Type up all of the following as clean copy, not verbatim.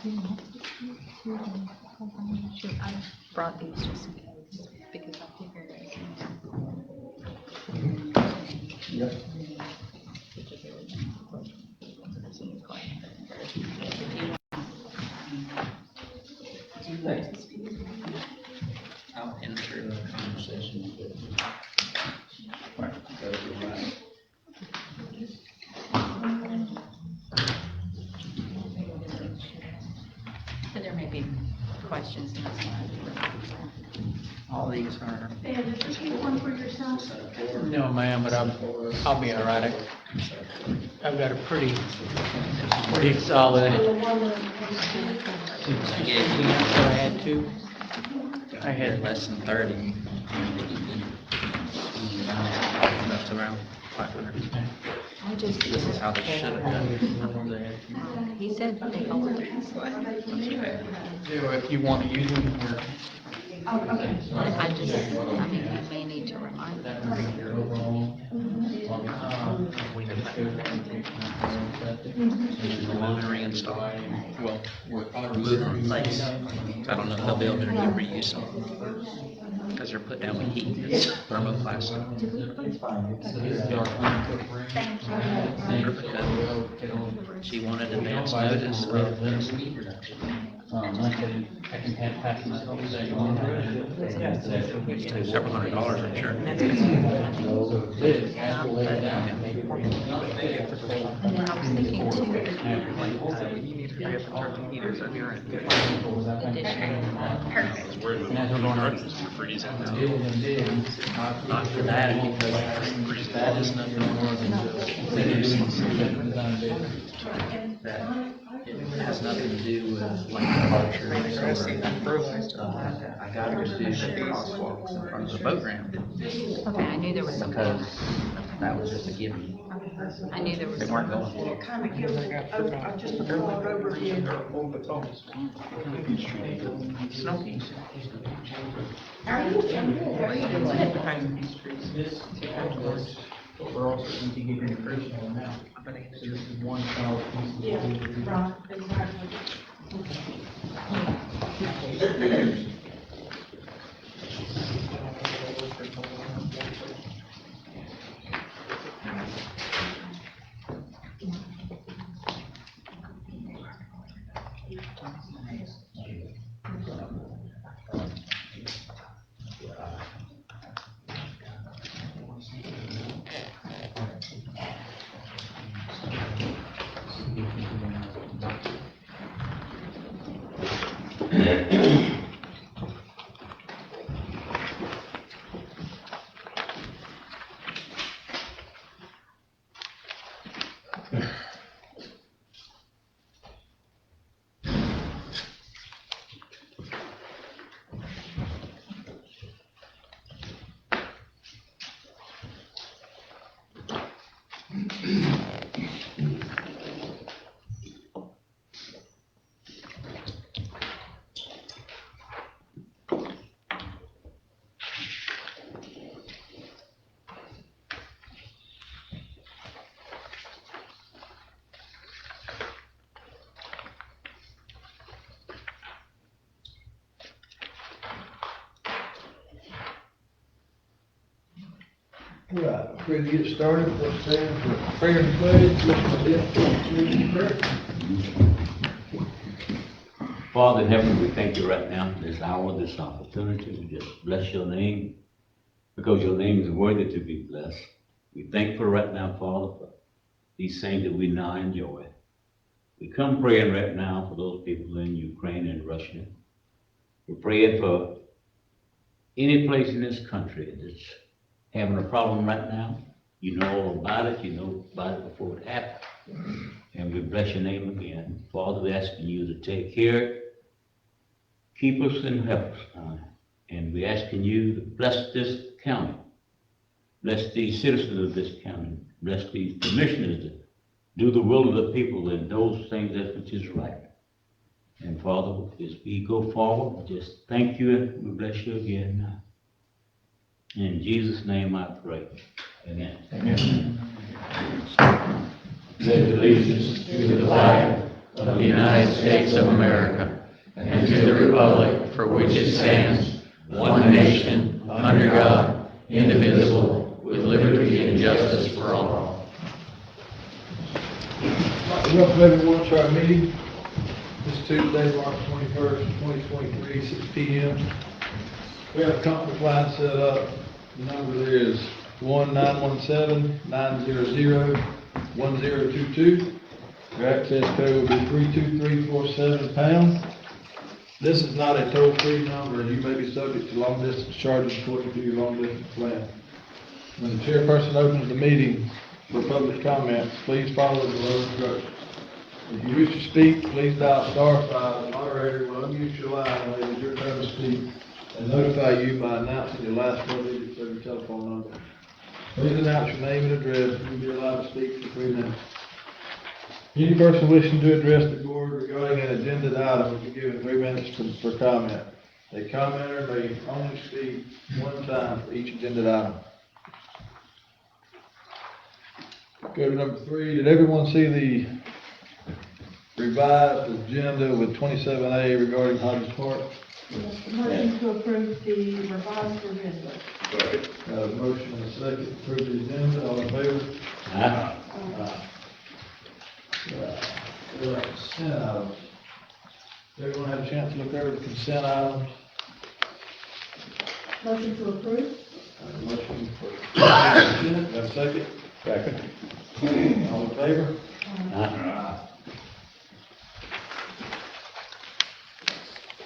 Shoot, I brought these just in case, because I figured it. Yep. I'll enter the conversation. Right. So there may be questions in this one. All these are. And did you get one for yourself? No, ma'am, but I'll be all right. I've got a pretty solid. The one that I gave you, I had two. I had less than 30. That's around 500. I just. This is how they should have done it. He said they hold it. If you want to use them, or I just, I mean, you may need to remind them. Remove and reinstall. Well, remove and replace. I don't know if they'll be able to reuse them. Because they're put down with heat. It's thermoplastic. She wanted advance notice of this. I can pass myself. Several $100, I'm sure. And then I was thinking too, And as we're going on. Not for that, because that is nothing more than that. It has nothing to do with like departure. I got to do the crosswalks in front of the boat ramp okay, I knew there was something. because that was just a given. I knew there was They weren't something. going. kind of gives, I just a broad overview. Snow peas. We're also going to give you the first one now. So this is one solid piece. Yeah, right, exactly. Right, ready to get started, let's stand for prayer and pledge, Father in heaven, we thank you right now for this hour, this opportunity to just bless your name, because your name is worthy to be blessed. We thankful right now, Father, for these things that we now enjoy. We come praying right now for those people in Ukraine and Russia. We're praying for any place in this country that's having a problem right now. You know all about it. You know about it before it happened. And we bless your name again. Father, we're asking you to take care, keep us and help us. And we're asking you to bless this county. Bless these citizens of this county. Bless these commissioners to do the will of the people and those things that which is right. And Father, as we go forward, just thank you and we bless you again. In Jesus' name I pray. Amen. Pledge allegiance to the flag of the United States of America and to the republic for which it stands, one nation, under God, indivisible, with liberty and justice for all. Welcome everyone to our meeting. This Tuesday, March 21st, 2023, 6 p.m. We have a conference line set up. The number there is 1-917-900-1022. Your access code will be 32347#. This is not a toll-free number, and you may be subject to long-distance charges according to your long-distance plan. When the chairperson opens the meeting for public comments, please follow the below instructions. If you wish to speak, please dial *5. The moderator will unmute your line when it is your turn to speak and notify you by announcing your last four digits of your telephone number. Please announce your name and address, and you'll be allowed to speak for 3 minutes. Any person wishing to address the board regarding an agenda item will be given 3 minutes for comment. A commenter may only speak one time for each agenda item. Go to number 3. Did everyone see the revised agenda with 27A regarding Hodges Park? Yes, motion to approve the revised agenda. Got a motion and a second to approve the agenda. All in favor? Aye. Consent items. Everyone have a chance to look over the consent items? Motion to approve? Motion for consent, got a second? Second. All in favor? Aye.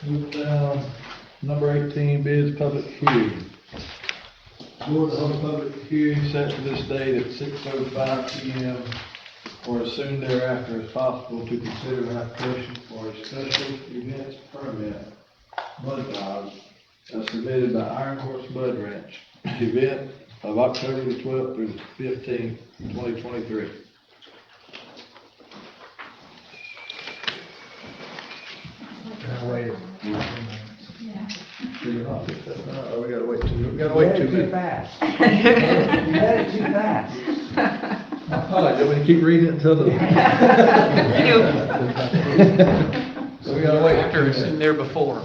Move down, number 18, bids, public hearing. Board to hold a public hearing set for this date at 6:05 p.m. or as soon thereafter as possible to consider an application for a special events permit, mud dog, as submitted by Iron Horse Mud Ranch, event of October the 12th through the 15th, 2023. Oh, we gotta wait 2 minutes. fast. I apologize, do we keep reading it until the? So we gotta wait. After it's in there before.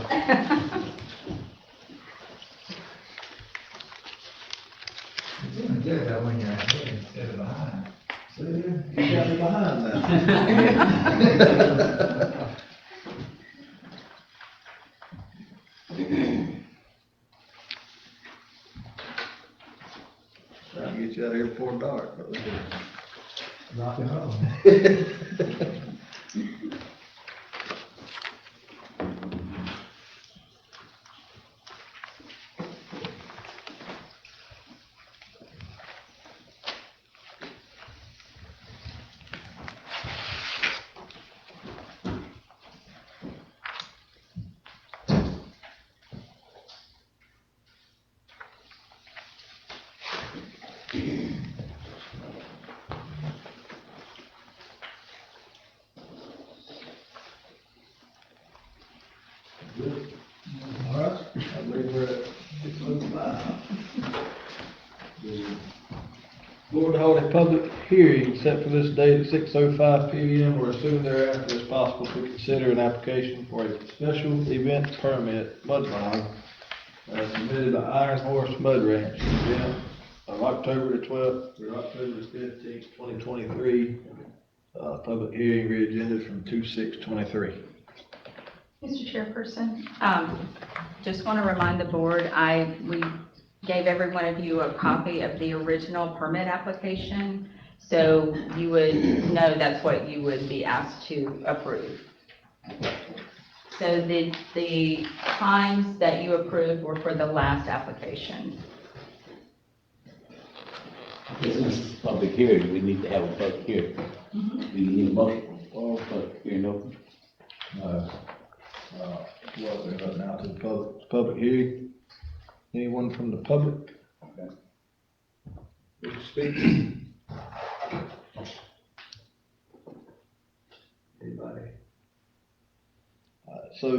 Good though when you're ahead instead of behind. See, you got me behind now. Trying to get you out of here before dark. but we'll do it. Rock and roll. Good. All right, I believe we're at 6:05. The Board to hold a public hearing set for this date at 6:05 p.m. or as soon thereafter as possible to consider an application for a special event permit, mud bog, submitted by Iron Horse Mud Ranch, event of October the 12th through October the 15th, 2023. Public hearing reagended from 2/6/23. Mr. Chairperson, just want to remind the board, we gave every one of you a copy of the original permit application, so you would know that's what you would be asked to approve. So the times that you approved were for the last application. This is public hearing, we need to have a public hearing. We need a motion for public hearing open. Welcome right now to the public hearing. Anyone from the public? Wish to speak? Anybody? So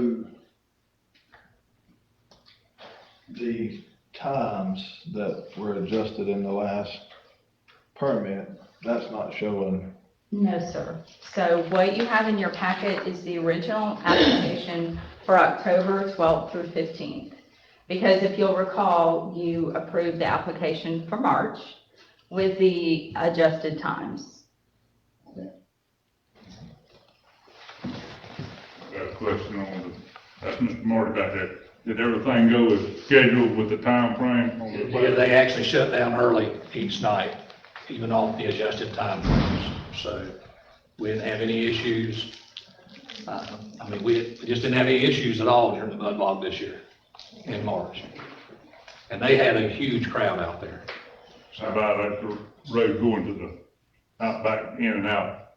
the times that were adjusted in the last permit, that's not showing No, sir. So what you have in your packet is the original application for October 12th through 15th. Because if you'll recall, you approved the application for March with the adjusted times. Got a question on that's Mr. Marty back there. Did everything go as scheduled with the time frame on the Yeah, they actually shut down early each night, even off the adjusted time frames. So we didn't have any issues. I mean, we just didn't have any issues at all during the mud bog this year in March. And they had a huge crowd out there. How about that road going to the out back, in and out?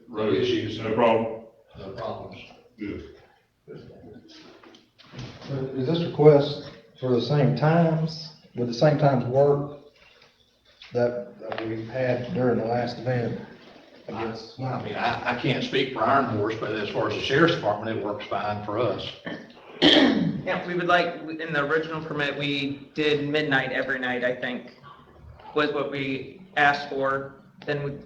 No issues. No problem? No problems. Good. Is this request for the same times, with the same times work that we had during the last event? I guess. I mean, I can't speak for Iron Horse, but as far as the sheriff's department, it works fine for us. Yeah, we would like, in the original permit, we did midnight every night, I think, was what we asked for. Then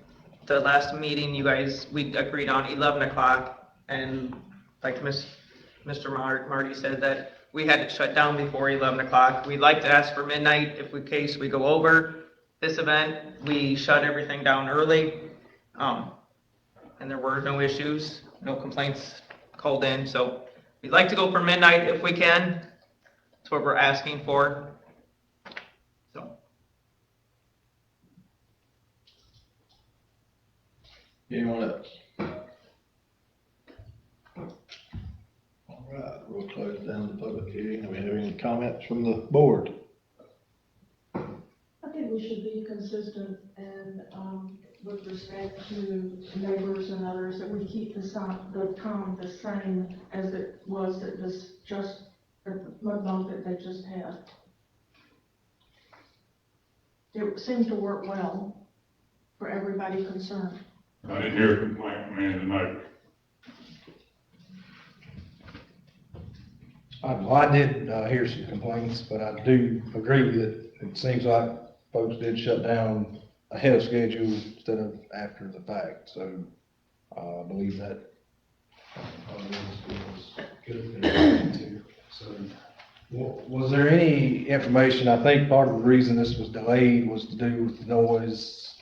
the last meeting, you guys, we agreed on 11 o'clock, and like Mr. Marty said, that we had to shut down before 11 o'clock. We'd like to ask for midnight if in case we go over this event. We shut everything down early, and there were no issues, no complaints called in, so we'd like to go for midnight if we can. That's what we're asking for. So, Anyone else? All right, we'll close down the public hearing. Do we have any comments from the board? I think we should be consistent and, with respect to neighbors and others, that we keep the time the same as it was at the mud bog that they just had. It seemed to work well for everybody concerned. I didn't hear a complaint from any of the neighbors. Well, I did hear some complaints, but I do agree that it seems like folks did shut down ahead of schedule instead of after the fact, so I believe that was good too. So, was there any information, I think part of the reason this was delayed was to do with noise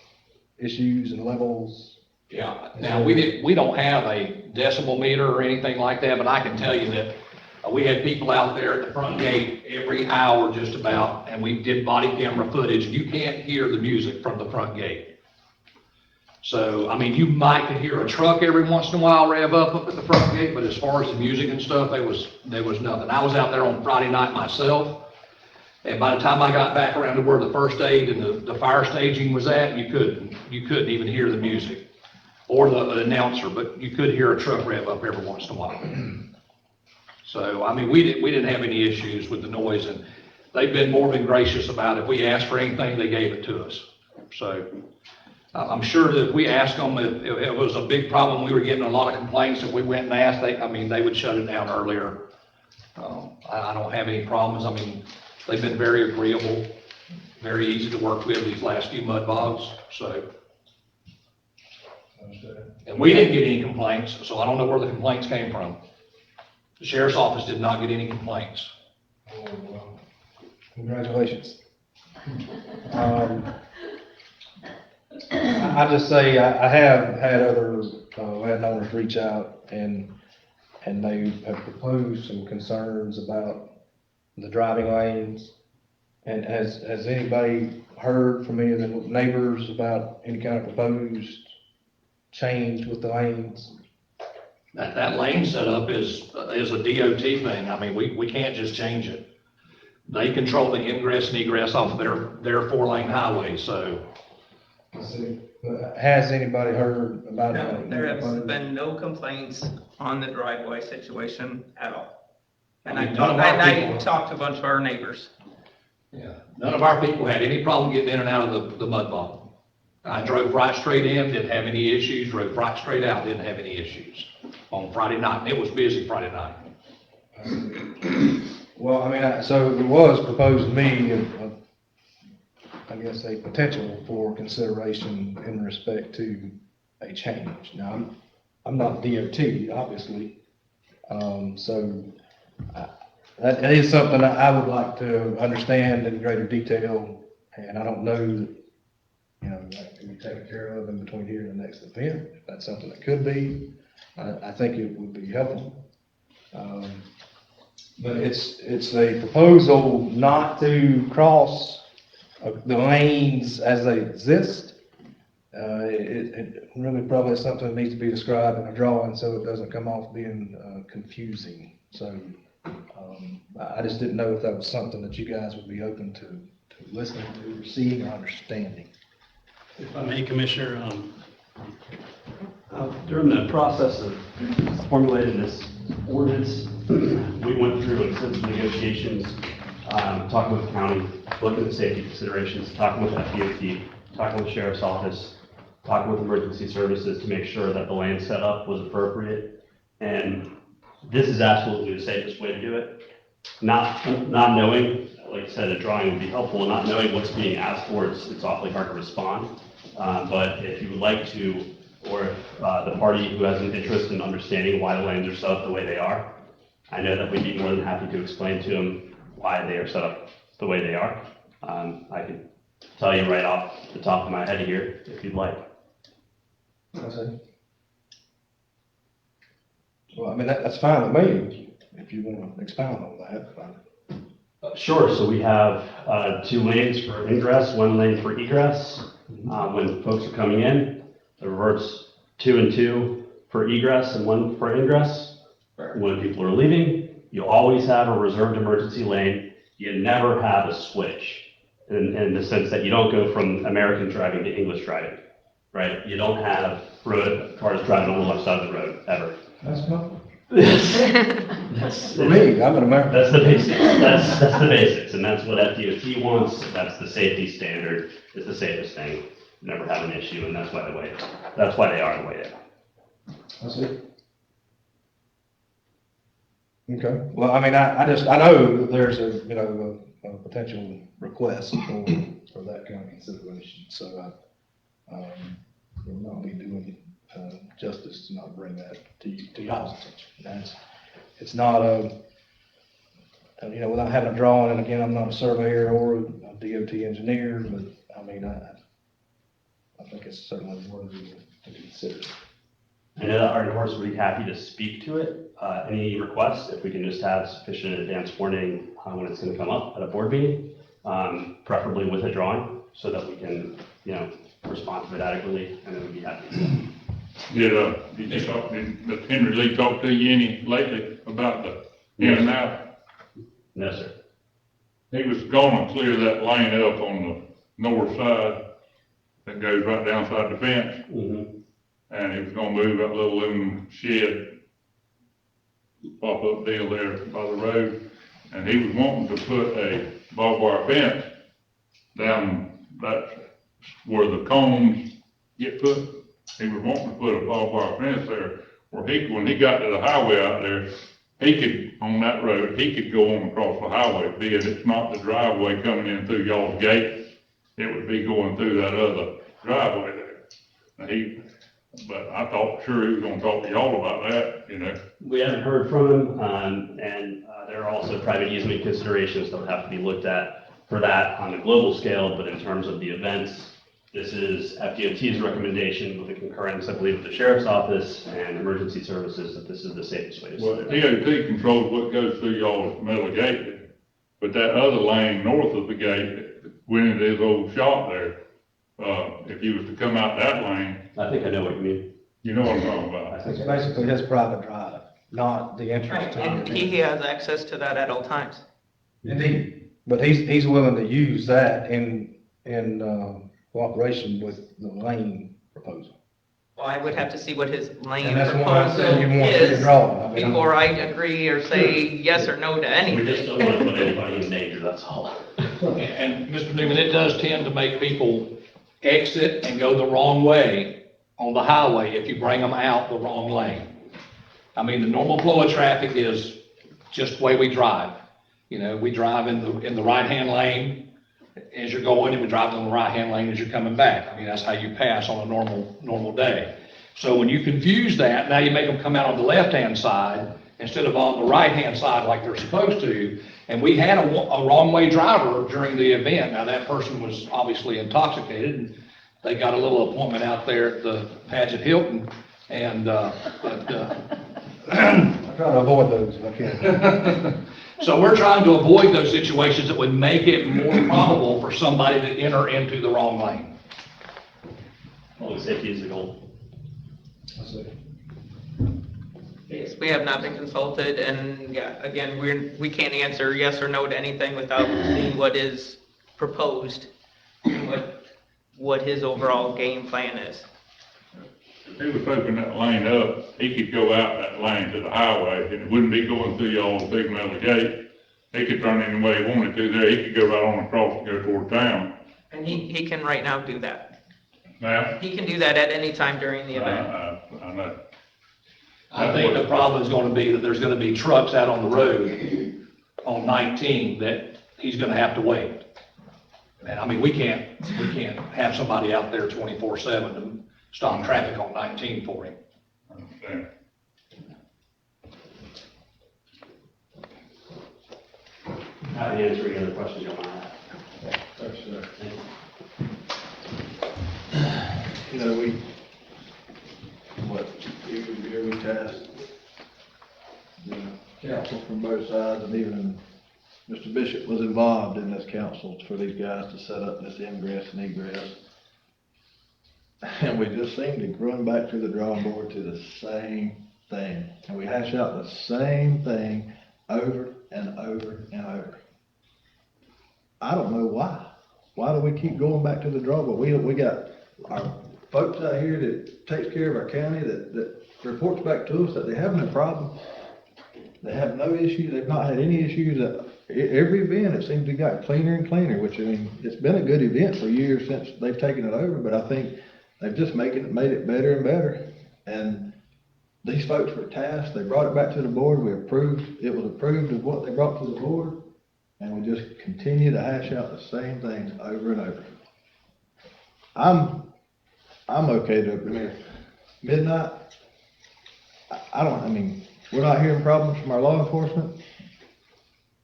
issues and levels? Yeah, now we don't have a decibel meter or anything like that, but I can tell you that we had people out there at the front gate every hour just about, and we did body camera footage. You can't hear the music from the front gate. So, I mean, you might could hear a truck every once in a while rev up at the front gate, but as far as the music and stuff, there was nothing. I was out there on Friday night myself, and by the time I got back around to where the first aid and the fire staging was at, you couldn't even hear the music or the announcer, but you could hear a truck rev up every once in a while. So, I mean, we didn't have any issues with the noise, and they've been more than gracious about it. If we asked for anything, they gave it to us. So, I'm sure that if we asked them if it was a big problem, we were getting a lot of complaints, if we went and asked, they would shut it down earlier. I don't have any problems. I mean, they've been very agreeable, very easy to work with these last few mud bogs, so. And we didn't get any complaints, so I don't know where the complaints came from. The sheriff's office did not get any complaints. Congratulations. I just say, I have had other landowners reach out and they have proposed some concerns about the driving lanes. And has anybody heard from any of the neighbors about any kind of proposed change with the lanes? That lane setup is a DOT thing. I mean, we can't just change it. They control the ingress and egress off of their 4-lane highway, so. Has anybody heard about no, it? there have been no complaints on the driveway situation at all. And I talked to a bunch of our neighbors. Yeah, none of our people had any problem getting in and out of the mud bog. I drove right straight in, didn't have any issues, drove right straight out, didn't have any issues on Friday night. It was busy Friday night. Well, I mean, so it was proposed to me, I guess, a potential for consideration in respect to a a change. Now, I'm not DOT, obviously, so that is something that I would like to understand in greater detail, and I don't know, that can be taken care of in between here and the next event. If that's something that could be, I think it would be helpful. But it's a proposal not to cross the lanes as they exist. It really probably is something that needs to be described in a drawing so it doesn't come off being confusing. So I just didn't know if that was something that you guys would be open to listening to, or seeing, or understanding. If I may, Commissioner, during the process of formulating this ordinance, we went through extensive negotiations, talking with the county, looking at safety considerations, talking with FDOT, talking with the Sheriff's Office, talking with emergency services to make sure that the land setup was appropriate. And this is absolutely the safest way to do it. Not knowing, like I said, a drawing would be helpful, not knowing what's being asked for, it's awfully hard to respond. But if you would like to, or if the party who has an interest in understanding why the lanes are set up the way they are, I know that we'd be more than happy to explain to them why they are set up the way they are. I can tell you right off the top of my head here, if you'd like. Well, I mean, that's fine with me, if you want to expound on that. Sure, so we have 2 lanes for ingress, 1 lane for egress. When folks are coming in, it reverts 2 and 2 for egress and 1 for ingress. When people are leaving, you always have a reserved emergency lane. You never have a switch in the sense that you don't go from American driving to English driving, right? You don't have cars driving on the left side of the road, ever. That's not. That's For me, I'm an American. That's the basics. That's the basics, and that's what FDOT wants. That's the safety standard. It's the safest thing. Never have an issue, and that's why they are the way they are. I see. Okay. Well, I mean, I know that there's a potential request for that kind of consideration. So I will not be doing justice to not bring that to y'all's attention. It's not without having a drawing, and again, I'm not a surveyor or a DOT engineer, but I mean, I think it's certainly worthy to consider. I know that Iron Horse would be happy to speak to it. Any requests, if we can just have sufficient advance warning when it's going to come up at a board meeting, preferably with a drawing, so that we can, respond to it adequately, and then we'd be happy to. Did Henry Lee talk to you any lately about the in and out? No, sir. He was gonna clear that lane up on the north side that goes right down side the fence. Mm-hmm. And he was gonna move that little aluminum shed, pop-up deal there by the road. And he was wanting to put a barbed wire fence down that where the cones get put. He was wanting to put a barbed wire fence there, where when he got to the highway out there, on that road, he could go on across the highway, be it it's not the driveway coming in through y'all's gate, it would be going through that other driveway there. But I thought sure he was gonna talk to y'all about that, We haven't heard from him, and there are also private easement considerations that would have to be looked at for that on a global scale, but in terms of the events, this is FDOT's recommendation with the concurrence, I believe, of the Sheriff's Office and Emergency Services, that this is the safest way to Well, set it. DOT controls what goes through y'all's metal gate, but that other lane north of the gate, went into his old shop there, if you was to come out that lane, I think I know what you mean. you know what I'm talking about. It's basically his private drive, not the entrance to And it. he has access to that at all times. Indeed. But he's willing to use that in cooperation with the lane proposal. Well, I would have to see what his lane And that's why I said proposal you want to see is a drawing. I mean, before I agree or say yes or no to We anything. just don't want to put anybody in danger, that's all. And Mr. Newman, it does tend to make people exit and go the wrong way on the highway if you bring them out the wrong lane. I mean, the normal flow of traffic is just the way we drive. We drive in the right-hand lane as you're going, and we drive in the right-hand lane as you're coming back. I mean, that's how you pass on a normal day. So when you confuse that, now you make them come out on the left-hand side instead of on the right-hand side like they're supposed to. And we had a wrong-way driver during the event. Now, that person was obviously intoxicated, and they got a little appointment out there at the Paget Hilton, and, I try to avoid those if I can. so we're trying to avoid those situations that would make it more probable for somebody to enter into the wrong lane. Public safety is the goal. That's it. Yes, we have not been consulted, and yeah, again, we can't answer yes or no to anything without seeing what is proposed, and what his overall game plan is. If he was opening that lane up, he could go out that lane to the highway, and it wouldn't be going through y'all's big metal gate. He could turn any way he wanted to there, he could go right on across and go toward town. And he can right now do that. Now, He can do that at any time during the event. I know. I think the problem is gonna be that there's gonna be trucks out on the road on 19 that he's gonna have to wait. And I mean, we can't have somebody out there 24/7 to stop traffic on 19 for him. I understand. Happy to answer any other questions you might have. Thanks, sir. Thank you. You know, every year we task the council from both sides, and even Mr. Bishop was involved in this council for these guys to set up this ingress and egress. And we just seem to run back to the drawing board to the same thing. And we hash out the same thing over and over and over. I don't know why. Why do we keep going back to the drawing board? We got our folks out here that takes care of our county, that reports back to us that they haven't a problem. They have no issues. They've not had any issues. Every event, it seems to got cleaner and cleaner, which, I mean, it's been a good event for years since they've taken it over, but I think they've just made it better and better. And these folks were tasked. They brought it back to the board. We approved. It was approved of what they brought to the board. And we just continue to hash out the same things over and over. I'm okay to, midnight, I mean, we're not hearing problems from our law enforcement.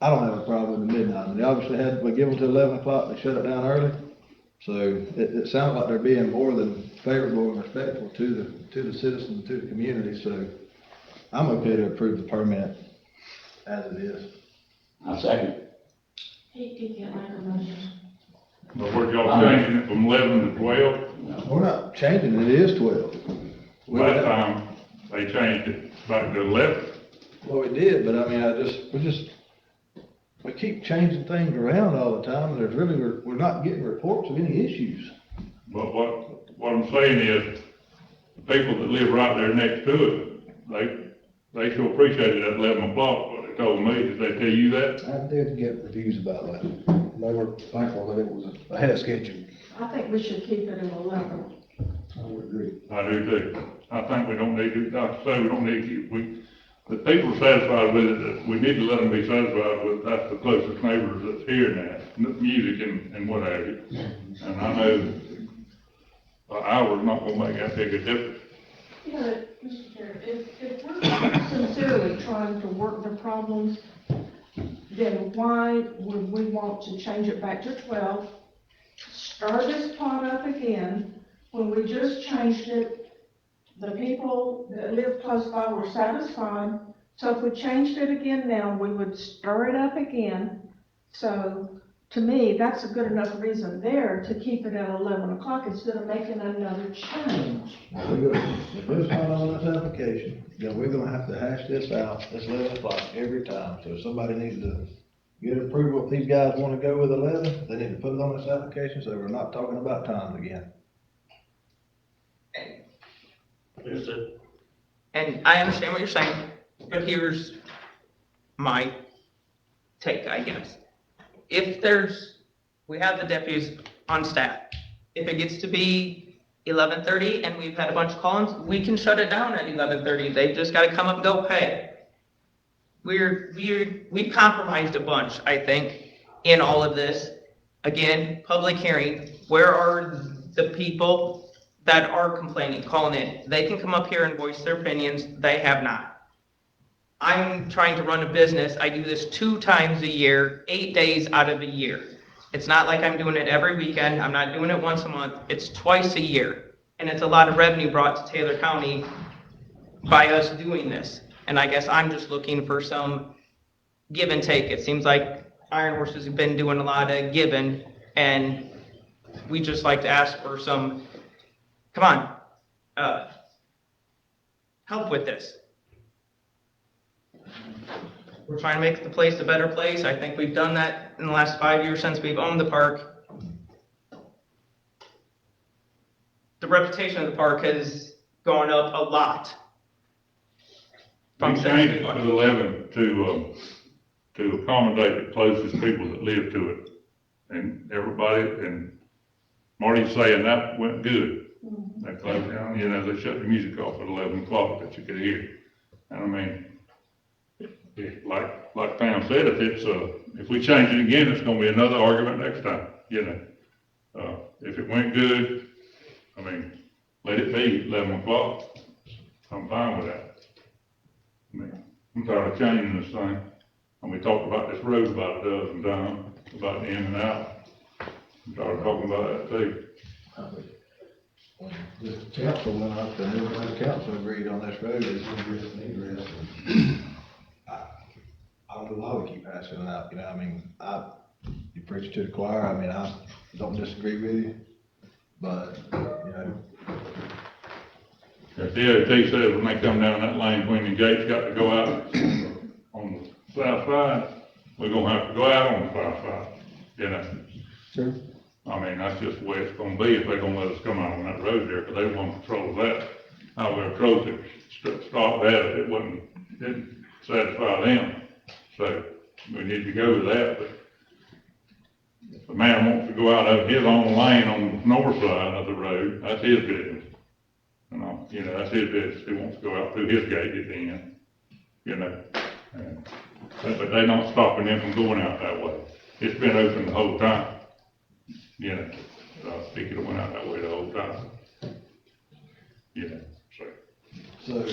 I don't have a problem with the midnight. They obviously we give them to 11 o'clock, they shut it down early. So it sounds like they're being more than favorable and respectful to the citizens, to the community. So I'm okay to approve the permit as it is. I second. He can't make a motion. But were y'all changing it from 11 to 12? We're not changing it, it is 12. Last time, they changed it back to 11. Well, we did, but I mean, we keep changing things around all the time, and we're not getting reports of any issues. But what I'm saying is, the people that live right there next to it, they sure appreciated it at 11 o'clock, what they told me. Did they tell you that? I did get reviews about that. They were thankful that it was ahead of schedule. I think we should keep it at 11. I would agree. I do too. I think we don't need to, like I say, we don't need to, the people are satisfied with it, that we need to let them be satisfied with, that's the closest neighbors that's hearing that, music and what have you. And I know an hour's not gonna make that big a difference. You know, Mr. Chair, if we're sincerely trying to work the problems, then why would we want to change it back to 12? Start this pot up again, when we just changed it, the people that live close by were satisfied. So if we changed it again now, we would stir it up again. So to me, that's a good enough reason there to keep it at 11 o'clock instead of making another change. If it's not on this application, then we're gonna have to hash this out, it's 11 o'clock every time. So if somebody needs to get approval, if these guys wanna go with 11, they need to put it on this application, so we're not talking about times again. And I understand what you're saying, but here's my take, I guess. If we have the deputies on staff, if it gets to be 11:30 and we've had a bunch of call-ins, we can shut it down at 11:30. They've just gotta come up and go, hey. We've compromised a bunch, I think, in all of this. Again, public hearing, where are the people that are complaining, calling in, they can come up here and voice their opinions. They have not. I'm trying to run a business. I do this 2 times a year, 8 days out of the year. It's not like I'm doing it every weekend. I'm not doing it once a month. It's twice a year. And it's a lot of revenue brought to Taylor County by us doing this. And I guess I'm just looking for some give and take. It seems like Iron Horses have been doing a lot of giving, and we just like to ask for some, come on, help with this. We're trying to make the place a better place. I think we've done that in the last 5 years since we've owned the park. The reputation of the park has gone up a lot. We changed it to 11 to accommodate the closest people that live to it. And everybody, and Marty's saying that went good. They closed down, you know, they shut the music off at 11 o'clock that you could hear. And I mean, like Pam said, if we change it again, it's gonna be another argument next time, you know. If it went good, I mean, let it be 11 o'clock. I'm fine with that. I mean, I'm tired of changing this thing. And we talked about this road about a dozen times, about the in and out. I'm tired of talking about that too. The council went up and everybody in the council agreed on this road, it's ingress and egress. I don't know why we keep asking it out, you know, I mean, you preach to the choir, I mean, I don't disagree with you, but, you know. If the DOT says when they come down that lane, when the gates got to go out on the south side, we're gonna have to go out on the south side, you know? Sure. I mean, that's just the way it's gonna be if they're gonna let us come out on that road there, because they want to control that. How we approach it, stop that, it didn't satisfy them. So we need to go with that, but if the man wants to go out of his own lane on the north side of the road, that's his business. You know, that's his business. He wants to go out through his gate at the end, you know. But they're not stopping them from going out that way. It's been open the whole time, you know. So I think it went out that way the whole time. You know, So,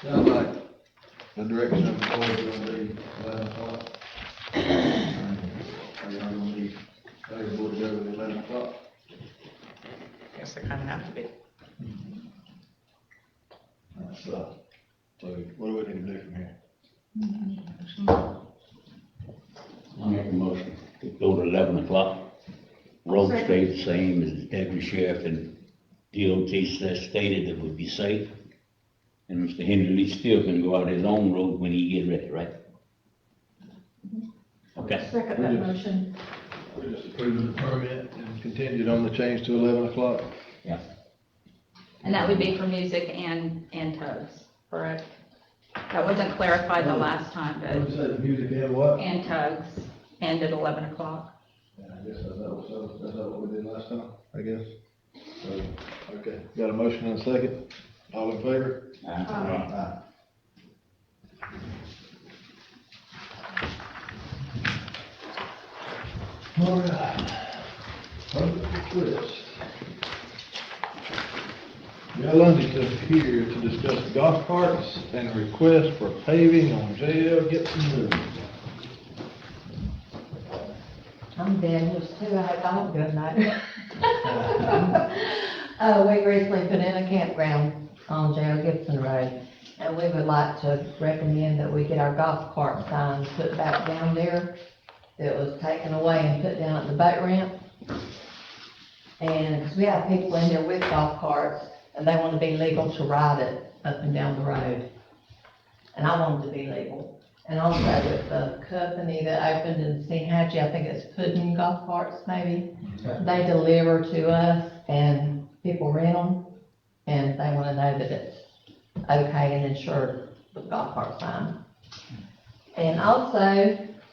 sounds like the direction of the board is gonna be 11 o'clock. Are y'all gonna be able to go with 11 o'clock? I guess they kind of have to be. So what do we need to do from here? I make a motion to go to 11 o'clock. Road stay the same as the deputy sheriff and DOT stated it would be safe. And Mr. Henry still can go out his own road when he get ready, right? Okay. Second that motion. We just approved the permit and continued on the change to 11 o'clock. Yeah. And that would be for music and tugs, correct? That wasn't clarified the last time, What did but, you say, the music and what? and tugs, and at 11 o'clock. Yeah, I guess that's what we did last time, I guess. So, okay, got a motion and a second. All in favor? Aye. All right. Public request. Gal Lundy's up here to discuss golf carts and a request for paving on JL Gibson Road. I'm Daniels too, I have a good night. We recently put in a campground on J.L. Gibson Road, and we would like to recommend that we get our golf cart signs put back down there that was taken away and put down at the boat ramp. And, 'cause we have people in there with golf carts, and they want to be legal to ride it up and down the road. And I want it to be legal. And also with the company that opened in Seahatchee, I think it's Puddin Golf Carts maybe, they deliver to us and people rent them, and they want to know that it's okay and insured with golf cart sign. And also,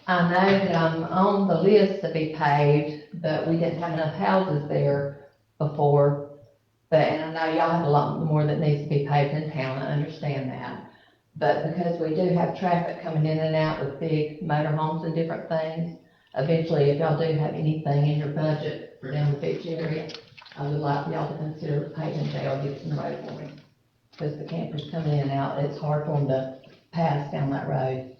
I know that I'm on the list to be paved, but we didn't have enough houses there before. But, and I know y'all have a lot more that needs to be paved in town, I understand that. But because we do have traffic coming in and out with big motorhomes and different things, eventually if y'all do have anything in your budget for down the beach area, I would like y'all to consider paving J.L. Gibson Road for me. Because the campers coming in and out, it's hard for them to pass down that road.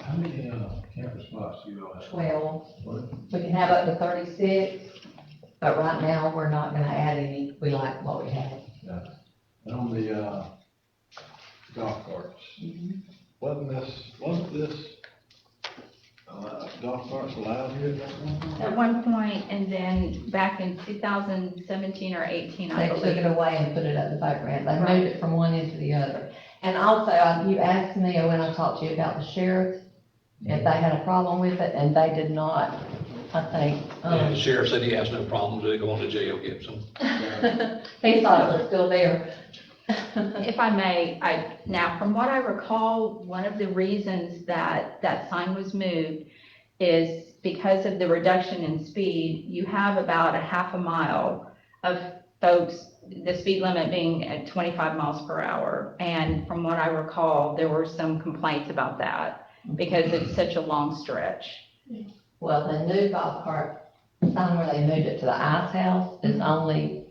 How many, camper spots do you all have? 12. We can have up to 36, but right now, we're not gonna add any. We like what we have. And on the, golf carts, wasn't this, golf carts allowed here? At one point, and then back in 2017 or 18, I They took believe. it away and put it at the boat ramp. They moved it from one end to the other. And also, you asked me when I talked to you about the sheriff, if they had a problem with it, and they did not, I think. And the sheriff said he has no problem with it going to J.L. Gibson. He thought it was still there. If I may, now, from what I recall, one of the reasons that that sign was moved is because of the reduction in speed. You have about a half a mile of folks, the speed limit being at 25 miles per hour. And from what I recall, there were some complaints about that because it's such a long stretch. Well, the new golf cart sign where they moved it to the ice house is only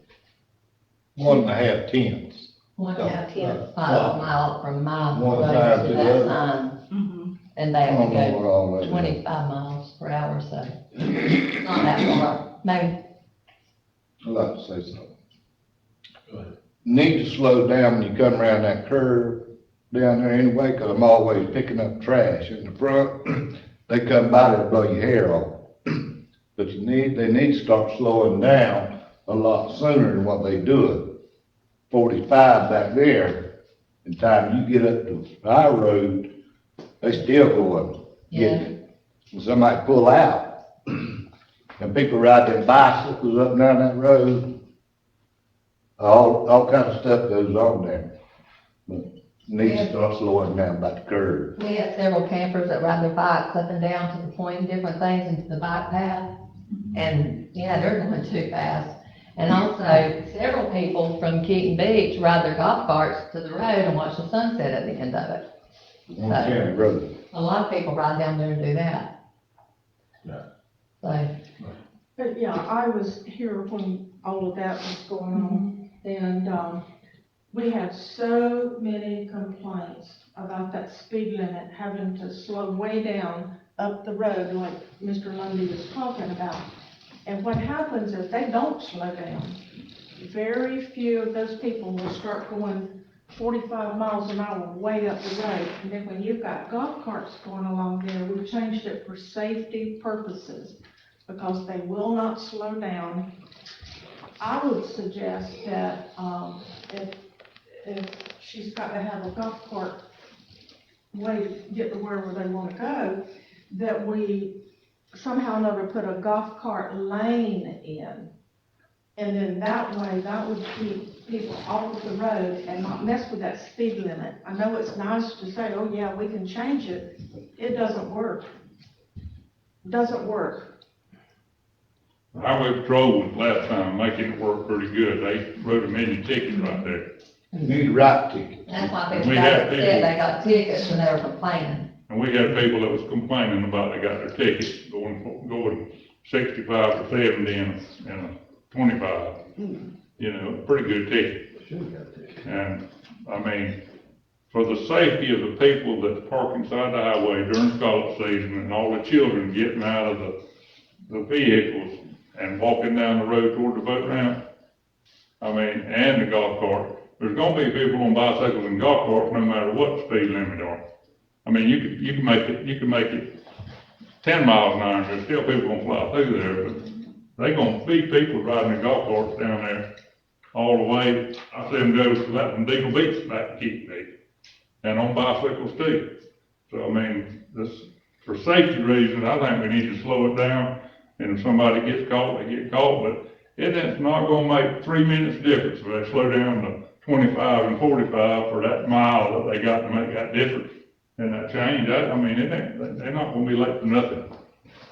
1.5 tenths. 1.5 tenths, a mile from my One road side to to that the other. sign. And they have to go 25 miles per hour, so it's not that far. Maybe, I'd like to say something. Go ahead. Need to slow down when you come around that curve down there anyway, 'cause I'm always picking up trash in the front. They come by to blow your hair off. But they need to start slowing down a lot sooner than what they do it. 45 back there, in time you get up to our road, they still going, getting it. And somebody pull out, and people ride their bicycles up and down that road. All kind of stuff goes on there. But need to start slowing down about the curve. we have several campers that ride their bikes up and down to the point, different things into the bike path. And, yeah, they're going too fast. And also, several people from Keaton Beach ride their golf carts to the road and watch the sunset at the end of it. On County Road. A lot of people ride down there and do that. Yeah. So, But yeah, I was here when all of that was going on, and, we had so many complaints about that speed limit, having to slow way down up the road like Mr. Lundy was talking about. And what happens is they don't slow down. Very few of those people will start going 45 miles an hour way up the road. And then when you've got golf carts going along there, we've changed it for safety purposes because they will not slow down. I would suggest that, if she's got to have a golf cart way to get to wherever they want to go, that we somehow or another put a golf cart lane in. And then that way, that would keep people off of the road and not mess with that speed limit. I know it's nice to say, oh yeah, we can change it. It doesn't work. Doesn't work. Highway Patrol was last time making it work pretty good. They wrote a many tickets right there. Need a right ticket. that's why people We got had upset, people- they got tickets and they were complaining. And we had people that was complaining about they got their tickets going 65 or 70 in a 25. You know, pretty good ticket. And, I mean, for the safety of the people that park inside the highway during college season and all the children getting out of the vehicles and walking down the road toward the boat ramp, I mean, and the golf cart, there's gonna be people on bicycles and golf carts no matter what the speed limit are. I mean, you can make it 10 miles an hour, and there's still people gonna fly through there, but they gonna be people riding their golf carts down there all the way. I see them go from Deagle Beach back to Keaton Beach, and on bicycles too. So, I mean, this, for safety reasons, I think we need to slow it down, and if somebody gets caught, they get caught, but it's not gonna make 3 minutes difference if they slow down to 25 and 45 for that mile that they got to make that difference. And that change, I mean, they're not gonna be late for nothing,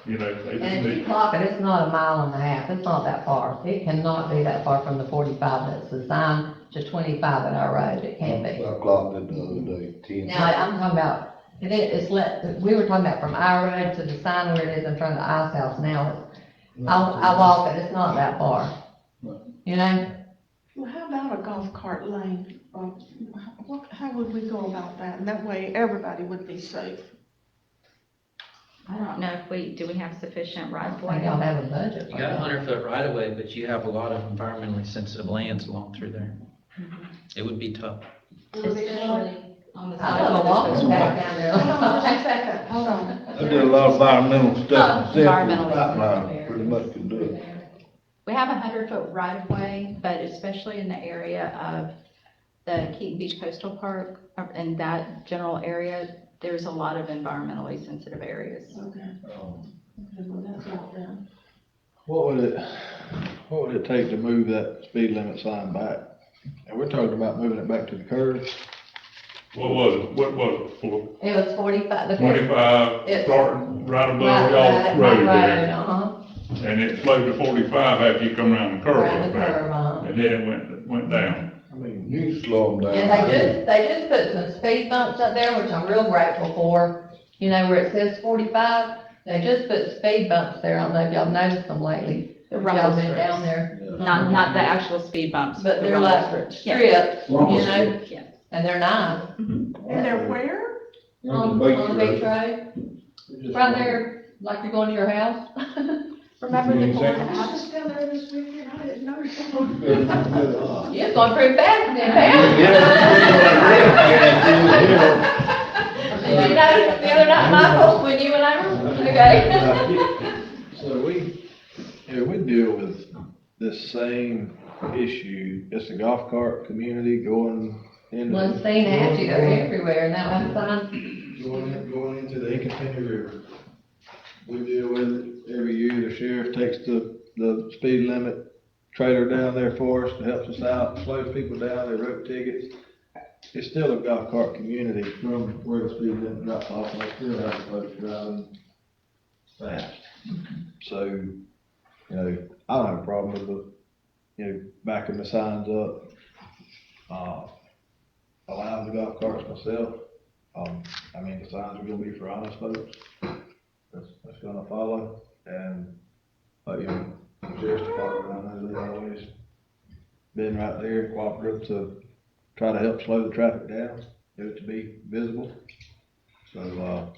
you know, they just And if you need. clock it, it's not a mile and a half, it's not that far. It cannot be that far from the 45 that's assigned to 25 at our road, it can't be. I clocked it the other day, 10. Now, I'm talking about, we were talking about from our road to the sign where it is in front of the ice house now. I walk it, it's not that far. You know? Well, how about a golf cart lane? How would we go about that? And that way, everybody would be safe. I don't know if do we have sufficient right of I way? don't have a budget You for got a that. 100-foot right of way, but you have a lot of environmentally sensitive lands along through there. It would be tough. Especially on the I side know a of walking the. path down there. Hold on, just a second, hold on. I did a lot of environmental stuff, Environmental. pipeline, pretty much can do it. We have 100-foot right of way, but especially in the area of the Keaton Beach Coastal Park, and that general area, there's a lot of environmentally sensitive areas. Okay. Okay, well, that's out there. What would it take to move that speed limit sign back? And we're talking about moving it back to the curb. What was it for? It was 45, the. 25, It's- starting right above Right, y'all's right, road right, there. uh-huh, And it slowed to 45 after you come around the curve around up the there. curve, uh-huh. And then it went down. I mean, you slow them down. And they just put some speed bumps up there, which I'm real grateful for. You know, where it says 45, they just put speed bumps there. I don't know if y'all noticed them lately. The If rumble Y'all been strips. down there, Not the actual speed bumps. but the they're rumble like strips. strips, you Rumble know, Yeah. and they're nice. And they're where? On the beach road, right there, like you're going to your house. Remember the Yeah, board? exactly. I was down there this weekend, I didn't notice them. You're going pretty fast in there, Did you notice the other night, Michael, when you went over? Okay. So we deal with this same issue, it's a golf cart community going in. Well, St. Hatchie, they're everywhere now, I'm fine. Going into the Incontinue River. We deal with it every year, the sheriff takes the speed limit trailer down there for us, helps us out, slows people down, they wrote tickets. It's still a golf cart community from where the speed limit drops off, and they still have folks driving fast. So, you know, I don't have a problem with the, you know, backing the signs up, allowing the golf carts myself. I mean, the signs are gonna be for honest folks, that's gonna follow, and, you know, the sheriff's department, I know they've always been right there and cooperative to try to help slow the traffic down, get it to be visible, so,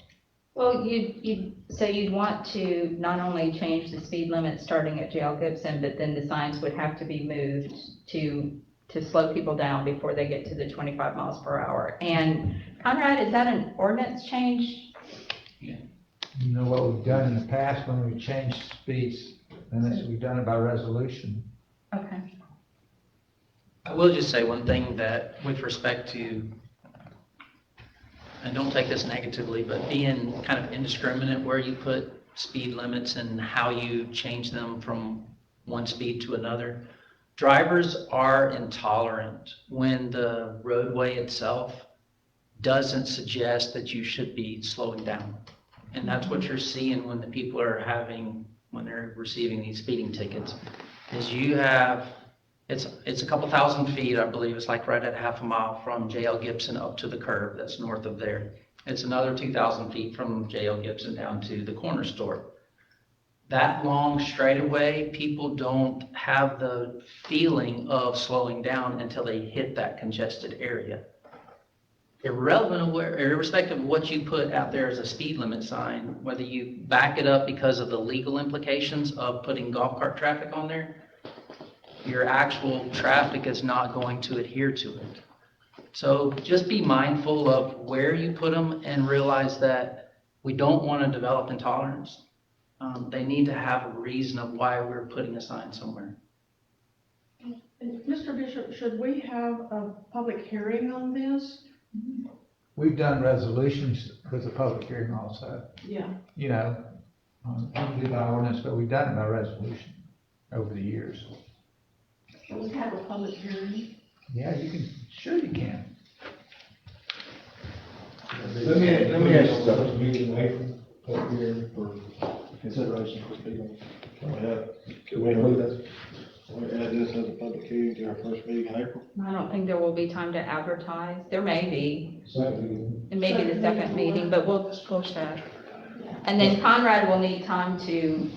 Well, you'd want to not only change the speed limit starting at J.L. Gibson, but then the signs would have to be moved to slow people down before they get to the 25 miles per hour. And Conrad, is that an ordinance change? You know what we've done in the past when we changed speeds, and that's, we've done it by resolution. Okay. I will just say one thing that with respect to, and don't take this negatively, but being kind of indiscriminate where you put speed limits and how you change them from one speed to another. Drivers are intolerant when the roadway itself doesn't suggest that you should be slowing down. And that's what you're seeing when the people are when they're receiving these speeding tickets, is you have, it's a couple thousand feet, I believe, it's like right at half a mile from J.L. Gibson up to the curve that's north of there. It's another 2,000 feet from J.L. Gibson down to the corner store. That long straightaway, people don't have the feeling of slowing down until they hit that congested area. Irrespective of what you put out there as a speed limit sign, whether you back it up because of the legal implications of putting golf cart traffic on there, your actual traffic is not going to adhere to it. So just be mindful of where you put them and realize that we don't want to develop intolerance. They need to have a reason of why we're putting a sign somewhere. And Mr. Bishop, should we have a public hearing on this? We've done resolutions with a public hearing also, Yeah. you know, we do by ordinance, but we've done it by resolution over the years. Should we have a public hearing? Yeah, you can, sure you can. Let me ask you something. Meeting in April, up here for consideration for speed limit. Can we include that? Can we add this as a public hearing to our first meeting in April? I don't think there will be time to advertise. There may be, Second meeting. it may be the second meeting, but we'll check. And then Conrad will need time to,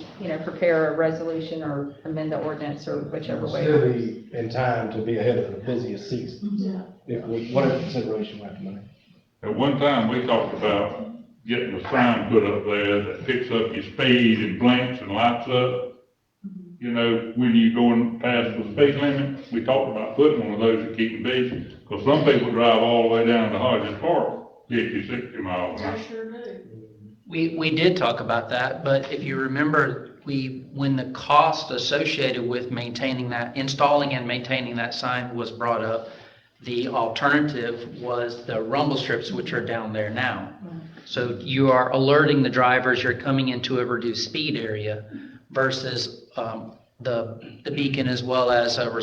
prepare a resolution or amend the ordinance or whichever way. Still be in time to be ahead of the busiest season, Yeah. whatever consideration we have to make. At one time, we talked about getting a sign put up there that picks up your speed and blinks and lights up. When you're going past the speed limit, we talked about putting one of those to keep them busy. Because some people drive all the way down to Hodges Park, 50, 60 miles an hour. I sure do. We did talk about that, but if you remember, when the cost associated with installing and maintaining that sign was brought up, the alternative was the rumble strips, which are down there now. So you are alerting the drivers you're coming into a reduced speed area versus the beacon as well as a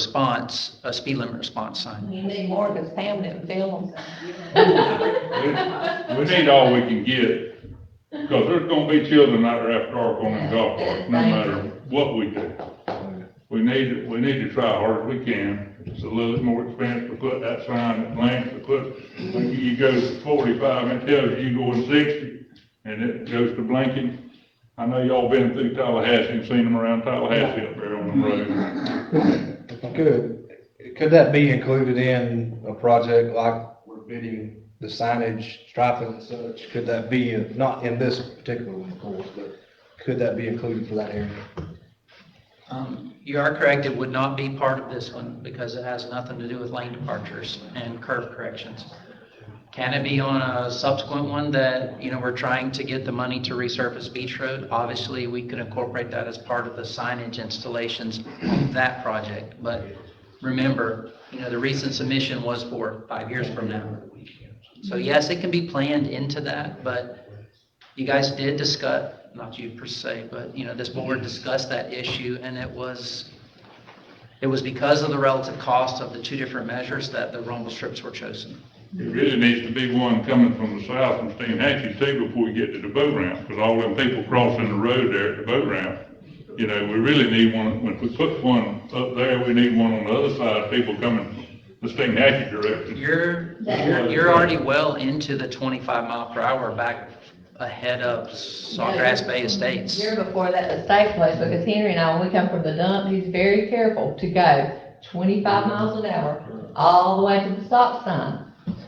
speed limit response sign. You need more because Pam didn't film them. We need all we can get, because there's gonna be children out there after dark on them golf carts, no matter what we do. We need to try hard as we can. It's a little bit more expensive to put that sign that blinks, when you go 45, and it tells you you're going 60, and it goes to blinking. I know y'all been through Tallahassee and seen them around Tallahassee up there on the road. If I could that be included in a project like we're bidding the signage, striping and such? Could that be, not in this particular one, of course, but could that be included for that area? You are correct, it would not be part of this one because it has nothing to do with lane departures and curve corrections. Can it be on a subsequent one that, we're trying to get the money to resurface Beach Road? Obviously, we could incorporate that as part of the signage installations on that project. But remember, the recent submission was for 5 years from now. So yes, it can be planned into that, but you guys did discuss, not you per se, but, this board discussed that issue, and it was because of the relative cost of the two different measures that the rumble strips were chosen. It really needs to be one coming from the south from Steinhatchee too before you get to the boat ramp, because all them people crossing the road there at the boat ramp, we really need one. If we put one up there, we need one on the other side, people coming the Steinhatchee direction. You're already well into the 25 mile per hour back ahead of Sawgrass Bay Estates. Year before that estate place, because Henry and I, when we come from the dump, he's very careful to go 25 miles an hour all the way to the stop sign.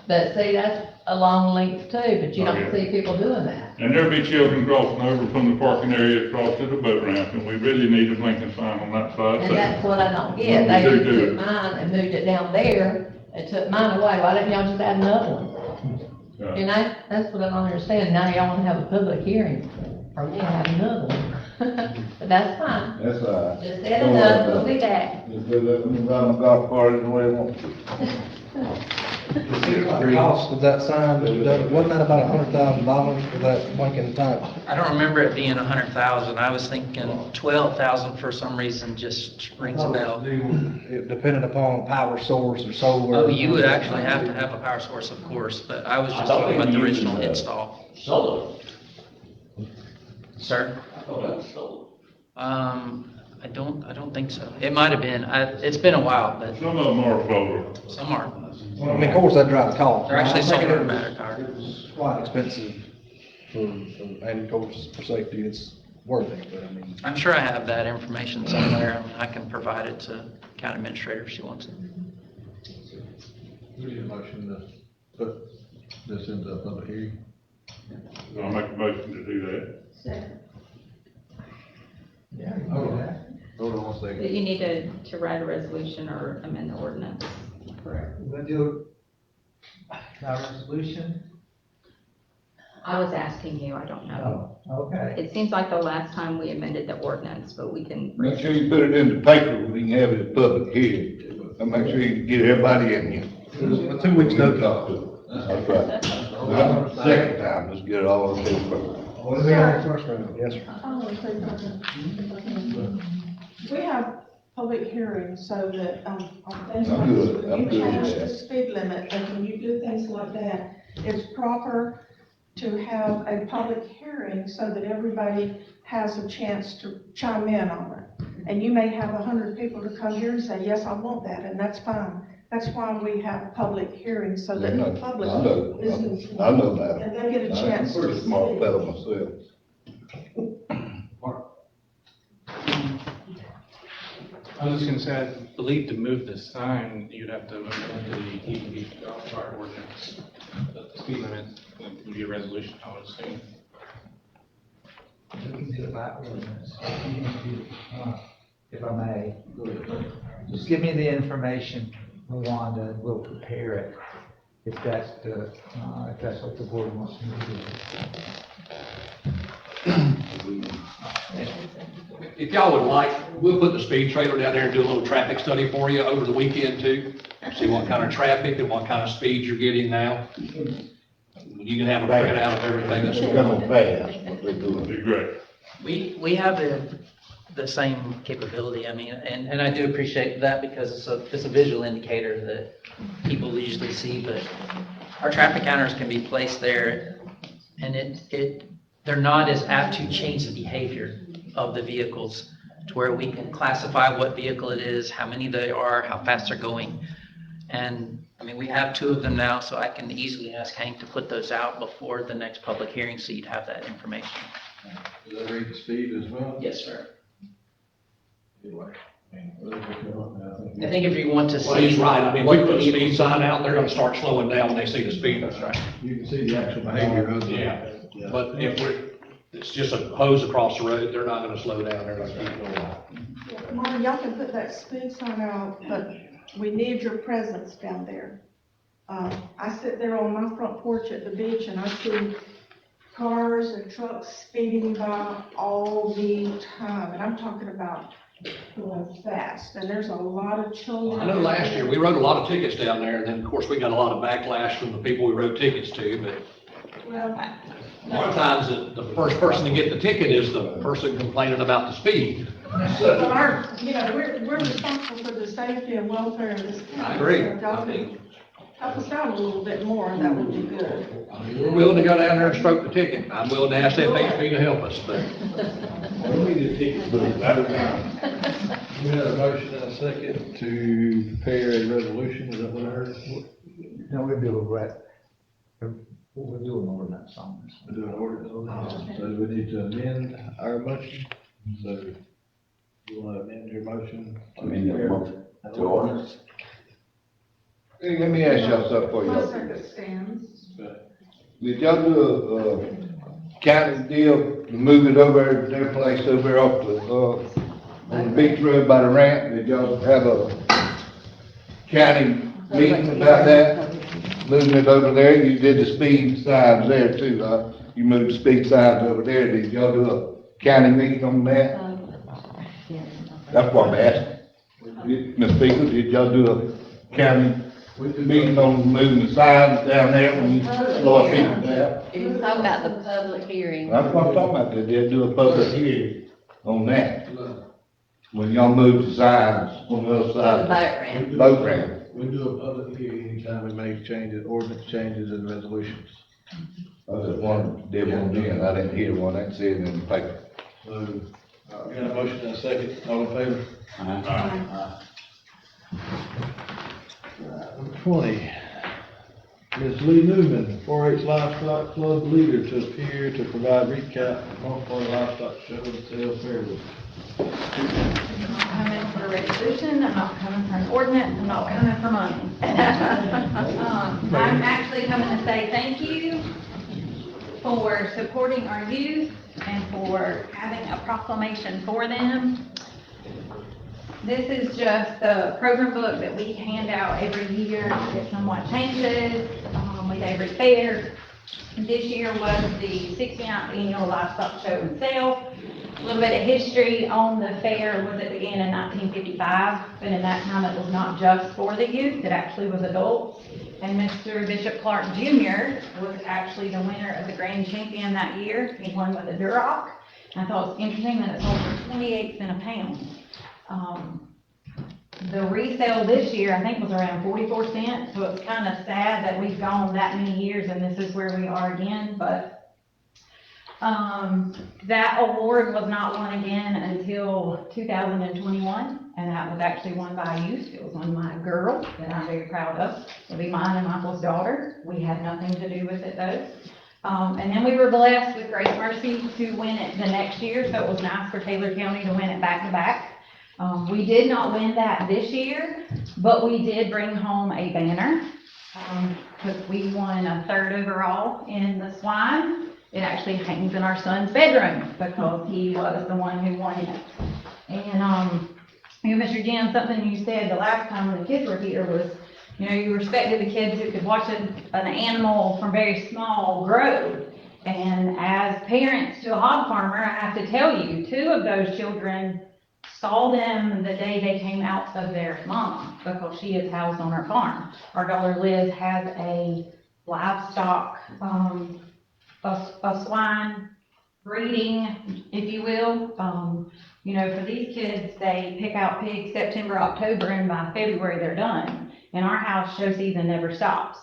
But see, that's a long length too, but you don't see people doing that. And there'll be children crossing over from the parking area across to the boat ramp, and we really need a blinking sign on that side. And that's what I don't get. They just took mine and moved it down there and took mine away. Why didn't y'all just add another one? That's what I don't understand. Now y'all want to have a public hearing for me to have another one. But that's fine. That's all right. Just add another, we'll be back. Just let them run the golf cart the way they want to. The cost of that sign, wasn't that about $100,000 for that blinking type? I don't remember it being 100,000. I was thinking 12,000 for some reason just rings a bell. Depending upon power source or solar. Oh, you would actually have to have a power source, of course, but I was just talking about the original install. Solar. Sir? I thought that was solar. I don't think so. It might have been. It's been a while, but Some of them are solar. some are. Well, I mean, of course, that drives cost. They're actually I'm thinking solar it was matter powered. Quite expensive and of course, for safety, it's worth it, but I mean. I'm sure I have that information somewhere. I can provide it to county administrator if she wants it. We need a motion to put this into a public hearing. I'll make a motion to do that. Hold on one second. But you need to write a resolution or amend the ordinance. Correct. We're gonna do a resolution? I was asking you, I don't know. Oh, okay. It seems like the last time we amended the ordinance, but we can. Make sure you put it in the paper, we can have it at public hearing. And make sure you get everybody in here. 2 weeks notice. That's right. Second time, let's get it all in paper. What is the first round? Yes, sir. I want to say something. We have public hearings so that, on things like this, when you change the speed limit and when you do things like that, it's proper to have a public hearing so that everybody has a chance to chime in on it. And you may have 100 people to come here and say, yes, I want that, and that's fine. That's why we have public hearings, so that the public listens. I know that. And they get a chance I'm a pretty to smart speak. fellow myself. I was just gonna say, I believe to move the sign, you'd have to amend the EV golf cart ordinance. The speed limit would be a resolution, I would assume. We can do it by ordinance. If I may, just give me the information, Wanda, and we'll prepare it, if that's what the board wants me to do. If y'all would like, we'll put the speed trailer down there and do a little traffic study for you over the weekend too. See what kind of traffic and what kind of speeds you're getting now. You can have a printout of everything that's going on. It'd be great. We have the same capability, I mean, and I do appreciate that because it's a visual indicator that people usually see, but our traffic counters can be placed there and they're not as apt to change the behavior of the vehicles to where we can classify what vehicle it is, how many they are, how fast they're going. And I mean, we have 2 of them now, so I can easily ask Hank to put those out before the next public hearing so you'd have that information. Does that read the speed as well? Yes, sir. I I think if you want to see. Well, he's right. I mean, we put a speed sign out, they're gonna start slowing down when they see the speed. That's right. You can see the actual behavior of it. Yeah. But if it's just a hose across the road, they're not gonna slow down, they're gonna keep going. Marty, y'all can put that speed sign out, but we need your presence down there. I sit there on my front porch at the beach and I see cars and trucks speeding by all the time, and I'm talking about going fast, and there's a lot of children. I know last year, we wrote a lot of tickets down there, and then, of course, we got a lot of backlash from the people we wrote tickets to, but Well, a lot of times, the first person to get the ticket is the person complaining about the speed. but we're responsible for the safety and welfare of this county. I agree. So if y'all could help us out a little bit more, that would be good. I mean, we're willing to go down there and stroke the ticket. I'm willing to ask FHP to help us, but. We need a ticket booth. We had a motion and a second to prepare a resolution, is that what I heard? No, we'll do an ordinance on this. We're doing ordinance, so we need to amend our motion, so you wanna amend your motion? Amend your motion to ordinance. Hey, let me ask y'all something for My y'all. second stands. Did y'all do a county deal to move it over their place over there off the, on the beach road by the ramp? Did y'all have a county meeting about that? Moving it over there, you did the speed signs there too, huh? You moved the speed signs over there, did y'all do a county meeting on that? That's what I'm asking. Ms. Speaker, did y'all do a county meeting on moving the signs down there when you slow people down? He was talking about the public hearing. That's what I'm talking about, they did do a public hearing on that. When y'all moved the signs on the other side. The boat ramp. Boat ramp. We do a public hearing anytime we make changes, ordinance changes and resolutions. I just wondered, did one then, I didn't hear one, I didn't see it in the paper. So, we got a motion and a second, all in favor? Number 20, Ms. Lee Newman, 4-H Livestock Club leader, to appear to provide recap of North Livestock Show and Sales Fairwood. I'm not coming for a resolution, I'm not coming for an ordinance, I'm not coming for money. I'm actually coming to say thank you for supporting our youth and for having a proclamation for them. This is just the program book that we hand out every year. It somewhat changes with every fair. This year was the 69th annual livestock show and sale. A little bit of history on the fair was it began in 1955, but in that time it was not just for the youth, it actually was adults. And Mr. Bishop Clark Jr. was actually the winner of the grand champion that year. He won with a Duroc. And I thought it was interesting that it sold for 28 cents a pound. The resale this year, I think, was around 44 cents, so it's kind of sad that we've gone that many years and this is where we are again, but that award was not won again until 2021, and that was actually won by a youth. It was won by a girl that I'm very proud of. It'll be mine and Michael's daughter. We had nothing to do with it though. And then we were blessed with Grace Mercy to win it the next year, so it was nice for Taylor County to win it back to back. We did not win that this year, but we did bring home a banner, because we won a third overall in the swine. It actually hangs in our son's bedroom because he was the one who won it. And, Mr. Jim, something you said the last time when the kids were here was, you respected the kids who could watch an animal from very small grow. And as parents to a hog farmer, I have to tell you, 2 of those children saw them the day they came out of their mom, because she is housed on our farm. Our daughter Liz has a livestock, a swine breeding, if you will. For these kids, they pick out pigs September, October, and by February they're done. In our house, show season never stops.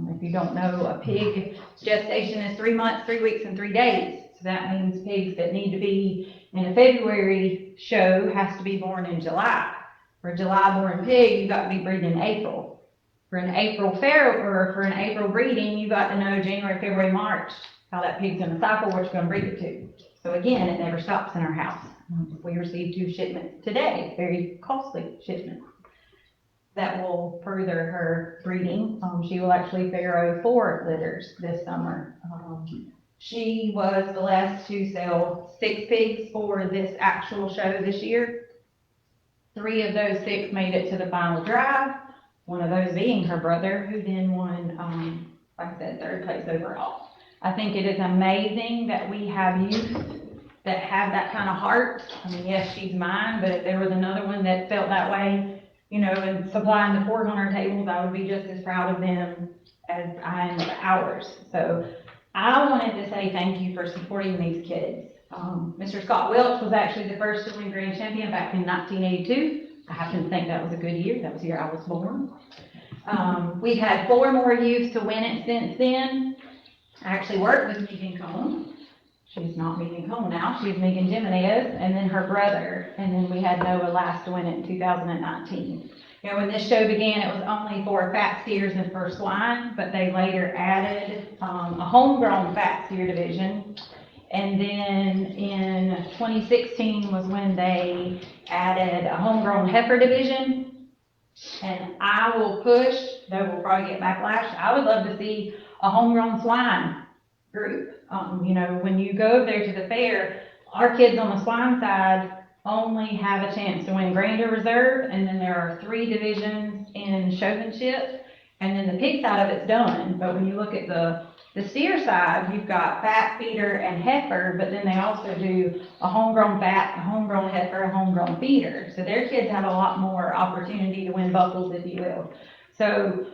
If you don't know, a pig gestation is 3 months, 3 weeks, and 3 days. So that means pigs that need to be in a February show has to be born in July. For a July-born pig, you got to be breeding in April. For an April fair, or for an April breeding, you got to know January, February, March, how that pig's gonna cycle, what you're gonna breed it to. So again, it never stops in our house. We received 2 shipments today, very costly shipments, that will further her breeding. She will actually farrow 4 litters this summer. She was blessed to sell 6 pigs for this actual show this year. 3 of those 6 made it to the final drive, one of those being her brother, who then won, like I said, 3rd place overall. I think it is amazing that we have youth that have that kind of heart. I mean, yes, she's mine, but if there was another one that felt that way, and supplying the pork on our tables, I would be just as proud of them as I am of ours. So I wanted to say thank you for supporting these kids. Mr. Scott Welch was actually the first to win grand champion back in 1982. I happen to think that was a good year. That was the year I was born. We've had 4 more youth to win it since then. I actually worked with Megan Cone. She's not Megan Cone now, she's Megan Jimenez, and then her brother, and then we had Noah last to win it in 2019. When this show began, it was only for fat steers and for swine, but they later added a homegrown fat steer division. And then in 2016 was when they added a homegrown heifer division. And I will push, they will probably get backlash, I would love to see a homegrown swine group. When you go over there to the fair, our kids on the swine side only have a chance to win Grandeur Reserve, and then there are 3 divisions in showmanship, and then the pig side of it's done. But when you look at the steer side, you've got fat, feeder, and heifer, but then they also do a homegrown fat, a homegrown heifer, a homegrown feeder. So their kids have a lot more opportunity to win buckles, if you will. So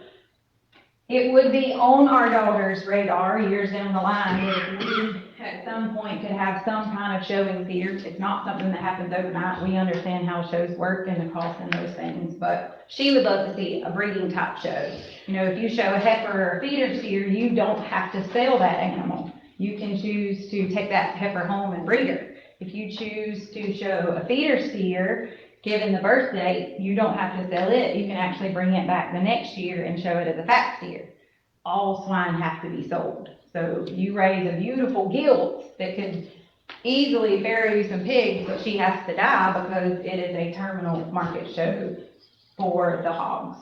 it would be on our daughter's radar years down the line if we at some point could have some kind of showing feeder. It's not something that happens overnight. We understand how shows work and the cost and those things, but she would love to see a breeding type show. If you show a heifer or a feeder steer, you don't have to sell that animal. You can choose to take that heifer home and breed her. If you choose to show a feeder steer, given the birth date, you don't have to sell it. You can actually bring it back the next year and show it as a fat steer. All swine have to be sold. So you raise a beautiful gilt that could easily farrow you some pigs, but she has to die because it is a terminal market show for the hogs.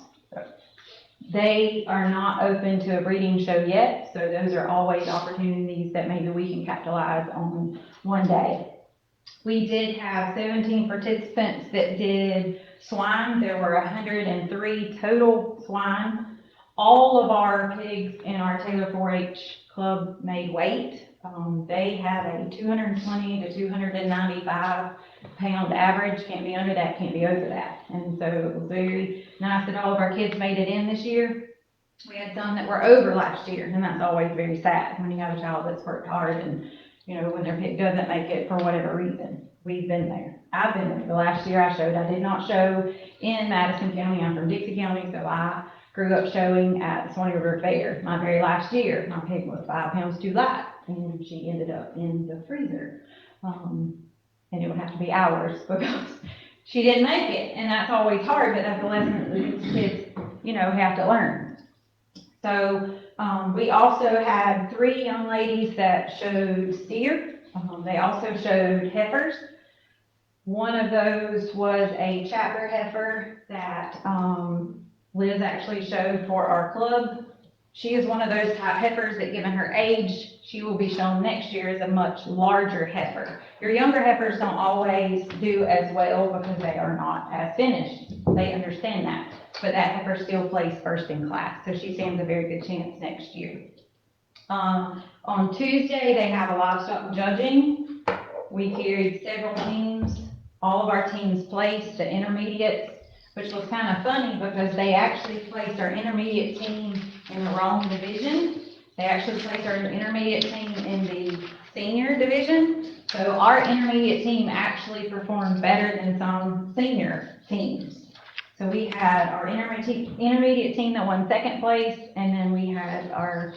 They are not open to a breeding show yet, so those are always opportunities that maybe we can capitalize on one day. We did have 17 participants that did swine. There were 103 total swine. All of our pigs in our Taylor 4-H club made weight. They have a 220 to 295 pound average. Can't be under that, can't be over that. And so it was very nice that all of our kids made it in this year. We had some that were over last year, and that's always very sad when you have a child that's worked hard and when their pig doesn't make it for whatever reason. We've been there. I've been there. The last year I showed, I did not show in Madison County. I'm from Dixie County, so I grew up showing at the Swanee River Fair. My very last year, my pig was 5 pounds too light, and she ended up in the freezer. And it would have to be hours because she didn't make it. And that's always hard, but that's a lesson that these kids, have to learn. So we also had 3 young ladies that showed steer. They also showed heifers. One of those was a chapter heifer that, Liz actually showed for our club. She is one of those type heifers that, given her age, she will be shown next year as a much larger heifer. Your younger heifers don't always do as well because they are not as finished. They understand that. But that heifer still placed first in class, so she stands a very good chance next year. On Tuesday, they have a livestock judging. We carried several teams. All of our teams placed the intermediates, which was kind of funny because they actually placed our intermediate team in the wrong division. They actually placed our intermediate team in the senior division. So our intermediate team actually performed better than some senior teams. So we had our intermediate team that won second place, and then we had our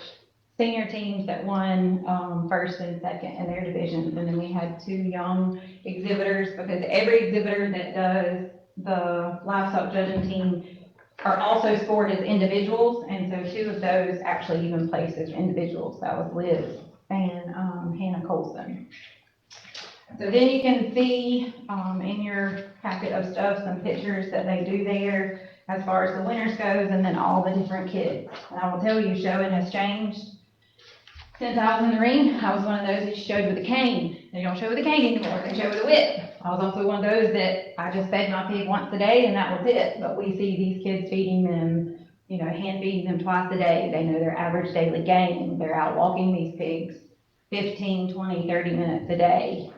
senior teams that won first and second in their divisions. And then we had 2 young exhibitors, because every exhibitor that does the livestock judging team are also scored as individuals, and so 2 of those actually even placed as individuals. That was Liz and Hannah Colson. So then you can see in your packet of stuff some pictures that they do there as far as the winners goes, and then all the different kids. And I will tell you, showing has changed. Since I was in the ring, I was one of those that showed with a cane. They don't show with a cane anymore, they show with a whip. I was also one of those that I just fed my pig once a day and that was it. But we see these kids feeding them, hand feeding them twice a day. They know their average daily gain. They're out walking these pigs 15, 20, 30 minutes a day.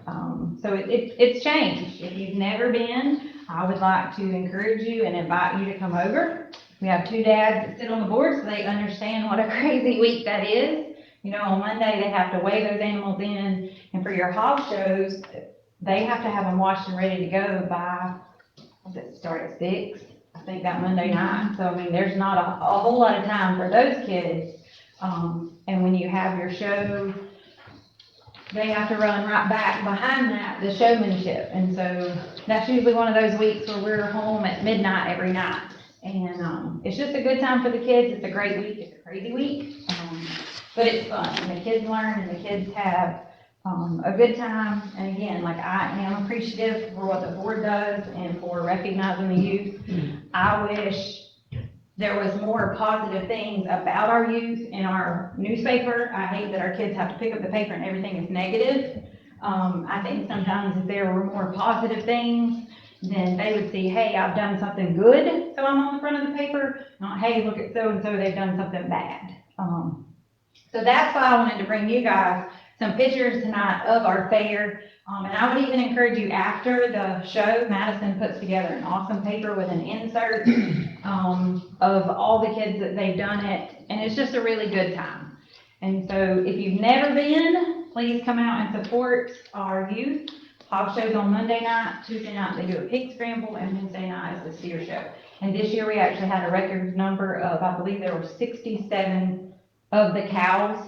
So it's changed. If you've never been, I would like to encourage you and invite you to come over. We have 2 dads that sit on the board so they understand what a crazy week that is. On Monday, they have to weigh those animals in, and for your hog shows, they have to have them washed and ready to go by, start at 6, I think that Monday night. So, there's not a whole lot of time for those kids. And when you have your show, they have to run right back behind that, the showmanship. And so that's usually one of those weeks where we're home at midnight every night. And it's just a good time for the kids. It's a great week. It's a crazy week. But it's fun, and the kids learn, and the kids have a good time. And again, I am appreciative for what the board does and for recognizing the youth. I wish there was more positive things about our youth in our newspaper. I hate that our kids have to pick up the paper and everything is negative. I think sometimes if there were more positive things, then they would see, hey, I've done something good, so I'm on the front of the paper, not, hey, look at so-and-so, they've done something bad. So that's why I wanted to bring you guys some pictures tonight of our fair. And I would even encourage you, after the show, Madison puts together an awesome paper with an insert of all the kids that they've done it. And it's just a really good time. And so if you've never been, please come out and support our youth. Hog shows on Monday night, Tuesday night they do a pig scramble, and Wednesday night is the steer show. And this year we actually had a record number of, I believe there were 67 of the cows.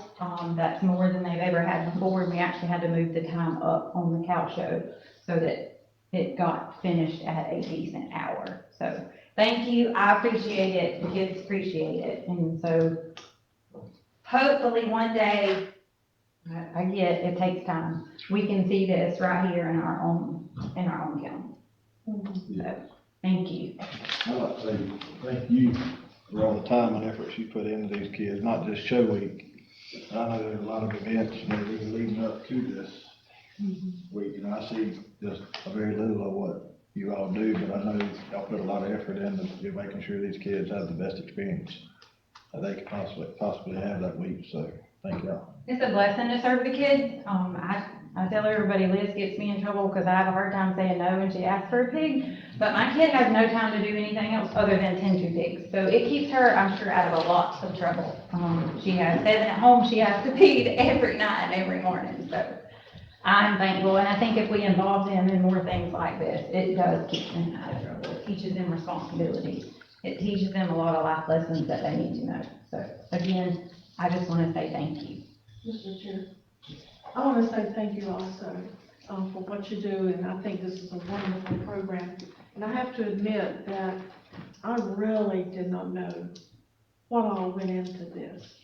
That's more than they've ever had before. We actually had to move the time up on the cow show so that it got finished at a decent hour. So thank you. I appreciate it. The kids appreciate it. And so hopefully one day, I get it takes time, we can see this right here in our own county. So thank you. I'd like to say thank you for all the time and efforts you put into these kids, not just show week. I know there's a lot of events that are even leading up to this week, and I see just a very little of what you all do, but I know y'all put a lot of effort into making sure these kids have the best experience that they could possibly have that week, so thank y'all. It's a blessing to serve the kids. I tell everybody, Liz gets me in trouble because I have a hard time saying no when she asks for a pig. But my kid has no time to do anything else other than tend to pigs. So it keeps her, I'm sure, out of a lot of trouble. She has 7 at home she has to feed every night and every morning. So I'm thankful. And I think if we involve them in more things like this, it does keep them out of trouble. It teaches them responsibility. It teaches them a lot of life lessons that they need to know. So again, I just want to say thank you. Mr. Chair, I want to say thank you also for what you do, and I think this is a wonderful program. And I have to admit that I really did not know what all went into this.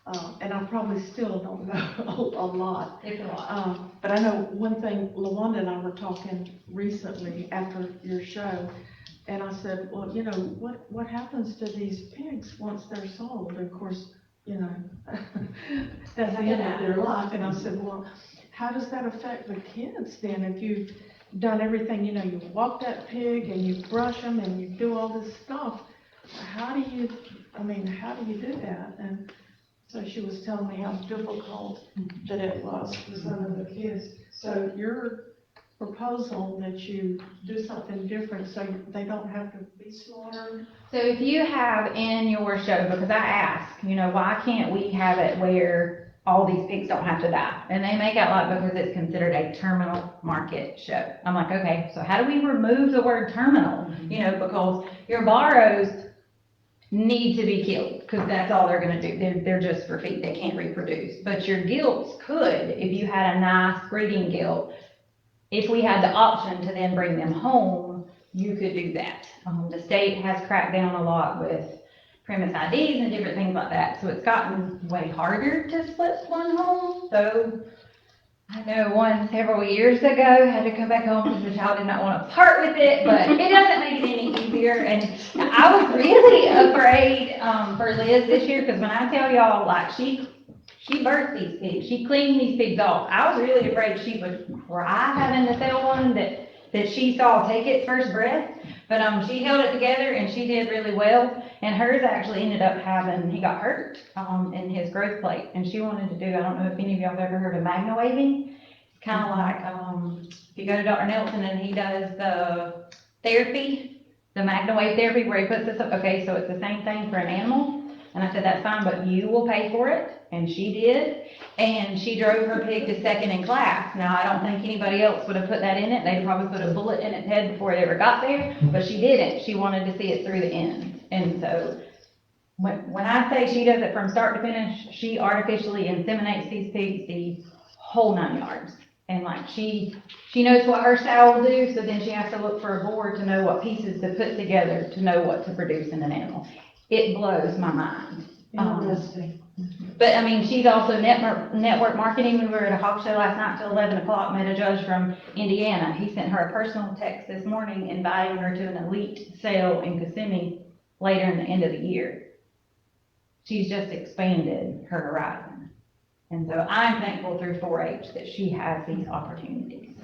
And I probably still don't know a lot. It's a lot. But I know one thing, LaWanda and I were talking recently after your show, and I said, well, you know, what happens to these pigs once they're sold? Of course, you know, that's the end of their life. And I said, well, how does that affect the kids then? If you've done everything, you know, you walk that pig and you brush them and you do all this stuff, how do you do that? And so she was telling me how difficult that it was for some of the kids. So your proposal that you do something different so they don't have to be slaughtered? So if you have in your show, because I asked, you know, why can't we have it where all these pigs don't have to die? And they make out like because it's considered a terminal market show. I'm like, okay, so how do we remove the word terminal? You know, because your barrows need to be killed because that's all they're going to do. They're just for feed. They can't reproduce. But your gilts could, if you had a nice breeding gilt, if we had the option to then bring them home, you could do that. The state has cracked down a lot with premise IDs and different things like that. So it's gotten way harder to split one home. So I know one several years ago had to come back home because the child did not want to part with it, but it doesn't make it any easier. And I was really afraid for Liz this year because when I tell y'all, like she birthed these pigs, she cleaned these pigs off. I was really afraid she would cry having to sell one that she saw take its first breath. But she held it together and she did really well. And hers actually ended up he got hurt in his growth plate. And she wanted to do, I don't know if any of y'all have ever heard of magna waving. It's kind of like if you go to Dr. Nelson and he does the therapy, the magna wave therapy where he puts this up. Okay, so it's the same thing for an animal. And I said, that's fine, but you will pay for it. And she did. And she drove her pig to second in class. Now, I don't think anybody else would have put that in it. They'd probably put a bullet in its head before they ever got there. But she didn't. She wanted to see it through the end. And so when I say she does it from start to finish, she artificially inseminates these pigs the whole 9 yards. And like she knows what her sow will do, so then she has to look for a board to know what pieces to put together to know what to produce in an animal. It blows my mind. But I mean, she's also network marketing. We were at a hog show last night till 11 o'clock, met a judge from Indiana. He sent her a personal text this morning inviting her to an elite sale in Kissimmee later in the end of the year. She's just expanded her horizon. And so I'm thankful through 4-H that she has these opportunities.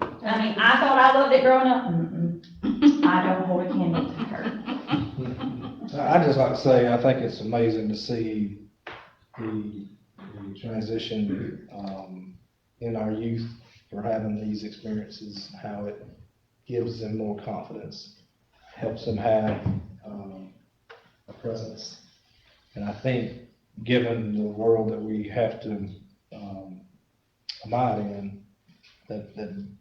I mean, I thought I loved it growing up. I don't hold a candle to her. I'd just like to say, I think it's amazing to see the transition in our youth for having these experiences, how it gives them more confidence, helps them have a presence. And I think, given the world that we have to abide in, that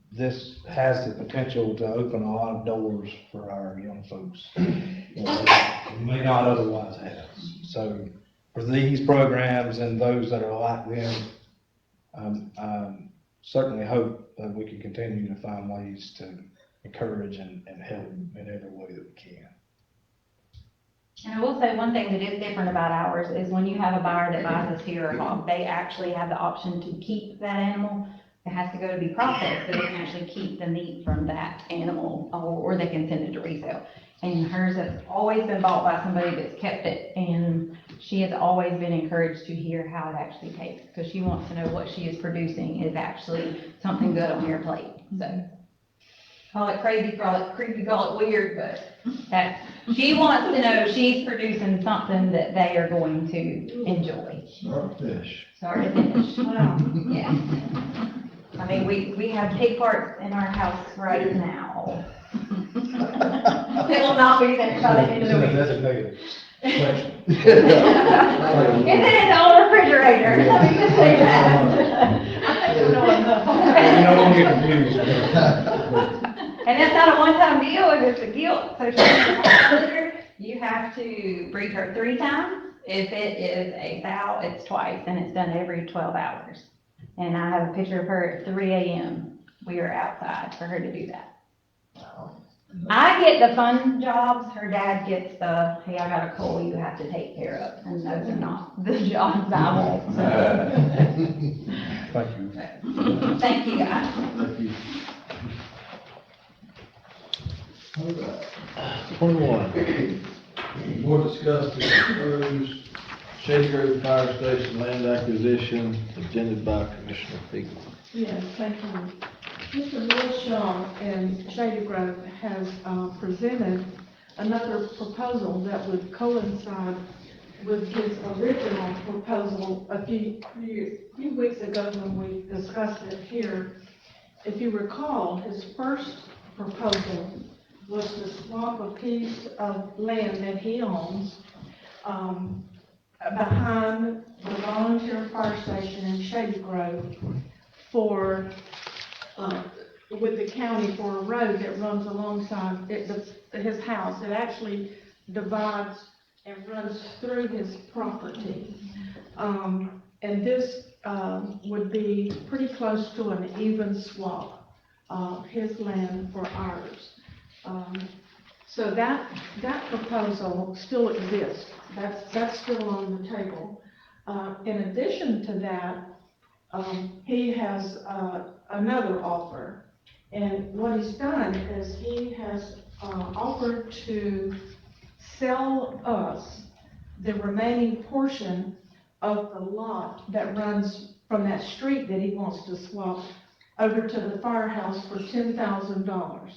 this has the potential to open a lot of doors for our young folks that we may not otherwise have. So for these programs and those that are like them, I certainly hope that we can continue to find ways to encourage and help in every way that we can. And I will say one thing that is different about ours is when you have a buyer that buys a steer or hog, they actually have the option to keep that animal. It has to go to be processed, so they can actually keep the meat from that animal, or they can send it to resale. And hers has always been bought by somebody that's kept it, and she has always been encouraged to hear how it actually tastes, because she wants to know what she is producing is actually something good on your plate. So call it crazy, call it creepy, call it weird, but she wants to know she's producing something that they are going to enjoy. Start to finish. Start to finish. Wow. Yeah. I mean, we have pig parts in our house right now. It will not be there by the end of the week. It's in its own refrigerator, let me just say that. I think we're doing And that's not a one-time deal, if it's a guilt. So you have to breed her 3 times. If it is a sow, it's twice, and it's done every 12 hours. And I have a picture of her at 3 a.m. We are outside for her to do that. I get the fun jobs, her dad gets the, hey, I got a coal you have to take care of, and those are not the jobs I want, so. Thank you. Thank you, guys. Thank you. 21, board discussed the proposed Shady Grove Fire Station land acquisition presented by Commissioner Fegel. Yes, thank you. Mr. Will Shaw and Shady Grove has presented another proposal that would coincide with his original proposal a few weeks ago when we discussed it here. If you recall, his first proposal was to swap a piece of land that he owns behind the volunteer fire station in Shady Grove for, with the county for a road that runs alongside his house. It actually divides and runs through his property. And this would be pretty close to an even swap, his land for ours. So that proposal still exists. That's still on the table. In addition to that, he has another offer. And what he's done is he has offered to sell us the remaining portion of the lot that runs from that street that he wants to swap over to the firehouse for $10,000.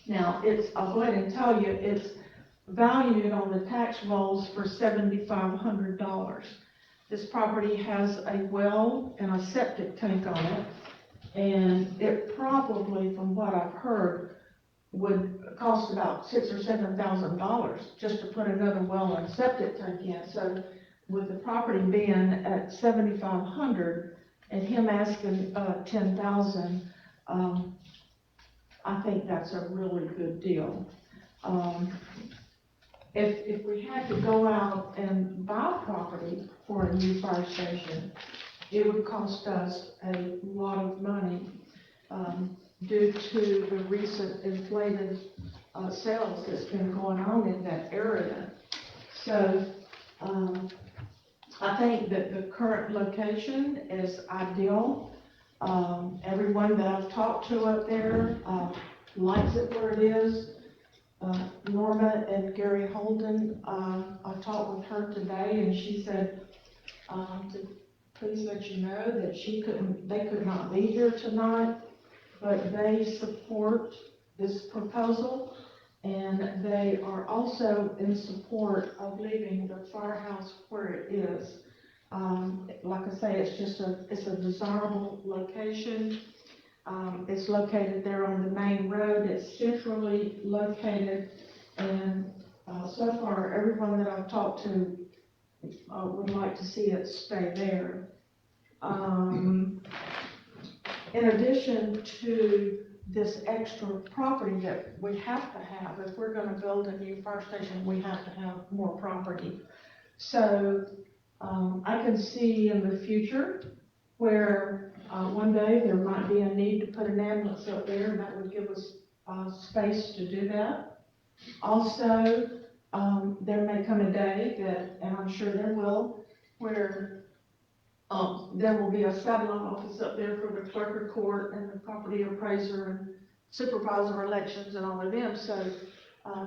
Now, I'll go ahead and tell you, it's valued on the tax rolls for $7,500. This property has a well and a septic tank on it, and it probably, from what I've heard, would cost about $6,000 or $7,000 just to put another well and septic tank in. So with the property being at $7,500 and him asking $10,000, I think that's a really good deal. If we had to go out and buy property for a new fire station, it would cost us a lot of money due to the recent inflated sales that's been going on in that area. So I think that the current location is ideal. Everyone that I've talked to up there likes it where it is. Norma and Gary Holden, I talked with her today, and she said to please let you know that they could not be here tonight, but they support this proposal, and they are also in support of leaving the firehouse where it is. Like I say, it's a desirable location. It's located there on the main road. It's centrally located, and so far, everyone that I've talked to would like to see it stay there. In addition to this extra property that we have to have, if we're going to build a new fire station, we have to have more property. So I can see in the future where one day there might be a need to put an ambulance up there, and that would give us space to do that. Also, there may come a day that, and I'm sure there will, where there will be a satellite office up there for the clerk of court and the property appraiser and supervisor elections and all of them. So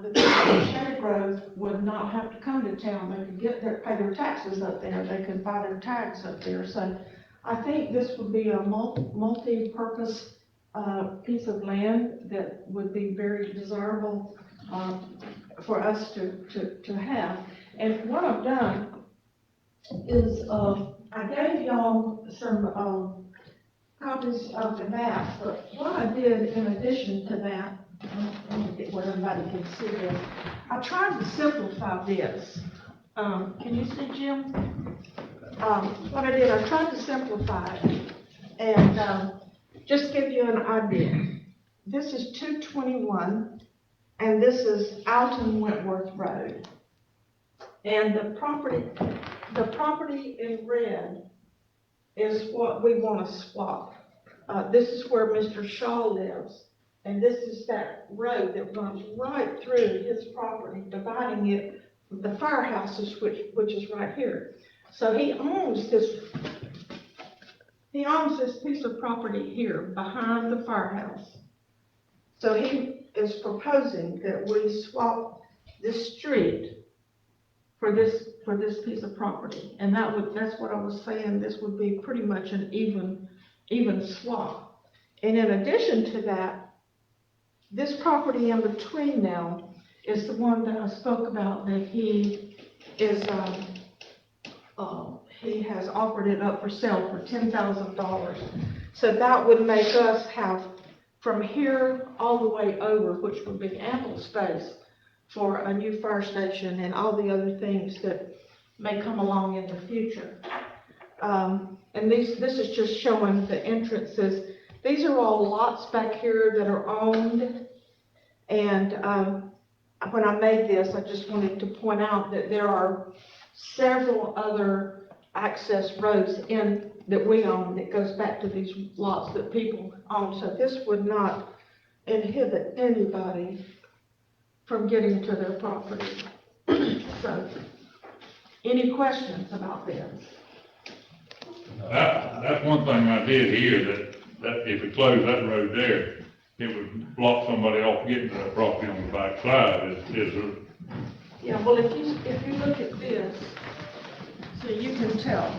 the people in Shady Grove would not have to come to town. They could pay their taxes up there. They could buy their tags up there. So I think this would be a multi-purpose piece of land that would be very desirable for us to have. And what I've done is I gave y'all some copies of the map, but what I did in addition to that, let me get where everybody can see this. I tried to simplify this. Can you see, Jim? What I did, I tried to simplify it and just give you an idea. This is 221, and this is Alton Wentworth Road. And the property in red is what we want to swap. This is where Mr. Shaw lives. And this is that road that runs right through his property, dividing it from the firehouses, which is right here. So he owns this piece of property here behind the firehouse. So he is proposing that we swap this street for this piece of property. And that's what I was saying, this would be pretty much an even swap. And in addition to that, this property in between now is the one that I spoke about, that he has offered it up for sale for $10,000. So that would make us have from here all the way over, which would be ample space for a new fire station and all the other things that may come along in the future. And this is just showing the entrances. These are all lots back here that are owned. And when I made this, I just wanted to point out that there are several other access roads that we own that goes back to these lots that people own. So this would not inhibit anybody from getting to their property. So, any questions about this? That's one thing I did hear, that if we close that road there, it would block somebody off getting to that property on the back side, Yeah, well, if you look at this, so you can tell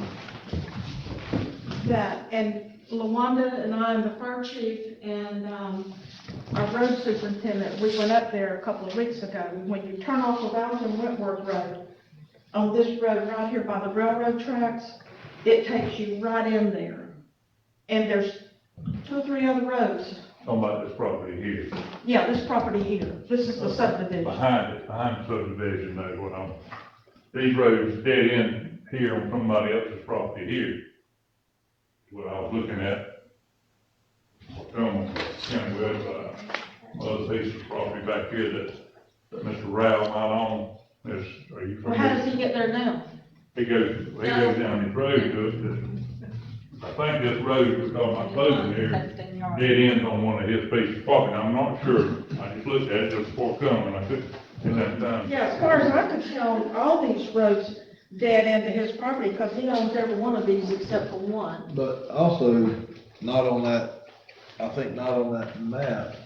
that, and LaWanda and I and the fire chief and our road superintendent, we went up there a couple of weeks ago. When you turn off of Alton Wentworth Road, on this road right here by the railroad tracks, it takes you right in there. And there's 2 or 3 other roads. talking about this property here. Yeah, this property here. This is the subdivision. Behind the subdivision, though, these roads dead end here on somebody else's property here. What I was looking at. County website, other piece of property back here that Mr. Rao might own. Are you familiar? Well, how does he get there now? He goes down this road to it. I think this road we're talking about closing here, dead ends on one of his pieces of property. Now, I'm not sure. I just looked at it just before coming. I couldn't get that done. Yeah, as far as I could tell, all these roads dead end to his property because he owns every one of these except for one. But also, not on that, I think not on that map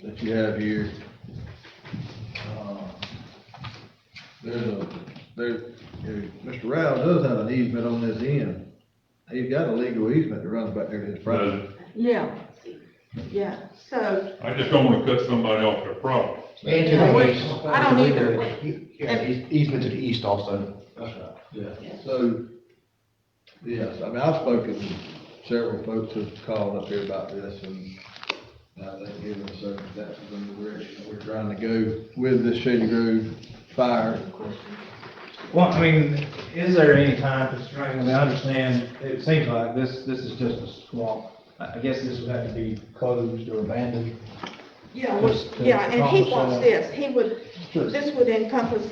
that you have here. Mr. Rao does have an easement on this end. He's got a legal easement that runs back there to his property. Yeah, so. I just don't want to cut somebody off their property. And to the east. I don't either. Easement to the east also. That's right, yeah. So, yes, I mean, I've spoken to several folks who've called up here about this, and they've given us circumstances in the direction that we're trying to go with this Shady Grove fire. Well, I mean, is there any time constraint? I mean, I understand, it seems like this is just a swamp. I guess this would have to be closed or abandoned. Yeah, and he wants this, this would encompass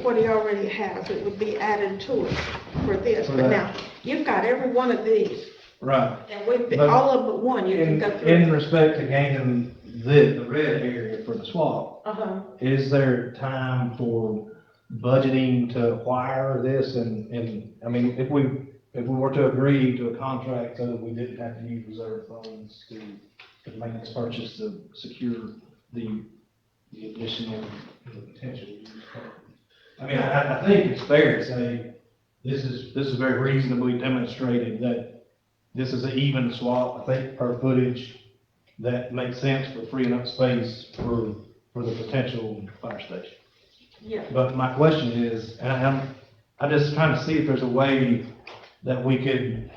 what he already has, it would be added to it for this, but now, you've got every one of these. Right. And all of but one, you can go through. In respect to gaining the red area for the swamp, is there time for budgeting to acquire this and, I mean, if we were to agree to a contract so that we didn't have to use reserve funds to make this purchase to secure the additional potential use. I mean, I think it's fair to say this is very reasonably demonstrated that this is an even swap, I think, per footage that makes sense for freeing up space for the potential fire station. Yeah. But my question is, and I'm just trying to see if there's a way that we could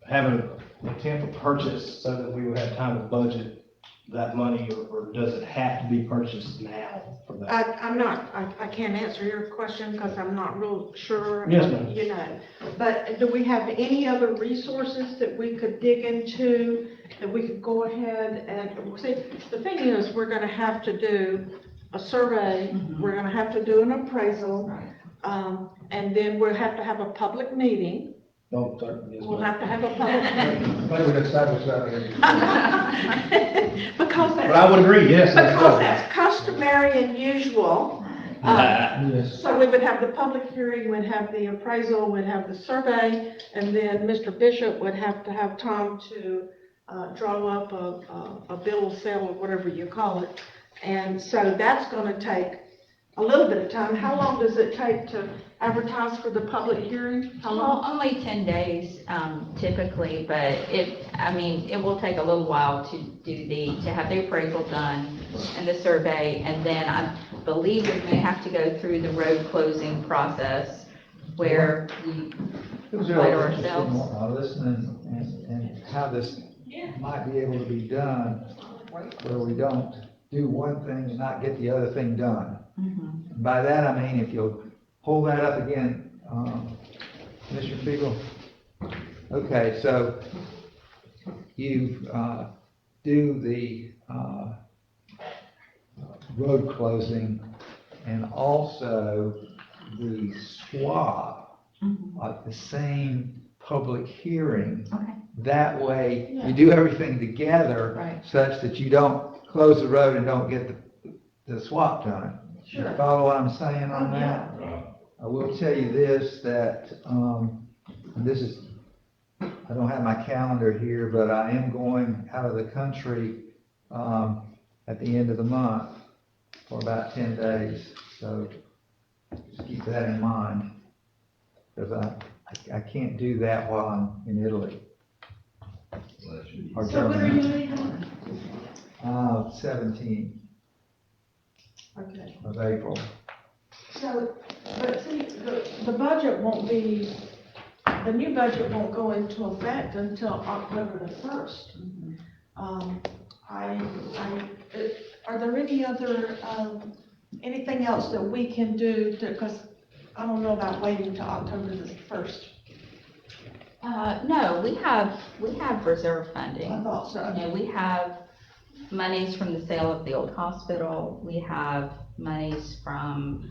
have an intent for purchase so that we would have time to budget that money, or does it have to be purchased now for that? I can't answer your question because I'm not real sure. Yes, ma'am. You know, but do we have any other resources that we could dig into, that we could go ahead and, see, the thing is, we're gonna have to do a survey, we're gonna have to do an appraisal, and then we'll have to have a public meeting, No, sorry, yes, We'll ma'am. have to have a public hearing. Maybe we establish that already. Because But I would agree, yes. Because that's customary and usual. Yes. So we would have the public hearing, we'd have the appraisal, we'd have the survey, and then Mr. Bishop would have to have time to draw up a bill of sale or whatever you call it. And so that's gonna take a little bit of time. How long does it take to advertise for the public hearing? How long? Well, only 10 days, typically, but it will take a little while to have the appraisal done and the survey, and then I believe we may have to go through the road closing process where we Who's fight really interested in ourselves. listening and how this might be able to be done, where we don't do one thing and not get the other thing done. Mhm. By that, I mean, if you'll hold that up again, Mr. Fiegel. Okay, so you do the road closing and also the swap at the same public hearing. Okay. That way, you do everything together Right. such that you don't close the road and don't get the swap done. You Sure. follow what I'm saying on that? Right. I will tell you this, that, and this is, I don't have my calendar here, but I am going out of the country, at the end of the month for about 10 days. So just keep that in mind, because I can't do that while I'm in Italy. Or So when are you Germany. leaving? 17 Okay. of April. So, but see, the budget won't be, the new budget won't go into effect until October the 1st. Are there any other, anything else that we can do to, because I don't know about waiting till October the 1st. No, we have reserve funding. I thought so. You know, we have monies from the sale of the old hospital. We have monies from,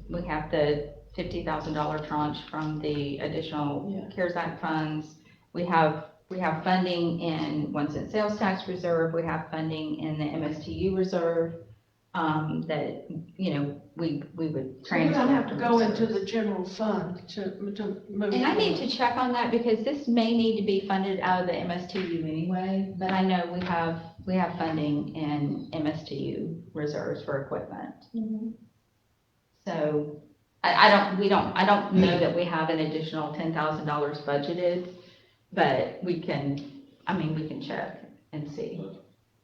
we have the $50,000 tranche from the additional CARES Act funds. We have funding in 1 cent sales tax reserve. We have funding in the MSTU reserve, that, you know, we would So we transfer. don't have to from go reserves. into the general fund to move. And I need to check on that because this may need to be funded out of the MSTU anyway, but I know we have funding in MSTU reserves for equipment. Mhm. So I don't know that we have an additional $10,000 budgeted, but we can check and see.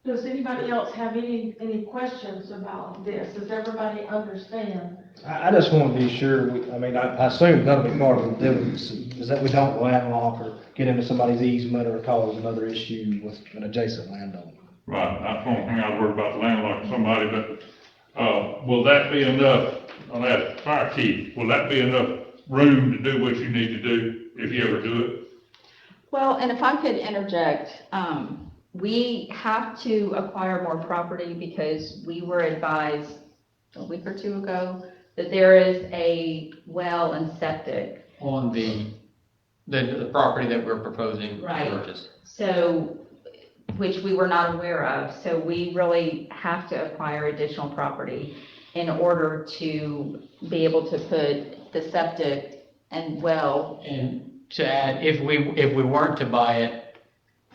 Does anybody else have any questions about this? Does everybody understand? I just want to be sure, I assume that'll be part of the diligence, is that we don't landlock or get into somebody's easement or cause another issue with an adjacent landowner. Right, that's one thing I was worried about, landlocking somebody, but, will that be enough, on that fire chief, will that be enough room to do what you need to do if you ever do it? Well, and if I could interject, we have to acquire more property because we were advised a week or two ago that there is a well and septic. On the property that we're proposing to Right. purchase. So, which we were not aware of, so we really have to acquire additional property in order to be able to put the septic and well. And to add, if we weren't to buy it,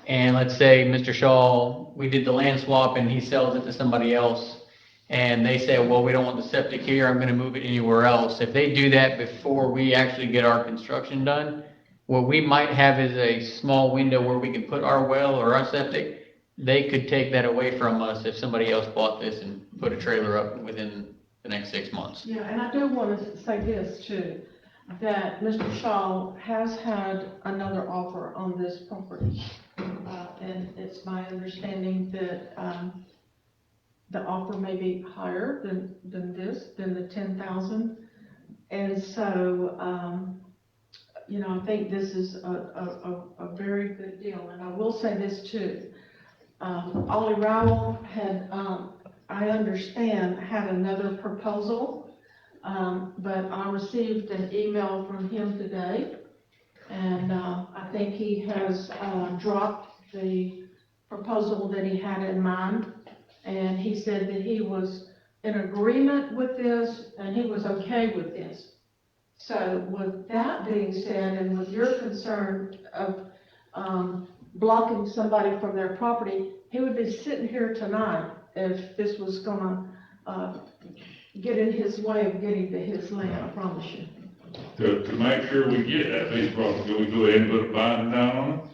and let's say Mr. Shaw, we did the land swap and he sells it to somebody else, and they say, well, we don't want the septic here, I'm gonna move it anywhere else. If they do that before we actually get our construction done, what we might have is a small window where we can put our well or our septic. They could take that away from us if somebody else bought this and put a trailer up within the next 6 months. Yeah, and I do want to say this too, that Mr. Shaw has had another offer on this property. And it's my understanding that, the offer may be higher than the 10,000. And so, I think this is a very good deal. And I will say this too. Ollie Rowell had, I understand, had another proposal, but I received an email from him today And, I think he has, dropped the proposal that he had in mind. And he said that he was in agreement with this and he was okay with this. So with that being said, and with your concern of, blocking somebody from their property, he would be sitting here tonight if this was gonna, get in his way of getting to his land, I promise you. To make sure we get that piece of property, can we go ahead and put a binder down on it?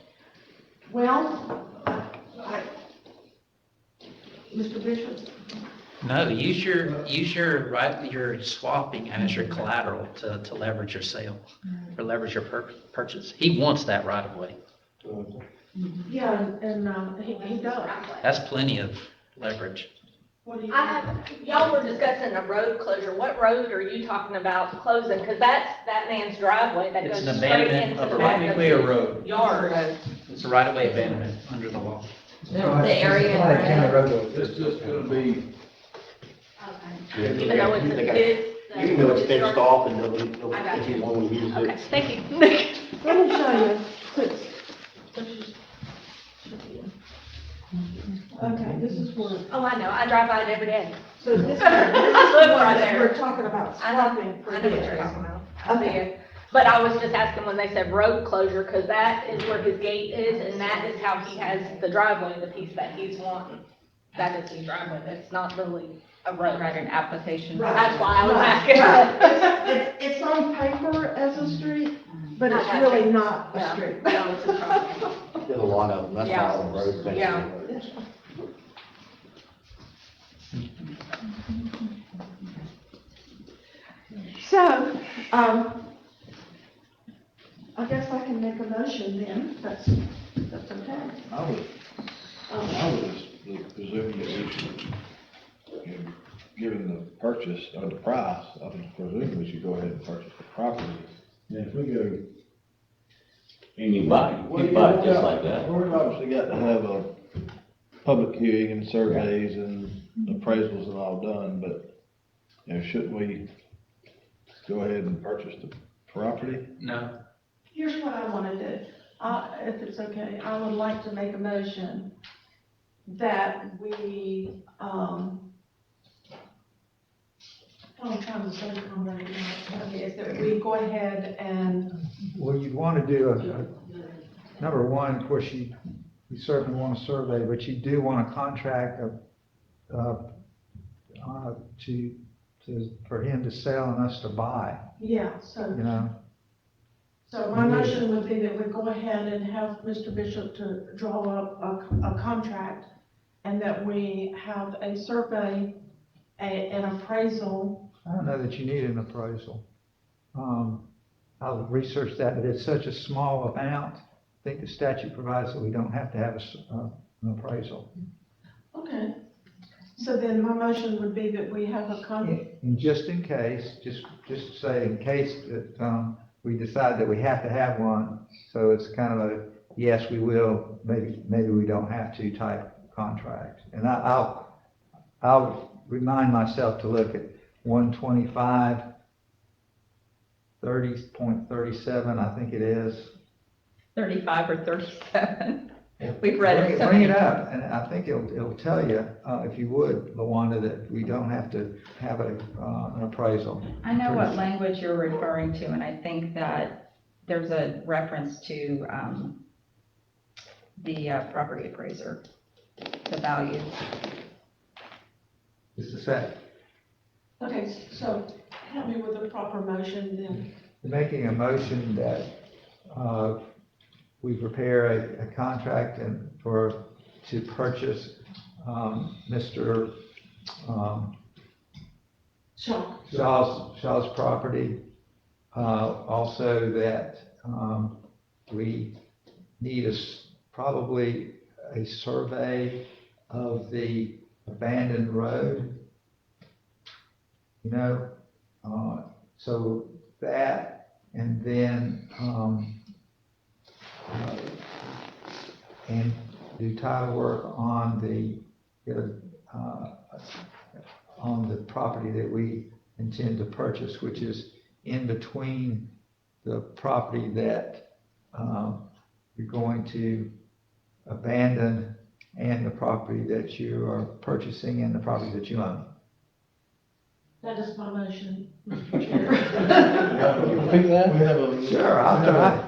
Well, Mr. Bishop? No, use your swapping as your collateral to leverage your sale, or leverage your purchase. He wants that right of way. Yeah, and, he does. That's plenty of leverage. What do you? Y'all were discussing a road closure. What road are you talking about closing? Because that's that man's driveway that It's goes an straight abandonment into of the a back right of of way or his road. yard. It's a right of way abandonment under the law. The area in red. It's just gonna be, Even though it's his. Even though it's fenced off and nobody, I got if you. you want to use Okay, it. thank you. Let me show you, please. Okay, this is where, Oh, I know. I drive by it every day. so this is Look what right there. we're talking about, I know swapping for what you're this. talking about. I see it. But I was just asking when they said road closure, because that is where his gate is, and that is how he has the driveway, the piece that he's wanting. That is his driveway, that's not really a road. Write an application. Right. That's why I was asking. Right. It's on paper as a street, but it's I got really you. not a Yeah. street. No, it's a property. There's a lot of them, that's Yeah. all the road. Yeah. So, I guess I can make a motion then, that's okay. I was presuming that we should, given the purchase or the price, I was presuming we should go ahead and purchase the property. And if we go. And you buy it just like that. We've obviously got to have a public hearing and surveys and appraisals and all done, but, shouldn't we go ahead and purchase the property? No. Here's what I want to do, if it's okay, I would like to make a motion that we, I'm trying to say, is that we go ahead and, Well, you'd want to do number one, of course, you certainly want a survey, but you do want a contract for him to sell and us to buy, yeah, so. you know? So my motion would be that we go ahead and have Mr. Bishop to draw up a contract, and that we have a survey, an appraisal. I don't know that you need an appraisal. I'll research that, but it's such a small amount. I think the statute provides that we don't have to have an appraisal. Okay, so then my motion would be that we have a And just in case, just say in case that, we decide that we have to have one, so it's kind of a, yes, we will, maybe we don't have to type contract. And I'll remind myself to look at 125, 30.37, I think it is. 35 or 37. We've read it. so Bring many it up, and I think it'll tell you, if you would, Lawanda, that we don't have to have an appraisal. I know what language you're referring to, and I think that there's a reference to the property appraiser, the value. Just a sec. Okay, so help me with the proper motion then. Making a motion that we prepare a contract to purchase Mr. Shaw's property. Also that we need probably a survey of the abandoned road. So that, and then and do title work on the property that we intend to purchase, which is in between the property that you're going to abandon and the property that you are purchasing and the property that you own. That is my motion, Mr. Chair. You repeat that? We have a. Sure, I'll try.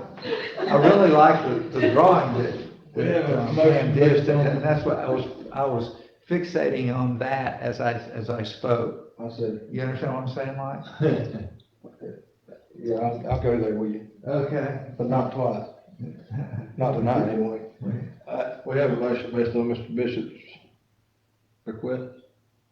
I really like the drawing that Pam did, and that's what I was fixating on that as I spoke. I said. You understand what I'm saying, Mike? Yeah, I'll go there with you. Okay. But not twice. Not tonight, anyway. We have a motion based on Mr. Bishop's request.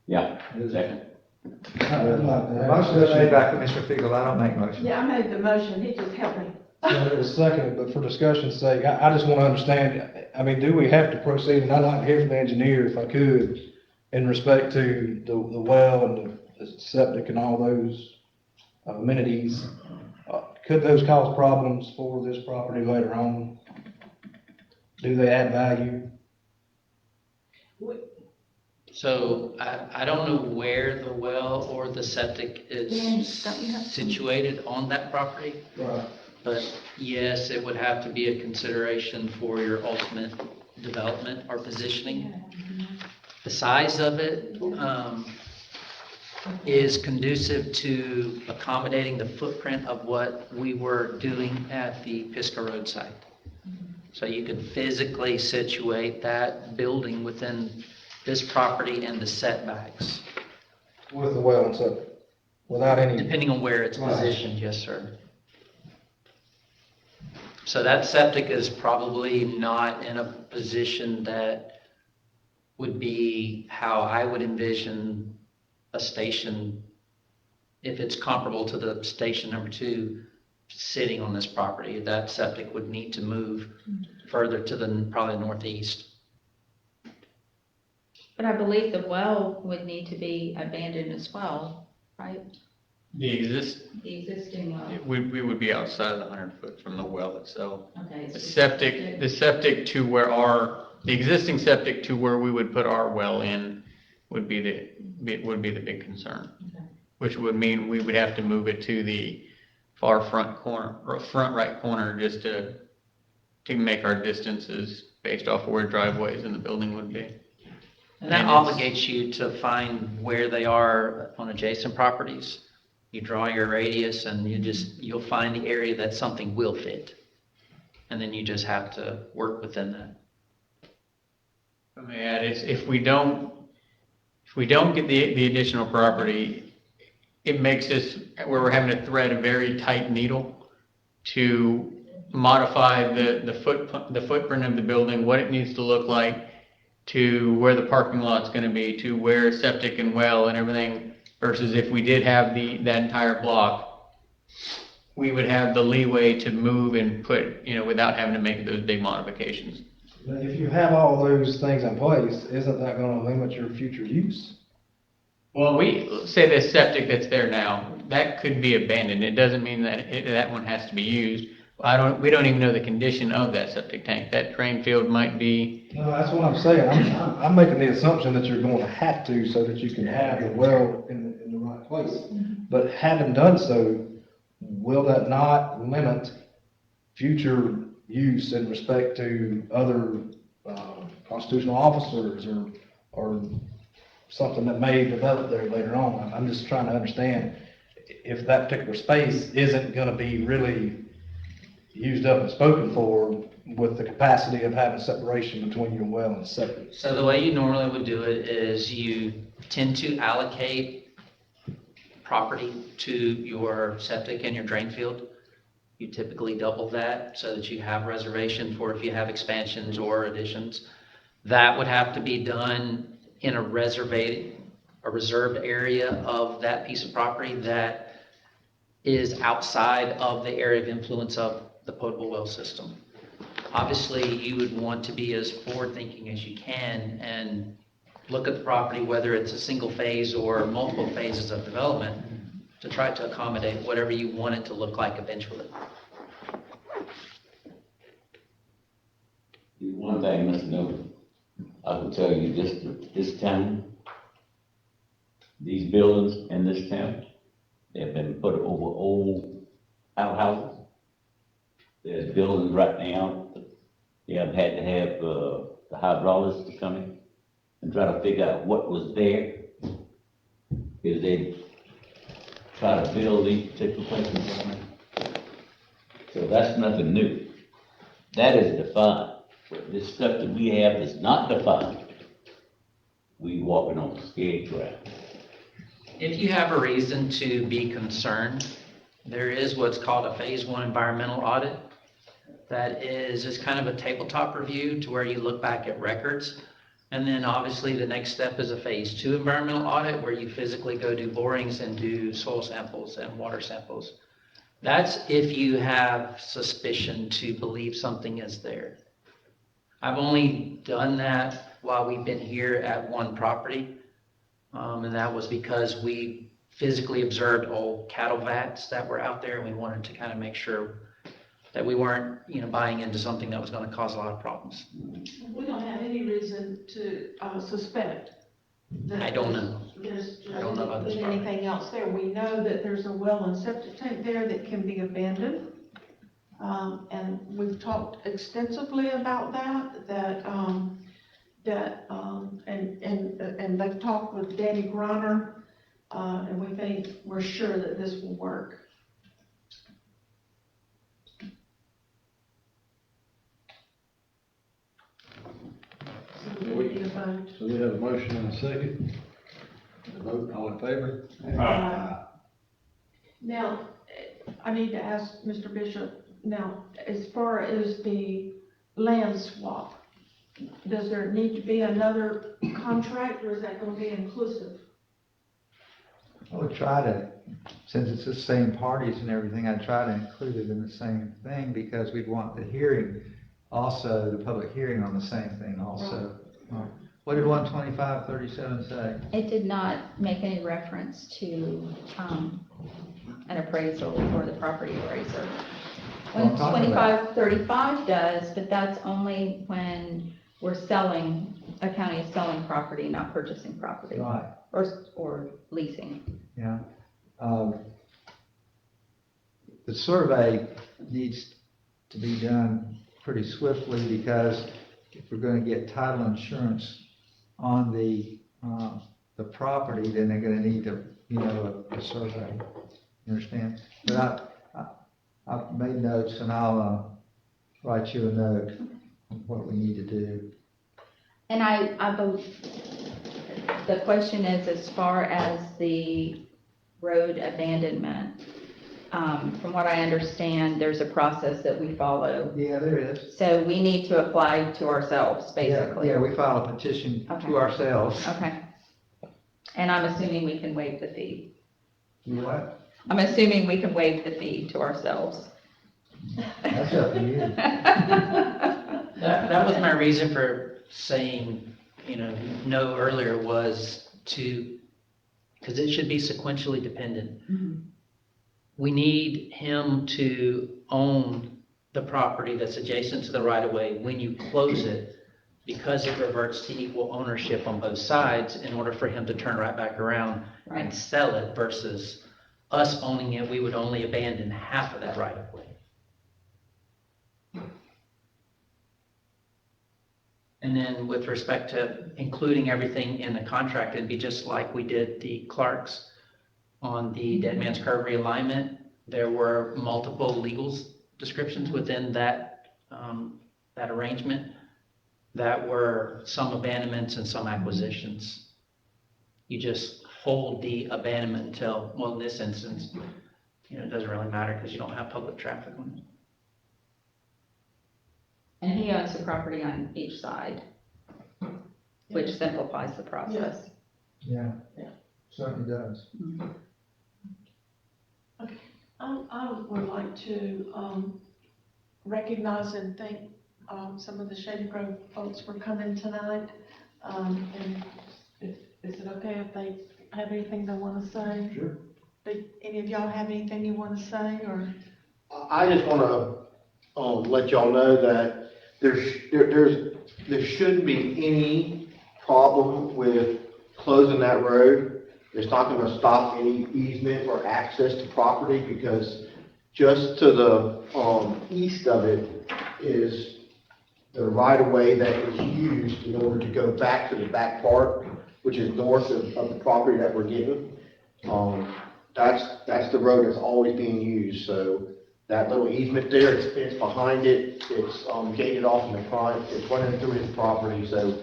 Yeah, second. The motion is made by Commissioner Figel, I don't make motions. Yeah, I made the motion, he just helped me. It was seconded, but for discussion's sake, I just want to understand, I mean, do we have to proceed? And I'd like to hear from the engineer if I could, in respect to the well and the septic and all those amenities. Could those cause problems for this property later on? Do they add value? So I don't know where the well or the septic is situated on that property. Right. But yes, it would have to be a consideration for your ultimate development or positioning. The size of it is conducive to accommodating the footprint of what we were doing at the Pisgah Road site. So you can physically situate that building within this property and the setbacks. With the well and septic, without any. Depending on where it's positioned, yes, sir. So that septic is probably not in a position that would be how I would envision a station, if it's comparable to the station number 2 sitting on this property. That septic would need to move further to the probably northeast. But I believe the well would need to be abandoned as well, right? The existing well. we would be outside of the 100 foot from the well itself. Okay. The septic to where the existing septic to where we would put our well in would be the big concern. Okay. Which would mean we would have to move it to the far front corner, or front right corner, just to make our distances based off of where driveways in the building would be. And that obligates you to find where they are on adjacent properties. You draw your radius and you'll find the area that something will fit. And then you just have to work within that. I mean, if we don't get the additional property, it makes us, where we're having to thread a very tight needle to modify the footprint of the building, what it needs to look like, to where the parking lot's gonna be, to where septic and well and everything, versus if we did have that entire block, we would have the leeway to move and put, without having to make those big modifications. If you have all those things in place, isn't that gonna limit your future use? Well, we say this septic that's there now, that could be abandoned. It doesn't mean that that one has to be used. We don't even know the condition of that septic tank. That drain field might be. No, that's what I'm saying. I'm making the assumption that you're going to have to so that you can have the well in the right place. But having done so, will that not limit future use in respect to other constitutional officers or something that may develop there later on? I'm just trying to understand if that particular space isn't gonna be really used up and spoken for with the capacity of having separation between your well and septic. So the way you normally would do it is you tend to allocate property to your septic and your drain field. You typically double that so that you have reservation for if you have expansions or additions. That would have to be done in a reserved area of that piece of property that is outside of the area of influence of the potable well system. Obviously, you would want to be as forward-thinking as you can and look at the property, whether it's a single phase or multiple phases of development, to try to accommodate whatever you want it to look like eventually. One thing, Mr. Newman, I will tell you, this town, these buildings in this town, they have been put over old outhouses. There's buildings right now, they have had to have, the hydraulics to come in and try to figure out what was there. Because they try to build these particular places. So that's nothing new. That is defined. But this stuff that we have is not defined. We walking on the scared ground. If you have a reason to be concerned, there is what's called a phase one environmental audit. That is just kind of a tabletop review to where you look back at records. And then obviously the next step is a phase two environmental audit where you physically go do borings and do soil samples and water samples. That's if you have suspicion to believe something is there. I've only done that while we've been here at one property. And that was because we physically observed old cattle vats that were out there, and we wanted to kind of make sure that we weren't, buying into something that was going to cause a lot of problems. We don't have any reason to suspect that. I don't know. There's I don't know about this property. anything else there. We know that there's a well and septic tank there that can be abandoned. And we've talked extensively about that, and they've talked with Danny Grunner, and we're sure that this will work. So we need a vote. So we have a motion and a second. The vote, all in favor? Now, I need to ask Mr. Bishop, now, as far as the land swap, does there need to be another contract, or is that gonna be inclusive? I would try to, since it's the same parties and everything, I'd try to include it in the same thing, because we'd want the hearing also, the public hearing on the same thing also. What did 12537 say? It did not make any reference to, an appraisal or the property appraiser. Well, I'm talking about- 2535 does, but that's only when we're selling, a county is selling property, not purchasing property. Right, Or leasing. yeah. The survey needs to be done pretty swiftly, because if we're gonna get title insurance on the property, then they're gonna need to, a survey. You understand? But I've made notes, and I'll write you a note on what we need to do. And I believe, the question is, as far as the road abandonment, from what I understand, there's a process that we follow. Yeah, there is. So we need to apply to ourselves, basically. Yeah, we file a petition Okay. to ourselves. Okay. And I'm assuming we can waive the fee. You what? I'm assuming we can waive the fee to ourselves. That's up to you. That was my reason for saying, no earlier, was because it should be sequentially dependent. We need him to own the property that's adjacent to the right of way when you close it, because it reverts to equal ownership on both sides in order for him to turn right back around and sell it, versus us owning it, we would only abandon half of that right of way. And then with respect to including everything in the contract, it'd be just like we did the Clarks on the Dead Man's Curve realignment. There were multiple legal descriptions within that, that arrangement, that were some abandonments and some acquisitions. You just hold the abandonment until, well, in this instance, it doesn't really matter because you don't have public traffic on it. And he owns the property on each side, which simplifies the process. Yeah, certainly does. Okay, I would like to recognize and thank some of the Shady Grove folks for coming tonight. And is it okay if they have anything they want to say? Sure. Do any of y'all have anything you want to say, or? I just want to let y'all know that there shouldn't be any problem with closing that road. It's not going to stop any easement or access to property, because just to the, east of it is the right-of-way that is used in order to go back to the back part, which is north of the property that we're getting. That's the road that's always being used, so that little easement there, it's behind it, it's, gated off in the front, it's running through his property, so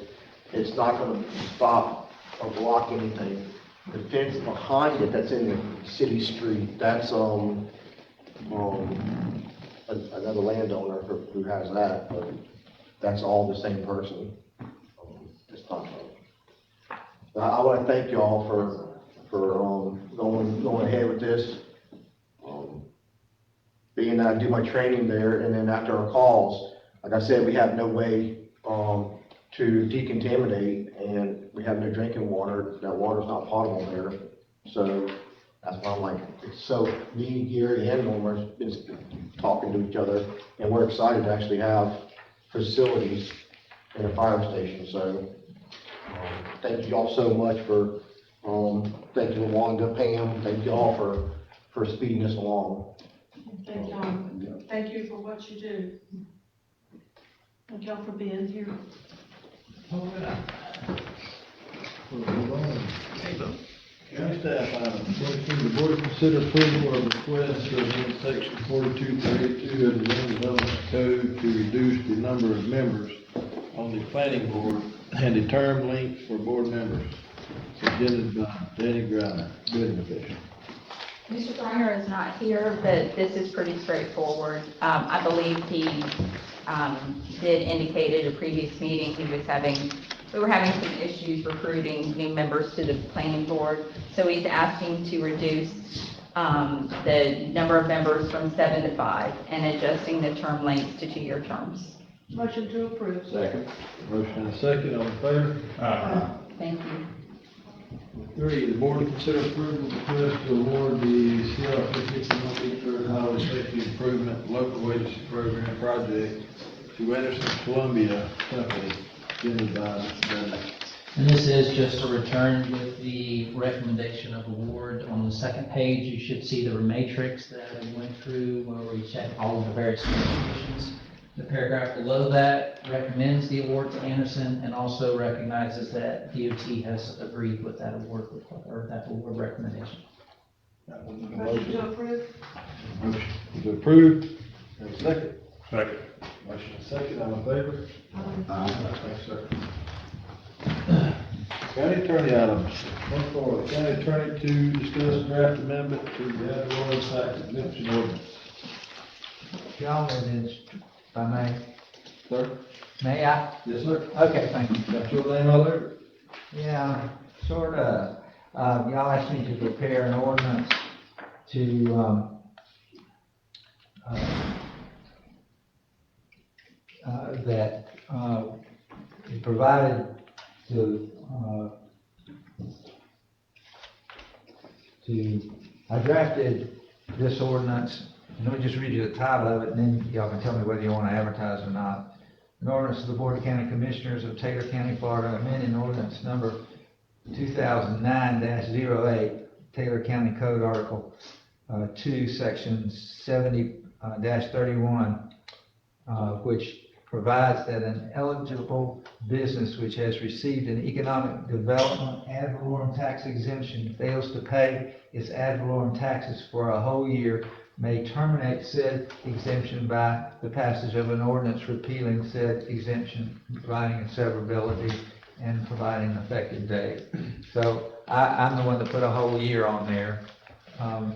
it's not gonna stop or block anything. The fence behind it that's in the city street, that's, another landowner who has that, but that's all the same person. It's not. I wanna thank y'all for going ahead with this. Being that I do my training there, and then after our calls, like I said, we have no way, to decontaminate, and we have no drinking water. That water's not potable there, so that's why I'm like, it's so, me, Gary, and Norma's been talking to each other, and we're excited to actually have facilities in a fire station, so, thank you all so much for, thank you, Wanda, Pam, thank you all for speeding this along. Thank y'all. Thank you for what you do. Thank y'all for being here. County staff item, 22, the board consider approval of request to amend section 4232 of the Land Development Code to reduce the number of members on the planning board and the term length for board members, presented by Danny Griner, building official. Mr. Griner is not here, but this is pretty straightforward. I believe he did indicate at a previous meeting we were having some issues recruiting new members to the planning board. So he's asking to reduce the number of members from 7 to 5 and adjusting the term lengths to 2-year terms. Motion to approve. Second. Motion and a second, all in favor? Thank you. 3, the board to consider approval of request to award the CR 51 Highway Safety Improvement Local Agency Program project to Anderson Columbia Company, presented by Danny. And this is just a return with the recommendation of award. On the second page, you should see the matrix that we went through where we checked all of the various conditions. The paragraph below that recommends the award to Anderson and also recognizes that DOT has agreed with that award, or that award recommendation. Motion to approve. Motion to approve. Have a second. Second. Motion and second, all in favor? Thanks, sir. County attorney items. 1 the county attorney to discuss draft amendment to the ad valorem tax exemption ordinance. John, if I may. Sir? May I? Yes, sir. Okay, thank you. Got your name all over it? Yeah, sort of. Y'all asked me to prepare an ordinance to, that, is provided to, I drafted this ordinance. Let me just read you the title of it, and then y'all can tell me whether you want to advertise or not. An ordinance of the Board of County Commissioners of Taylor County, Florida, amending ordinance number 2009-08, Taylor County Code Article 2, Section 70-31, which provides that an eligible business which has received an economic development ad valorem tax exemption fails to pay its ad valorem taxes for a whole year may terminate said exemption by the passage of an ordinance repealing said exemption, providing a severability and providing an effective date. So I'm the one that put a whole year on there.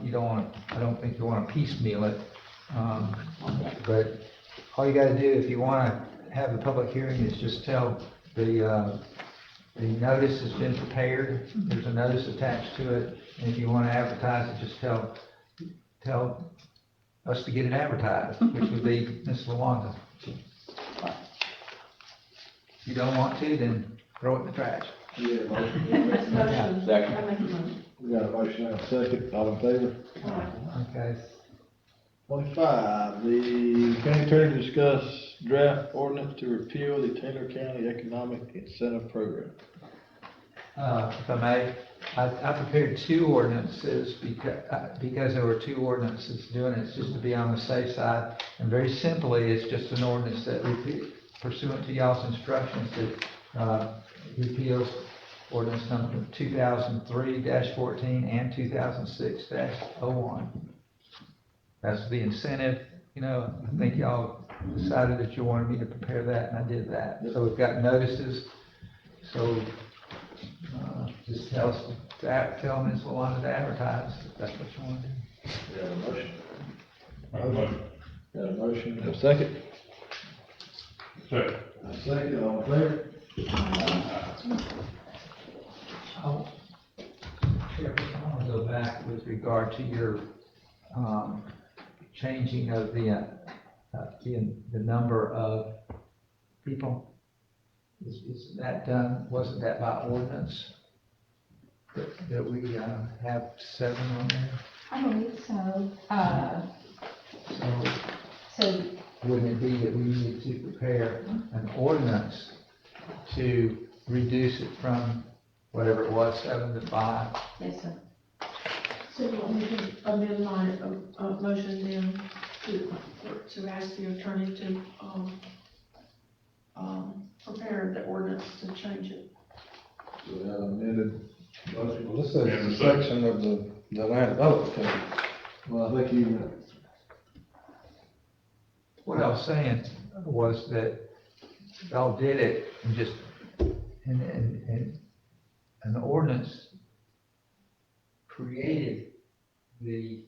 You don't want, I don't think you want to piecemeal it. But all you gotta do if you want to have the public hearing is just tell the notice has been prepared. There's a notice attached to it. And if you want to advertise it, just tell us to get it advertised, which would be Ms. LaWanda. If you don't want to, then throw it in the trash. Yeah, motion. That's a motion. Second. I make a motion. We got a motion and a second, all in favor? Okay. 25, the county attorney to discuss draft ordinance to repeal the Taylor County Economic Incentive Program. If I may, I prepared two ordinances because there were two ordinances doing it, just to be on the safe side. And very simply, it's just an ordinance that pursuant to y'all's instructions that repeals ordinance number 2003-14 and 2006-01. That's the incentive, you know, I think y'all decided that you wanted me to prepare that, and I did that. So we've got notices, so, just tell Ms. Luana to advertise, if that's what you want to do. Got a motion? Got a motion, a second? Second. A second, all in favor? Chairman, I want to go back with regard to your, changing of the number of people. Is that done, wasn't that by ordinance? That we, have 7 on there? I believe so. So wouldn't it be that we need to prepare an ordinance to reduce it from whatever it was, 7 to 5? Yes, sir. So you want me to amend my, motion then to ask the attorney to, prepare the ordinance to change it? So we have amended motion, well, this is a section of the land development code. Well, I think you, What I was saying was that y'all did it and just, and an ordinance created the,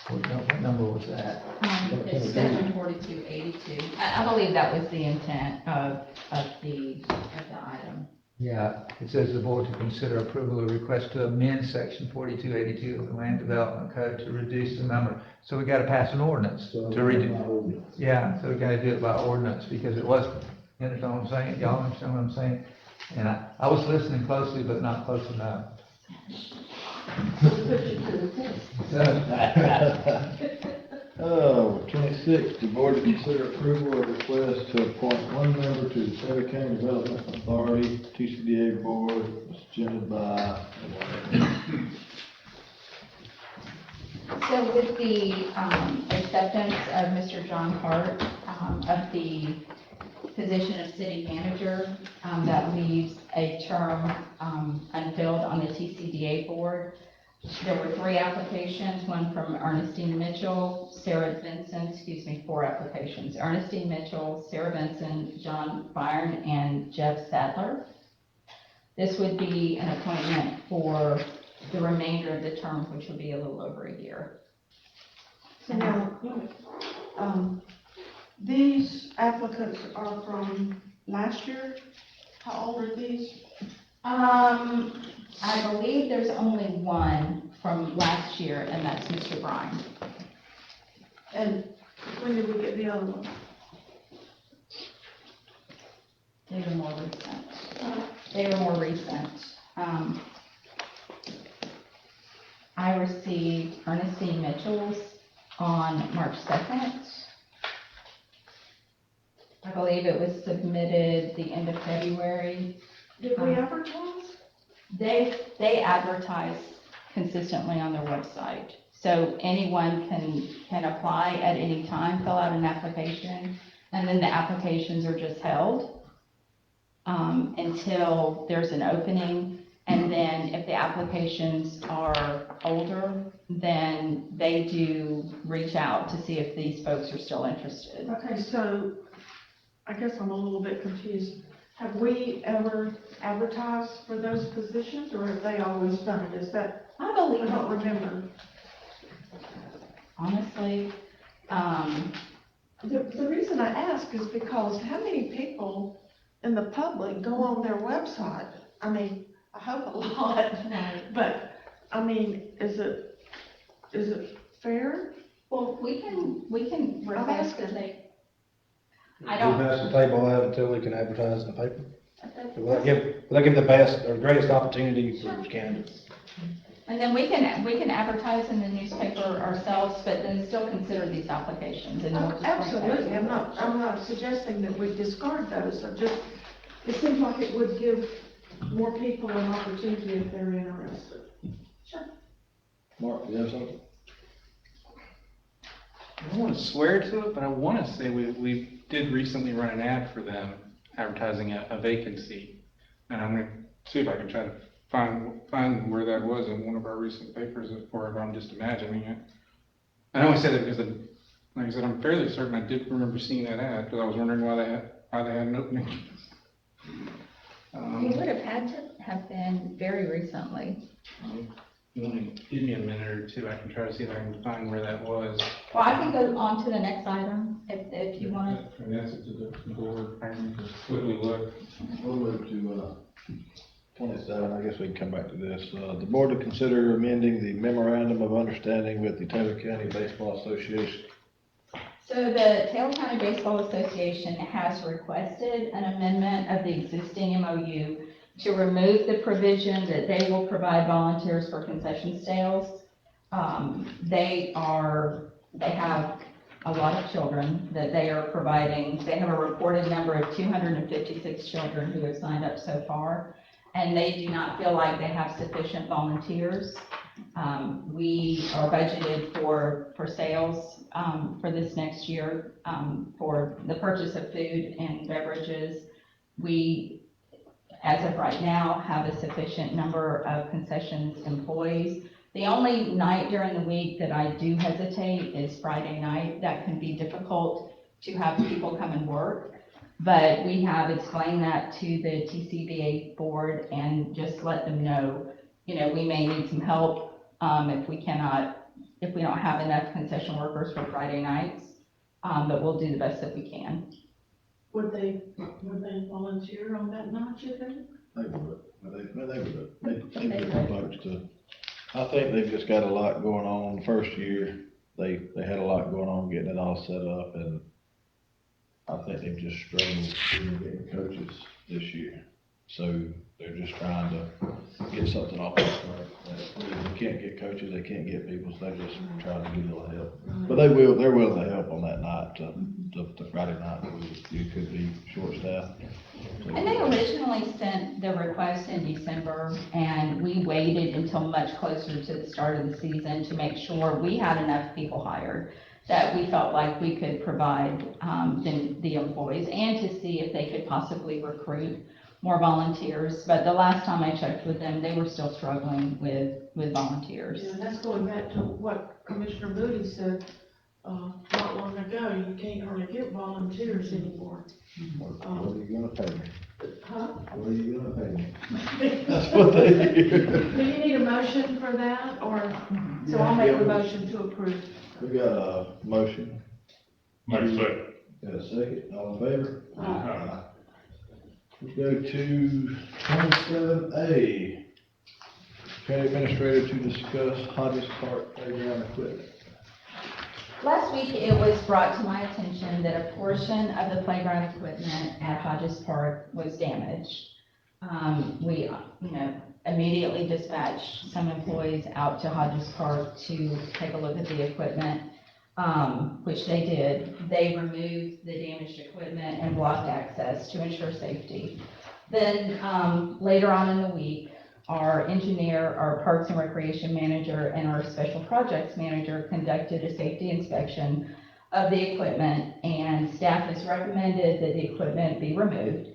what number was that? It's section 4282. I believe that was the intent of the item. Yeah, it says the board to consider approval of request to amend section 4282 of the Land Development Code to reduce the number. So we gotta pass an ordinance to reduce. Yeah, so we gotta do it by ordinance because it was, you understand what I'm saying? Y'all understand what I'm saying? And I was listening closely, but not close enough. Oh, 26, the board to consider approval of request to appoint one member to the Taylor County Development Authority, TCDA board, presented by. So with the acceptance of Mr. John Hart of the position of city manager, that leaves a term unfilled on the TCDA board. There were 3 applications, one from Ernestine Mitchell, Sarah Benson, 4 applications. Ernestine Mitchell, Sarah Benson, John Byron, and Jeff Sadler. This would be an appointment for the remainder of the term, which will be a little over a year. So now, these applicants are from last year? How old are these? I believe there's only one from last year, and that's Mr. Bryan. And when did we get the other one? They were more recent. I received Ernestine Mitchell's on March 2nd. I believe it was submitted the end of February. Did we advertise? They advertise consistently on their website. So anyone can apply at any time, fill out an application, and then the applications are just held until there's an opening. And then if the applications are older, then they do reach out to see if these folks are still interested. Okay, so I guess I'm a little bit confused. Have we ever advertised for those positions, or have they always done it? Is that, I believe. I don't remember. Honestly, The reason I ask is because how many people in the public go on their website? I mean, I hope a lot, but, I mean, is it fair? well, we can request that they, I We'll don't, have to table that until we can advertise in the paper. Will that give the best or greatest opportunity for candidates? And then we can advertise in the newspaper ourselves, but then still consider these applications and we'll just bring it back to Absolutely, the I'm board. not suggesting that we discard those, it seems like it would give more people an opportunity if they're interested. Mark, you have something? I don't want to swear to it, but I want to say we did recently run an ad for them advertising a vacancy. And I'm going to see if I can try to find where that was in one of our recent papers, or if I'm just imagining it. I know I said it because, like I said, I'm fairly certain I did remember seeing that ad, because I was wondering why they had an opening. It would have had to have been very recently. You want to give me a minute or two, I can try to see if I can find where that was. Well, I can go on to the next item if you want. And that's it to the board, I can just quickly look. We'll move to, 27, I guess we can come back to this. The board to consider amending the memorandum of understanding with the Taylor County Baseball Association. So the Taylor County Baseball Association has requested an amendment of the existing MOU to remove the provision that they will provide volunteers for concession sales. They have a lot of children that they are providing. They have a reported number of 256 children who have signed up so far, and they do not feel like they have sufficient volunteers. We are budgeted for sales for this next year for the purchase of food and beverages. We, as of right now, have a sufficient number of concessions employees. The only night during the week that I do hesitate is Friday night. That can be difficult to have people come and work. But we have explained that to the TCBA board and just let them know, we may need some help if we don't have enough concession workers for Friday nights. But we'll do the best that we can. Would they volunteer on that night, you think? They would. They would folks to. I think they've just got a lot going on. The first year, they had a lot going on getting it all set up, and I think they've just struggled in getting coaches this year. So they're just trying to get something off the start. They can't get coaches, they can't get people, so they're just trying to get a little help. But they're willing to help on that night, the Friday night, you could be short-staffed. And they originally sent the request in December, and we waited until much closer to the start of the season to make sure we had enough people hired that we felt like we could provide the employees, and to see if they could possibly recruit more volunteers. But the last time I checked with them, they were still struggling with volunteers. Yeah, and that's going back to what Commissioner Moody said not long ago. You can't hardly get volunteers anymore. What are you gonna pay me? Huh? What are you gonna pay me? That's what they do. Do you need a motion for that, or, so I'll make a motion to approve. We got a motion. Make a second. Got a second, all in favor? Aye. Let's go to 27A. County Administrator to discuss Hodges Park playground equipment. Last week, it was brought to my attention that a portion of the playground equipment at Hodges Park was damaged. We, immediately dispatched some employees out to Hodges Park to take a look at the equipment, which they did. They removed the damaged equipment and blocked access to ensure safety. Then, later on in the week, our engineer, our Parks and Recreation Manager, and our Special Projects Manager conducted a safety inspection of the equipment, and staff has recommended that the equipment be removed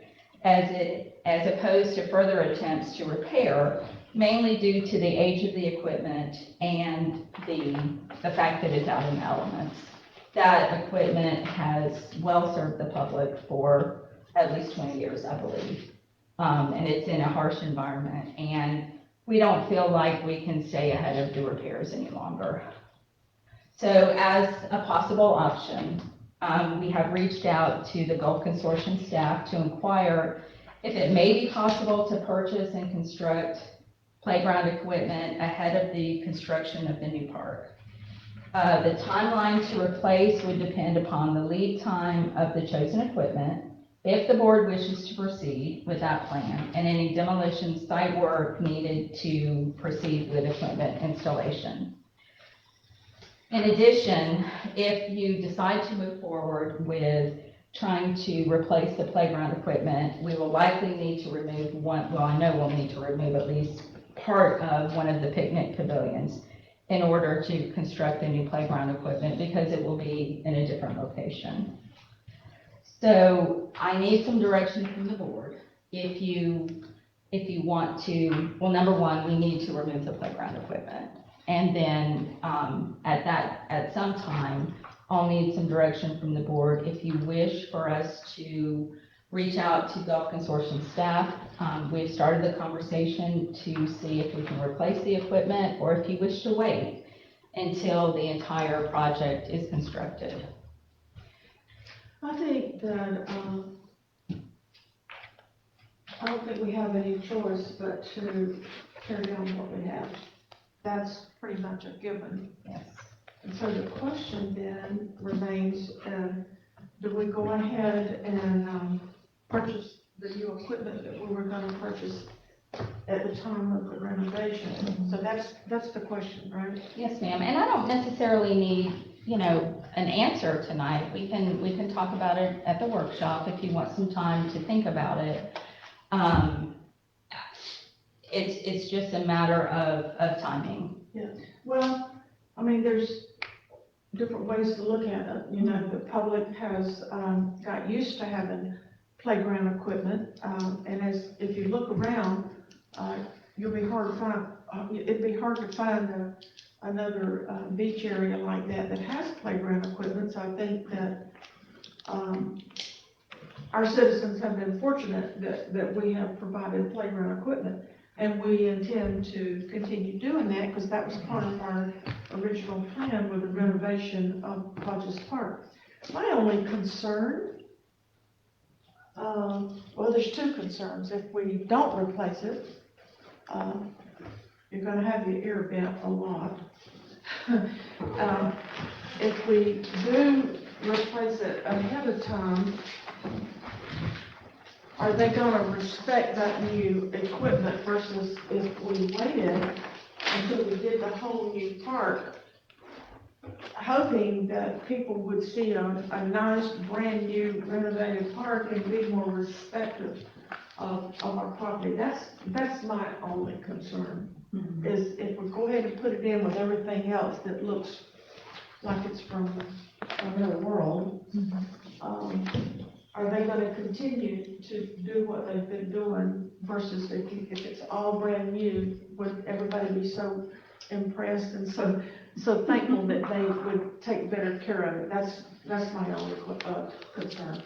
as opposed to further attempts to repair, mainly due to the age of the equipment and the fact that it's out in the elements. That equipment has well served the public for at least 20 years, I believe. And it's in a harsh environment, and we don't feel like we can stay ahead of the repairs any longer. So as a possible option, we have reached out to the Gulf Consortium staff to inquire if it may be possible to purchase and construct playground equipment ahead of the construction of the new park. The timeline to replace would depend upon the lead time of the chosen equipment, If the board wishes to proceed with that plan and any demolition site work needed to proceed with equipment installation. In addition, if you decide to move forward with trying to replace the playground equipment, we will likely need to remove one, well, I know we'll need to remove at least part of one of the picnic pavilions in order to construct the new playground equipment because it will be in a different location. So I need some direction from the board. If you want to, well, number one, we need to remove the playground equipment. And then, at some time, I'll need some direction from the board. If you wish for us to reach out to Gulf Consortium staff, we've started the conversation to see if we can replace the equipment, or if you wish to wait until the entire project is constructed. I think that, I don't think we have any choice but to carry on what we have. That's pretty much a given. Yes. And so the question then remains, do we go ahead and, purchase the new equipment that we were gonna purchase at the time of the renovation? So that's the question, right? Yes, ma'am, and I don't necessarily need, an answer tonight. We can talk about it at the workshop if you want some time to think about it. It's just a matter of timing. Yeah, well, I mean, there's different ways to look at it. The public has, got used to having playground equipment, and if you look around, it'd be hard to find another beach area like that has playground equipment. So I think that our citizens have been fortunate that we have provided playground equipment, and we intend to continue doing that because that was part of our original plan with the renovation of Hodges Park. My only concern, well, there's two concerns. If we don't replace it, you're going to have your ear bent a lot. If we do replace it ahead of time, are they going to respect that new equipment versus if we waited until we did the whole new park, hoping that people would see a nice, brand-new renovated park and be more respectful of our property? That's my only concern, is if we go ahead and put it in with everything else that looks like it's from another world, are they going to continue to do what they've been doing versus if it's all brand new, would everybody be so impressed and so thankful that they would take better care of it? That's my only concern.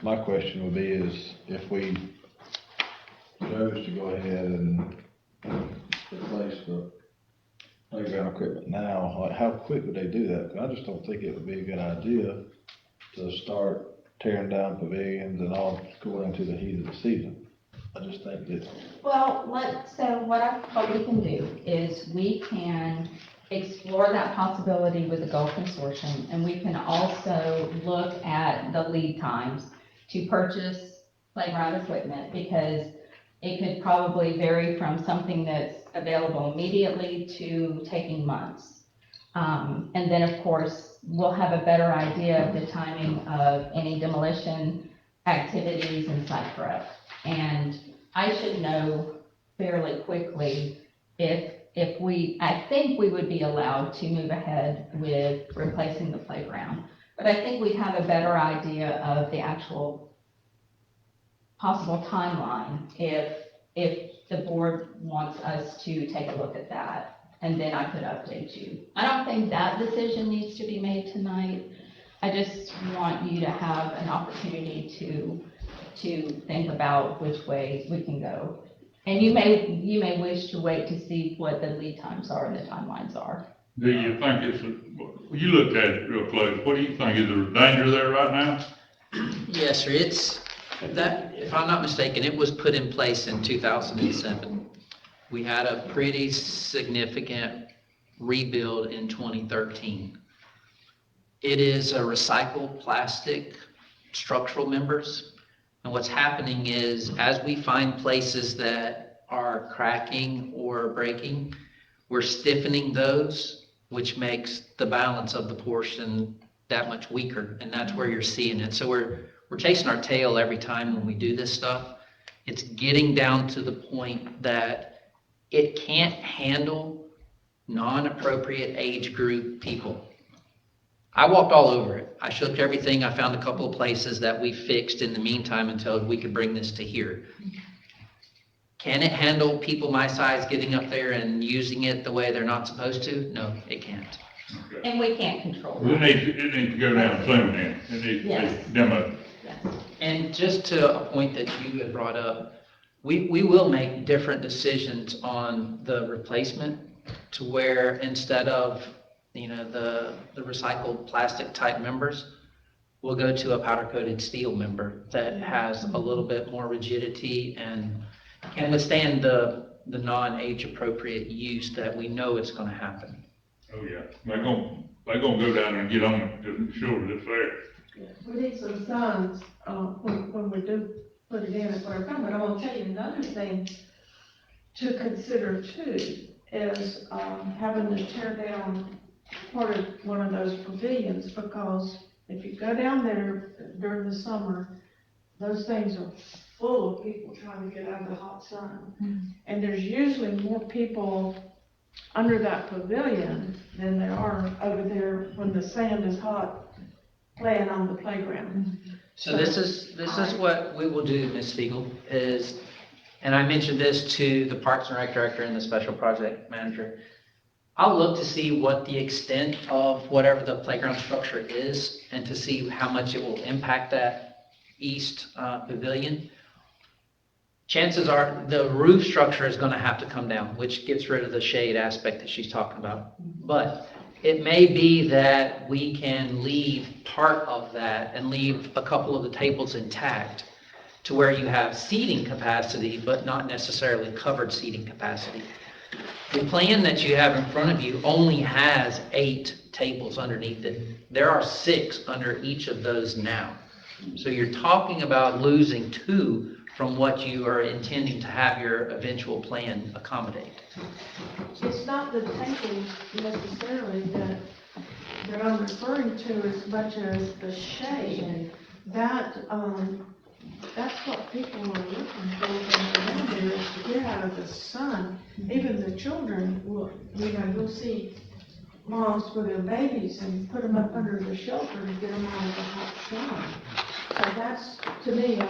My question would be is if we chose to go ahead and replace the playground equipment now, how quick would they do that? 'Cause I just don't think it would be a good idea to start tearing down pavilions and all going into the heat of the season. I just think that. Well, what we can do is we can explore that possibility with the Gulf Consortium, and we can also look at the lead times to purchase playground equipment, because it could probably vary from something that's available immediately to taking months. And then, of course, we'll have a better idea of the timing of any demolition activities and site prep. And I should know fairly quickly I think we would be allowed to move ahead with replacing the playground. But I think we'd have a better idea of the actual possible timeline if the board wants us to take a look at that, and then I could update you. I don't think that decision needs to be made tonight. I just want you to have an opportunity to think about which way we can go. And you may wish to wait to see what the lead times are and the timelines are. Do you think you looked at it real close, what do you think, is there danger there right now? Yes, sir, if I'm not mistaken, it was put in place in 2007. We had a pretty significant rebuild in 2013. It is a recycled plastic structural members. And what's happening is, as we find places that are cracking or breaking, we're stiffening those, which makes the balance of the portion that much weaker, and that's where you're seeing it. So we're chasing our tail every time when we do this stuff. It's getting down to the point that it can't handle non-appropriate age group people. I walked all over it. I shook everything. I found a couple of places that we fixed in the meantime until we could bring this to here. Can it handle people my size getting up there and using it the way they're not supposed to? No, it can't. And we can't control It that. needs to go down soon then. It needs to Yes. be demoed. And just to a point that you had brought up, we will make different decisions on the replacement to where instead of, the recycled plastic type members, we'll go to a powder coated steel member that has a little bit more rigidity and can withstand the non-age appropriate use that we know it's gonna happen. Oh, yeah. They're gonna go down there and get on it to ensure that it's there. We need some signs, when we do put it in at whatever time, but I will tell you another thing to consider too, is, having to tear down part of one of those pavilions, because if you go down there during the summer, those things are full of people trying to get out of the hot sun. And there's usually more people under that pavilion than there are over there when the sand is hot, playing on the playground. So this is what we will do, Ms. Spiegel, is, and I mentioned this to the Parks and Rec Director and the Special Project Manager, I'll look to see what the extent of whatever the playground structure is and to see how much it will impact that east pavilion. Chances are the roof structure is going to have to come down, which gets rid of the shade aspect that she's talking about. But it may be that we can leave part of that and leave a couple of the tables intact to where you have seating capacity, but not necessarily covered seating capacity. The plan that you have in front of you only has 8 tables underneath it. There are 6 under each of those now. So you're talking about losing 2 from what you are intending to have your eventual plan accommodate. It's not the tables necessarily that I'm referring to as much as the shade. That's what people are looking for when they're down there, is to get out of the sun. Even the children will, you'll see moms with their babies and put them up under the shelter to get them out of the hot sun. So that's, to me,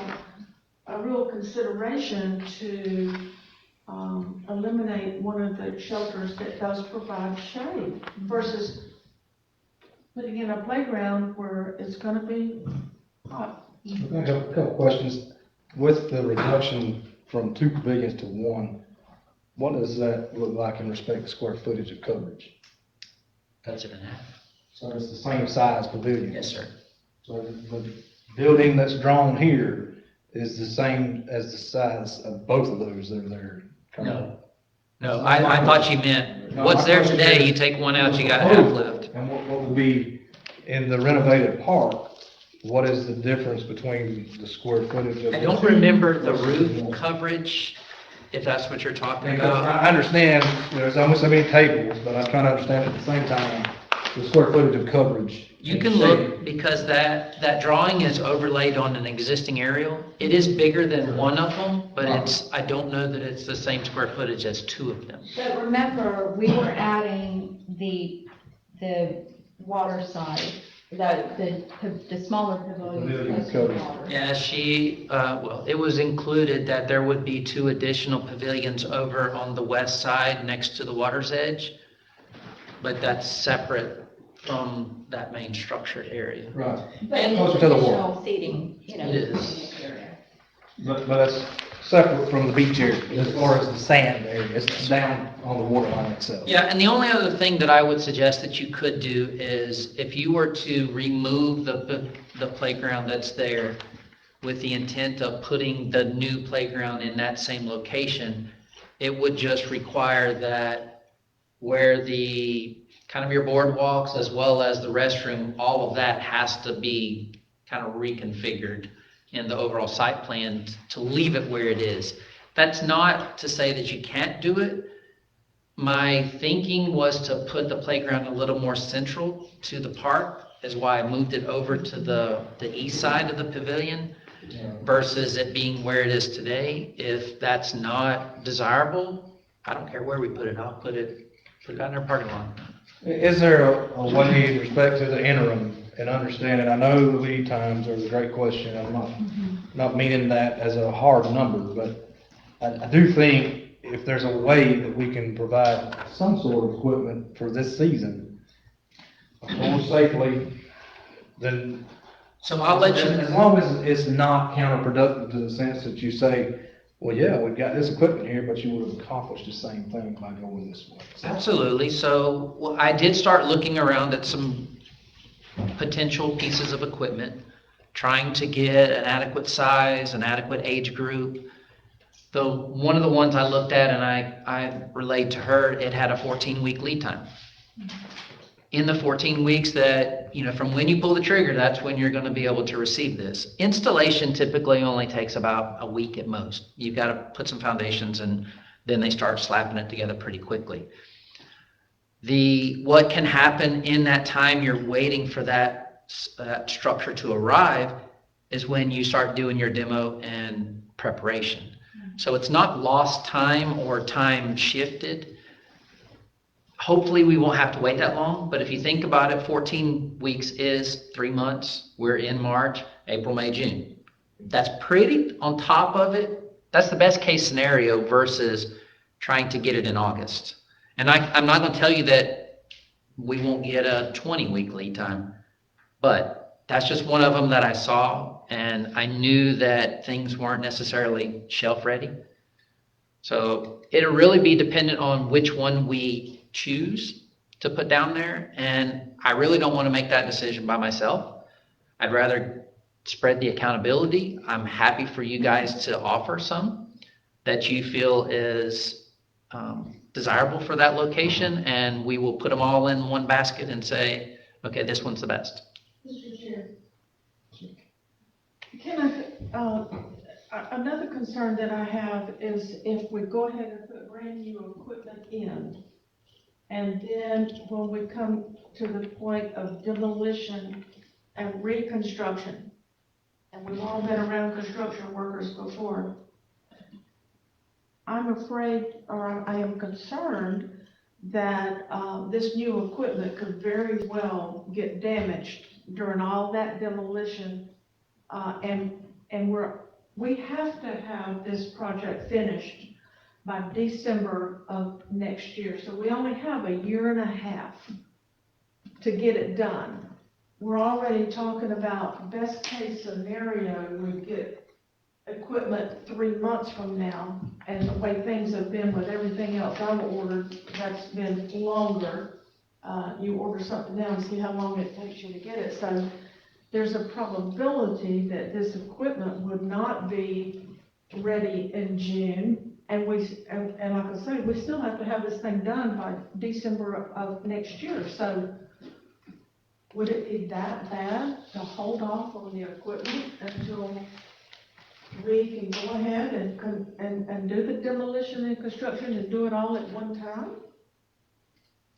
a real consideration to eliminate one of the shelters that does provide shade versus putting in a playground where it's gonna be hot. I have a couple questions. With the reduction from 2 pavilions to 1, what does that look like in respect to square footage of coverage? Cuts it in half. So it's the same size pavilion? Yes, sir. So the building that's drawn here is the same as the size of both of those that are there? No, I thought you meant, what's there today, you take one out, you got half left. And what will be in the renovated park? What is the difference between the square footage of? I don't remember the roof coverage, if that's what you're talking about. I understand there's almost so many tables, but I'm trying to understand at the same time, the square footage of coverage. You can look, because that drawing is overlaid on an existing aerial. It is bigger than one of them, but I don't know that it's the same square footage as 2 of them. But remember, we were adding the water side, the smaller pavilions. Yeah, it was included that there would be 2 additional pavilions over on the west side next to the water's edge, but that's separate from that main structured area. Right. But Closer to the water. additional seating, It is. area. But that's separate from the beach area, as far as the sand area, it's down on the water line itself. Yeah, and the only other thing that I would suggest that you could do is if you were to remove the playground that's there with the intent of putting the new playground in that same location, it would just require that where the kind of your boardwalks as well as the restroom, all of that has to be kind of reconfigured in the overall site plan to leave it where it is. That's not to say that you can't do it. My thinking was to put the playground a little more central to the park, is why I moved it over to the east side of the pavilion versus it being where it is today. If that's not desirable, I don't care where we put it, I'll put it out in our parking lot. Is there a way with respect to the interim and understanding, I know the lead times are a great question, I'm not meaning that as a hard number, but I do think if there's a way that we can provide some sort of equipment for this season, more safely, then. So I'll let you. As long as it's not counterproductive to the sense that you say, well, yeah, we've got this equipment here, but you would have accomplished the same thing by going this way. Absolutely. So I did start looking around at some potential pieces of equipment, trying to get an adequate size, an adequate age group. One of the ones I looked at and I relayed to her, it had a 14-week lead time. In the 14 weeks that, from when you pull the trigger, that's when you're going to be able to receive this. Installation typically only takes about a week at most. You've got to put some foundations and then they start slapping it together pretty quickly. What can happen in that time you're waiting for that structure to arrive is when you start doing your demo and preparation. So it's not lost time or time shifted. Hopefully we won't have to wait that long, but if you think about it, 14 weeks is 3 months. We're in March, April, May, June. That's pretty on top of it. That's the best case scenario versus trying to get it in August. And I'm not going to tell you that we won't get a 20-week lead time, but that's just one of them that I saw, and I knew that things weren't necessarily shelf ready. So it'll really be dependent on which one we choose to put down there, and I really don't want to make that decision by myself. I'd rather spread the accountability. I'm happy for you guys to offer some that you feel is desirable for that location, and we will put them all in one basket and say, okay, this one's the best. Mr. Chair. Another concern that I have is if we go ahead and put brand new equipment in, and then when we come to the point of demolition and reconstruction, and we've all been around construction workers before, I'm afraid, or I am concerned that this new equipment could very well get damaged during all that demolition, and we have to have this project finished by December of next year. So we only have a year and a half to get it done. We're already talking about best case scenario, we get equipment 3 months from now, and the way things have been with everything else I've ordered, that's been longer. You order something now and see how long it takes you to get it. So there's a probability that this equipment would not be ready in June. And like I say, we still have to have this thing done by December of next year. So would it be that bad to hold off on the equipment until we can go ahead and do the demolition and construction and do it all at one time?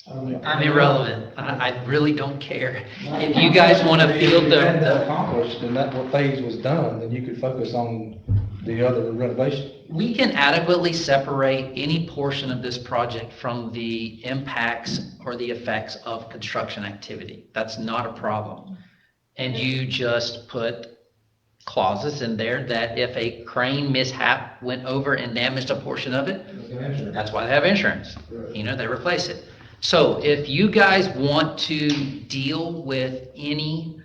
I'm irrelevant. I really don't care. If you guys want to build If you had that accomplished and that phase was done, then you could focus on the other renovation. We can adequately separate any portion of this project from the impacts or the effects of construction activity. That's not a problem. And you just put clauses in there that if a crane mishap went over and damaged a portion of it, that's why they have insurance. They replace it. So if you guys want to deal with any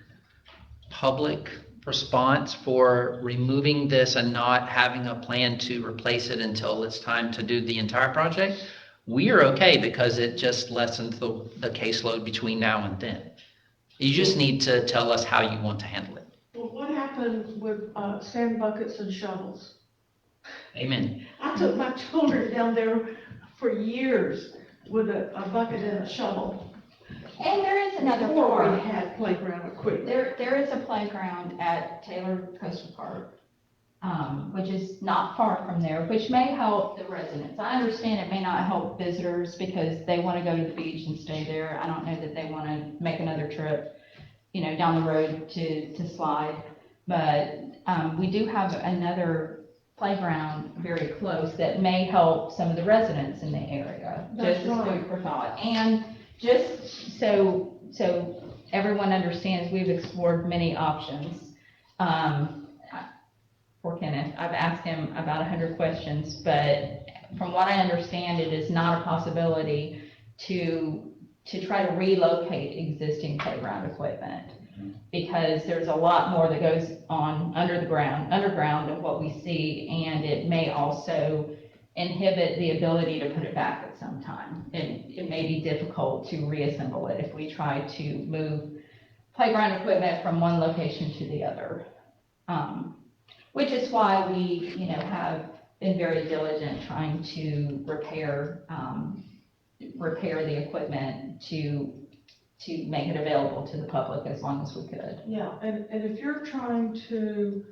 public response for removing this and not having a plan to replace it until it's time to do the entire project, we are okay because it just lessens the caseload between now and then. You just need to tell us how you want to handle it. Well, what happened with sand buckets and shovels? Amen. I took my children down there for years with a bucket and a shovel. And there is another Before we park. had playground equipment. There is a playground at Taylor Coastal Park, which is not far from there, which may help the residents. I understand it may not help visitors because they want to go to the beach and stay there. I don't know that they want to make another trip, down the road to slide. But, we do have another playground very close that may help some of the residents in the area. That's Just as right. food for thought. And just so everyone understands, we've explored many options. For Kenneth, I've asked him about 100 questions, but from what I understand, it is not a possibility to try to relocate existing playground equipment, because there's a lot more that goes on underground than what we see, and it may also inhibit the ability to put it back at some time. It may be difficult to reassemble it if we try to move playground equipment from one location to the other. Which is why we, have been very diligent trying to repair the equipment to make it available to the public as long as we could. Yeah, and if you're trying to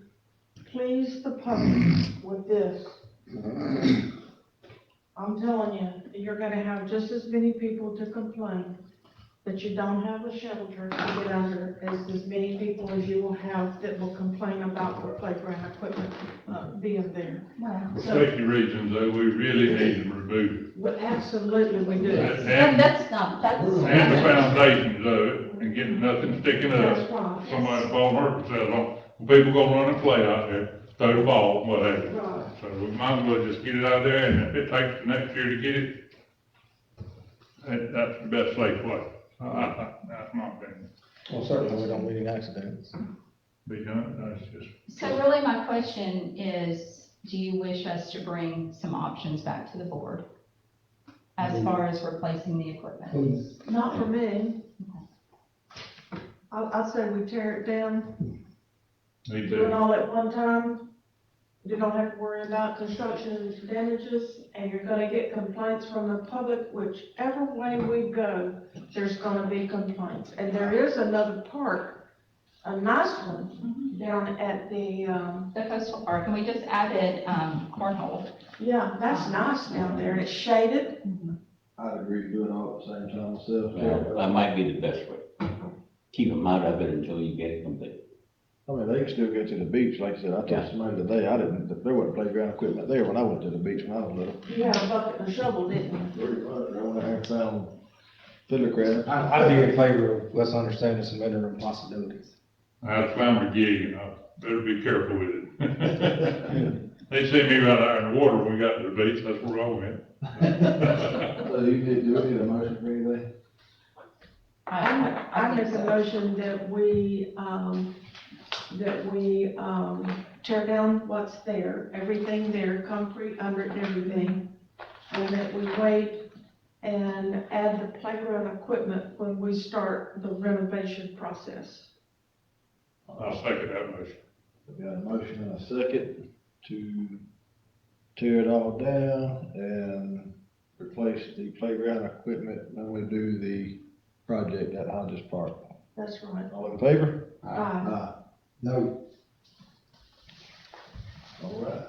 please the public with this, I'm telling you, you're gonna have just as many people to complain that you don't have a shelter to get under as many people as you will have that will complain about the playground equipment, being there. Wow. Safety reasons, though, we really need to remove it. Well, absolutely we do. And- That's not, that's. And the foundations of it, and getting nothing sticking That's up. right. Somebody fall hurt themselves on, people gonna run and play out there, throw the ball, what have you. Right. So we might as well just get it out there, and if it takes the next year to get it, that's the best safe way. That's my opinion. Well, certainly we don't need any accidents. Be done, that's just. So really my question is, do you wish us to bring some options back to the board as far as replacing the equipment? Not for me. I'd say we tear it down, Me do it too. all at one time. You don't have to worry about construction damages, and you're gonna get complaints from the public. Whichever way we go, there's gonna be complaints. And there is another park, a nice one, down at the, The coastal park, and we just added, cornhole. yeah, that's nice down there, and it's shaded. I'd agree to do it all at the same time myself. Well, that might be the best way. Keep them out of it until you get it complete. I mean, they can still get to the beach, like I said, I told somebody today, there wasn't playground equipment there when I went to the beach when I was little. You had a bucket and a shovel, didn't you? Pretty much, I went out there and found fiddler crab. I'd be in favor of let's understanding some interim possibilities. That's Lamborghini, better be careful with it. They see me right out in the water when we got to the beach, that's where I went. So do we need a motion for anything? I make a motion that we tear down what's there, everything there, concrete under it and everything, and that we wait and add the playground equipment when we start the renovation process. I'll second that motion. We got a motion and a second to tear it all down and replace the playground equipment when we do the project at Hodges Park. That's right. All in favor? Aye. No. All right.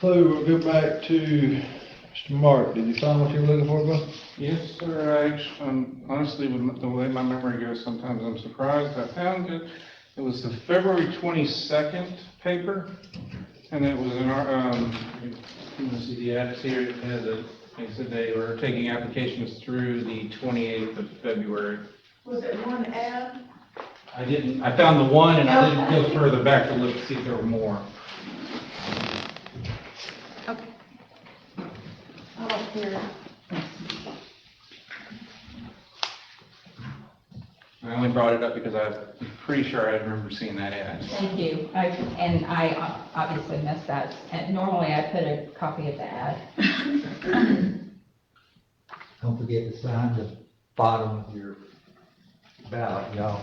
So we'll go back to Mr. Mark. Did you find what you were looking for, bro? Yes, sir. Honestly, with the way my memory goes, sometimes I'm surprised. I found it. It was the February 22nd paper, and it was in our, you can see the ads here. It has they said they were taking applications through the 28th of February. Was it one ad? I found the one, and I didn't go further back to look to see if there were more. I don't care. I only brought it up because I'm pretty sure I remember seeing that ad. Thank you. I obviously missed that. And normally I put a copy of the ad. Don't forget to sign the bottom of your ballot, y'all.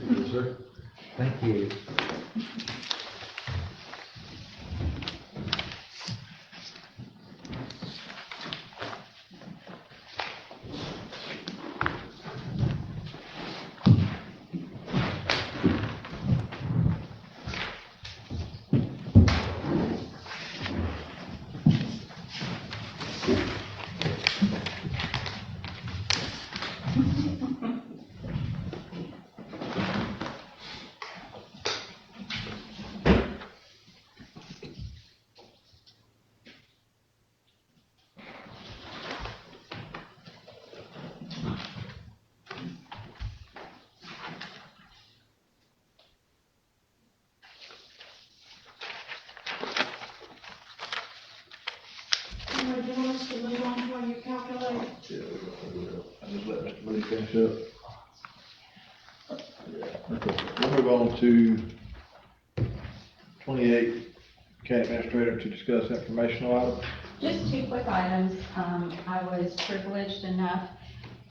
Yes, sir. Thank ahead. Anyway, do you want us to move on while you calculate? Yeah, I just let Mr. Lee finish up. Okay, we'll move on to 28, county administrator to discuss informational items. Just two quick items. I was privileged enough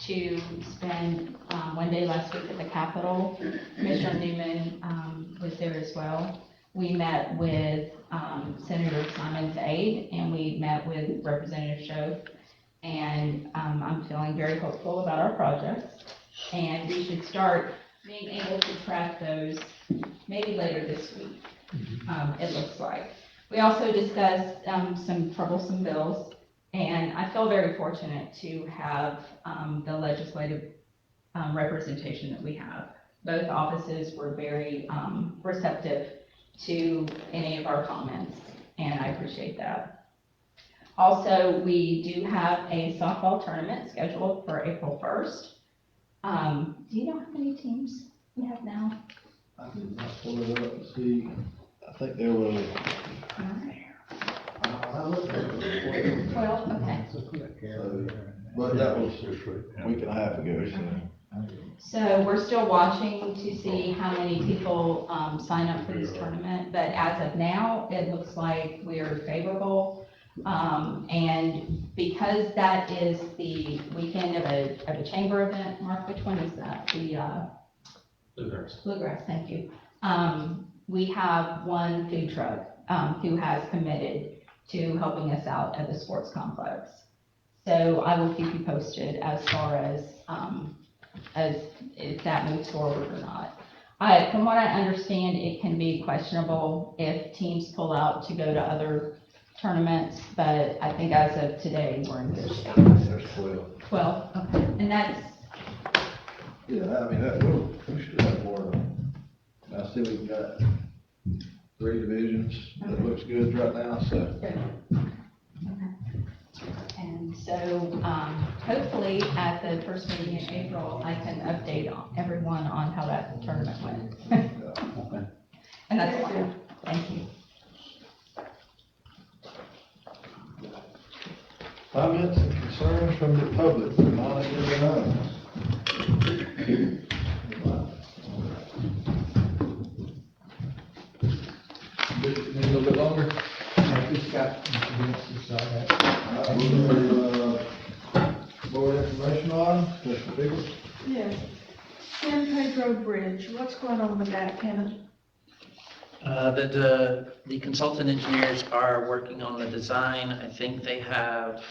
to spend one day last week at the Capitol. Commissioner Newman was there as well. We met with Senator Simon's aide, and we met with Representative Schoaf. And I'm feeling very hopeful about our projects. And we should start being able to track those maybe later this week, it looks like. We also discussed some troublesome bills, and I feel very fortunate to have the legislative representation that we have. Both offices were very receptive to any of our comments, and I appreciate that. Also, we do have a softball tournament scheduled for April 1st. Do you know how many teams we have now? I did not pull it up and see, I think there was. I looked at it. 12, okay. But that was a week and a half ago, so. So we're still watching to see how many people sign up for this tournament, but as of now, it looks like we're favorable. And because that is the weekend of a chamber event, Mark, which one is that? The Bluegrass. Bluegrass, thank you. We have one food truck who has committed to helping us out at the sports complex. So I will keep you posted as far as if that moves forward or not. From what I understand, it can be questionable if teams pull out to go to other tournaments, but I think as of today, we're in good shape. There's 12. 12, okay, and that's, Yeah, I mean, we should have more of them. I see we've got 3 divisions, that looks good right now, so. good. And so, hopefully, at the first meeting in April, I can update everyone on how that tournament went. And that's all. Thank you. Comments and concerns from the public, non-agenda items. Need a little bit longer? Board informational items, Mr. Biggles? Yes. San Pedro Bridge, what's going on with that, Kenneth? The consultant engineers are working on the design. I think they have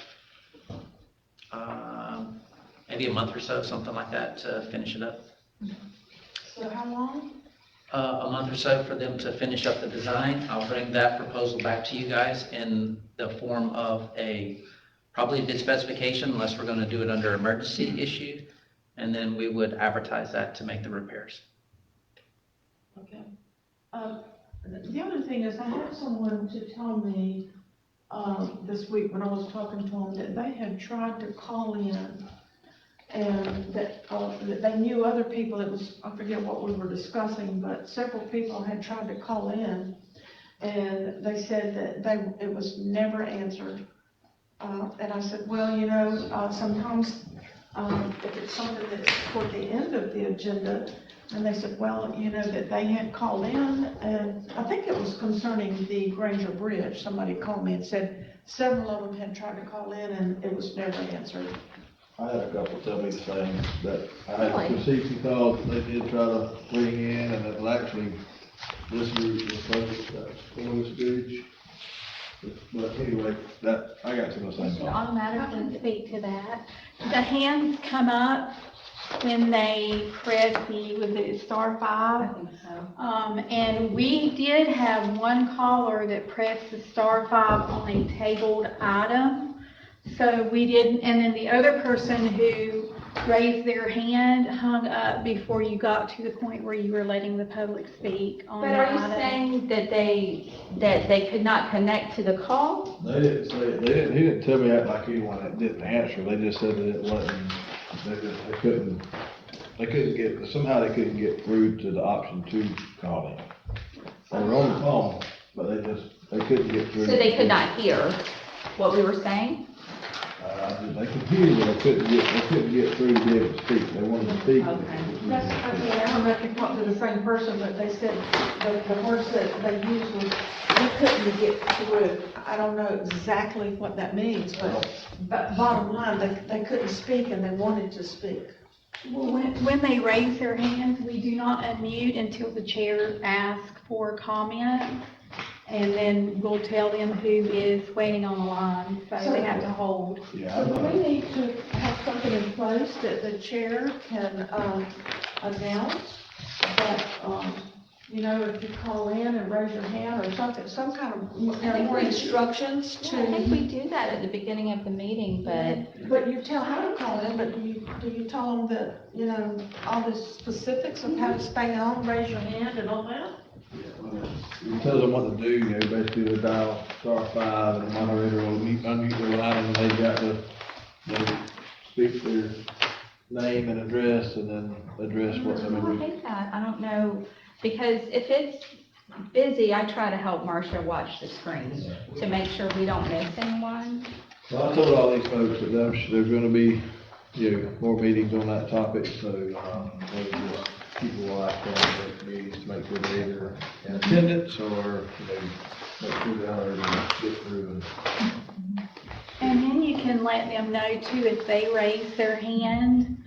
maybe a month or so, something like that, to finish it up. So how long? A month or so for them to finish up the design. I'll bring that proposal back to you guys in the form of probably a bid specification, unless we're gonna do it under emergency issue, and then we would advertise that to make the repairs. Okay. The other thing is, I had someone to tell me, this week when I was talking to them, that they had tried to call in, and that they knew other people. It was, I forget what we were discussing, but several people had tried to call in, and they said that it was never answered. And I said, well, you know, sometimes, if it's something that's toward the end of the agenda, and they said, well, you know, that they had called in, and I think it was concerning the Granger Bridge. Somebody called me and said several of them had tried to call in, and it was never answered. I had a couple tell me the same, that I had received some calls, that they did try to ring in, and it'll actually this route was focused on this bridge. But anyway, that, I got to the same Should thing. automatically speak to that. The hands come up when they press was it star I 5? think so. And we did have one caller that pressed the star 5 on a tabled item. So we didn't, and then the other person who raised their hand hung up before you got to the point where you were letting the public speak on But the are you item. saying that they could not connect to the call? They didn't say, he didn't tell me that like anyone that didn't answer, they just said that it wasn't, they couldn't get, somehow they couldn't get through to the option 2 calling. They were on the phone, but they couldn't get through. So they could not hear what we were saying? They could hear, but they couldn't get through to be able to speak, they wanted to speak. but they couldn't That's, speak. I mean, I don't know if you talked to the same person, but they said the words that they used was, we couldn't get through. I don't know exactly what that means, but bottom line, they couldn't speak and they wanted to speak. Well, when they raise their hands, we do not unmute until the chair asks for comment. And then we'll tell them who is waiting on the line, so they have to hold. So do we need to have something in place that the chair can, announce that, you know, if you call in and raise your hand or something, some kind of, you know, more instructions to. I think we do that at the beginning of the meeting, But you tell how to call in, but do you tell them that, you know, all the specifics of how to stay on, raise your hand and all that? You tell them what to do, you know, basically they dial star 5 and the moderator will unmute their line and they got to, speak their name and address and then address what they're I going to do. hate that. I don't know, because if it's busy, I try to help Marcia watch the screen to make sure we don't miss anyone. Well, I told all these folks that there's gonna be, you know, more meetings on that topic, so, they just keep a watch on those meetings to make sure they're either in attendance or, you know, make sure they are gonna get through and. And then you can let them know too, if they raise their hand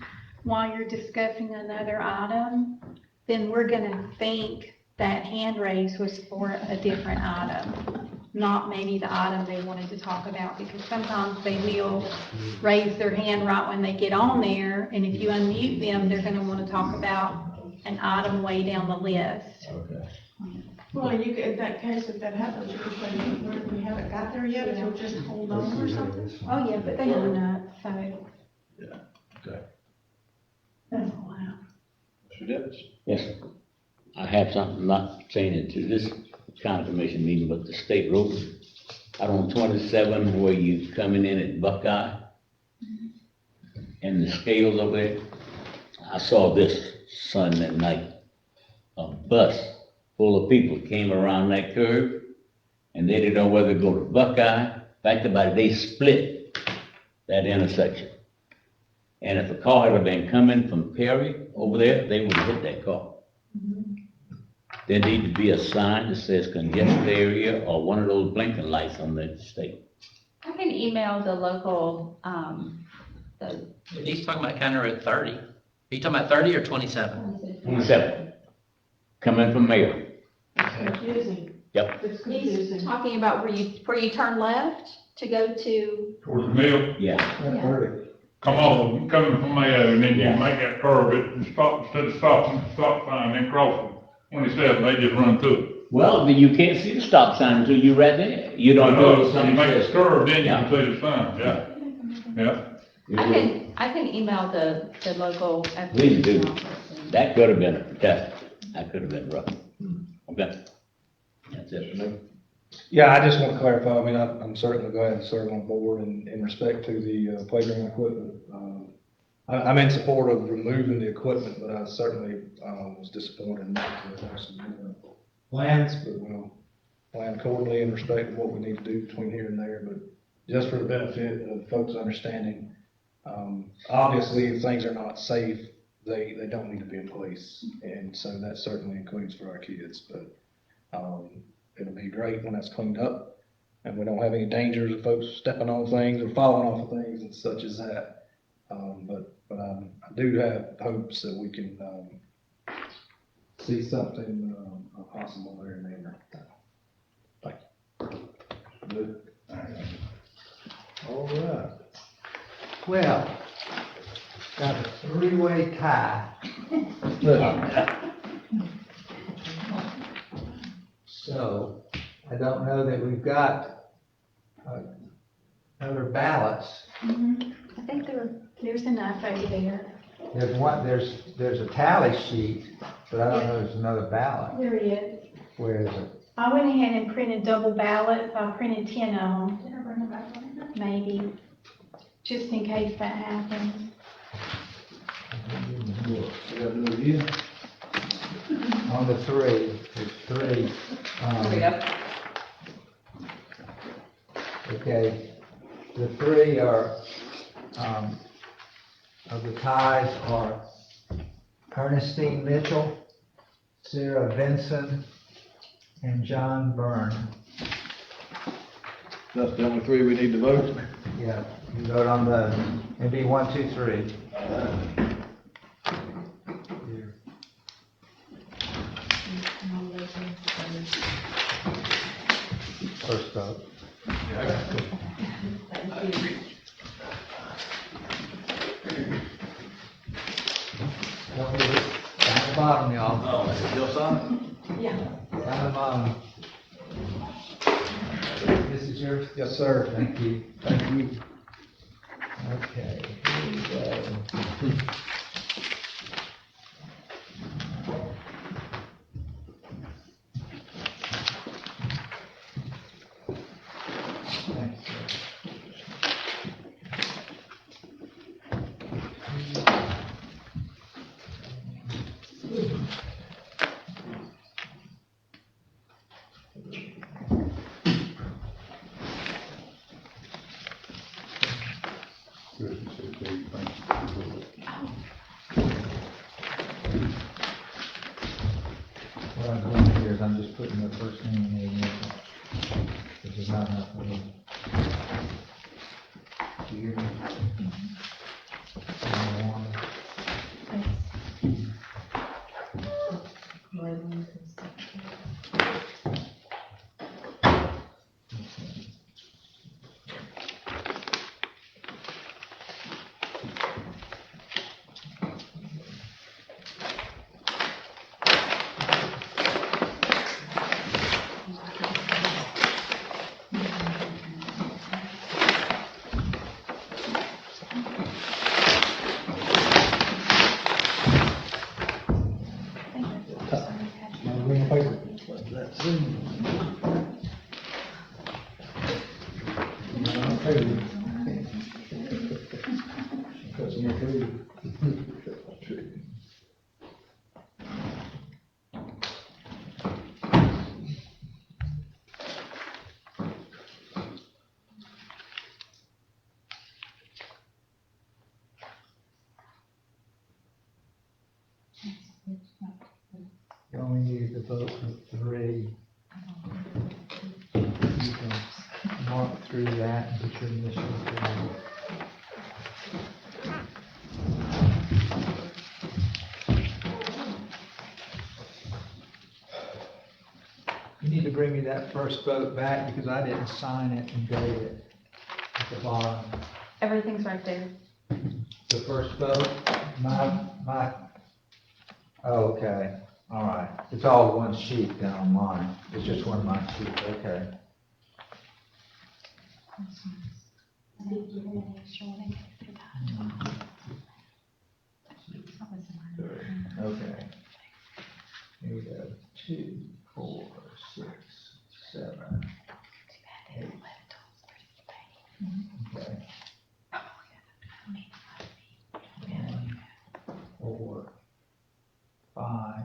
while you're discussing another item, then we're gonna think that hand raise was for a different item, not maybe the item they wanted to talk about, because sometimes they will raise their hand right when they get on there, and if you unmute them, they're gonna wanna talk about an item way down the list. Okay. Well, you could, in that case, if that happens, you could say, we haven't got there yet, if you'll just hold on or something. Oh, yeah, but they hung up, so. Yeah, okay. That's allowed. Mr. Dennis? Yes, sir. I have something, not saying it to this county commission meeting, but the state road out on 27 where you coming in at Buckeye and the scales over there. I saw this Sunday night. A bus full of people came around that curve and they didn't know whether to go to Buckeye. Fact about it, they split that intersection. And if a car had been coming from Perry over there, they would have hit that car. There need to be a sign that says congested area or one of those blinking lights on the state. I can email the local, He's talking about County Road 30. Are you talking about 30 or 27? 27, coming from Mayor. It's confusing. Yep. It's he's confusing. talking about where you turn left to go to, Towards the mill, Yeah. come off, coming from Mayo, and then you Yeah. make that curve, it stop, instead of stopping, stop sign, then crossing. 27, they just run through it. Well, then you can't see the stop sign until you're right there. You don't know You something make says. a curve, then you Yeah. can see the sign, yeah. Yeah. I can email the local. Please do. application office and- That could have been a catastrophe. That could have been rough. Okay. That's it for me. Yeah, I just want to clarify, I mean, I'm certainly glad to serve on board in respect to the playground equipment. I'm in support of removing the equipment, but I certainly was disappointed not to have some plans, but we'll plan accordingly in respect of what we need to do between here and there. But just for the benefit of folks' understanding, obviously, if things are not safe, they don't need to be in place. And so that certainly includes for our kids, but it'll be great when that's cleaned up and we don't have any dangers of folks stepping on things or falling off of things and such as that. But I do have hopes that we can see something, possible there in there. Thank you. Good. All right. Well, got a three-way tie. So, I don't know that we've got, other ballots. I think there's enough over there. There's a tally sheet, but I don't know if there's another ballot. There it is. Where is it? I went ahead and printed double ballots. I printed 10 of them. Maybe, just in case that happens. You gotta do it again. On the three, there's three. Okay, the three are, of the ties are Ernestine Mitchell, Sarah Vinson, and John Byrne. That's the only three we need to vote? Yeah, you vote on the, it'd be 1, 2, 3. First vote. Down the bottom, y'all. Oh, your sign? Yeah. Down the bottom. This is yours? Yes, sir. Thank you. Thank you. Okay, here we go. What I'm doing here is I'm just putting the first name and the initial. This is not enough for me. Do you hear me? You only need to vote for 3. You can mark through that and put your initials down. You need to bring me that first vote back because I didn't sign it and date it at the bottom. Everything's right there. The first vote, oh, okay, all right. It's all one sheet down on mine. It's just one of my sheets, okay. Okay. Here we go. 2, 4, 6, 7, 8. Okay. 1, 4, 5,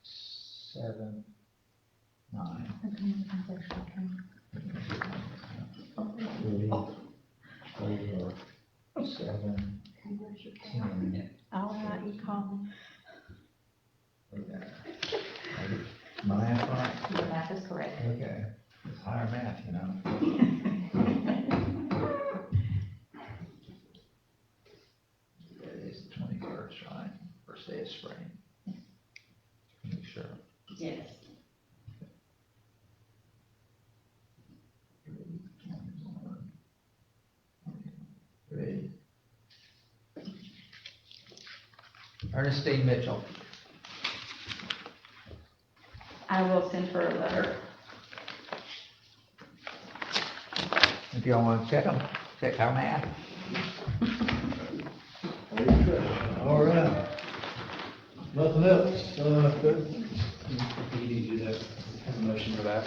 7, 9. 3, 4, 7, 10. All right, you call me. Okay. Math right? The math is correct. Okay. It's higher math, you know. It is the 21st, right? First day of spring. Ernestine Mitchell. I will send her a letter. If y'all wanna check them, check our math. All right. Nothing else, good? You need to do that, have a motion for that.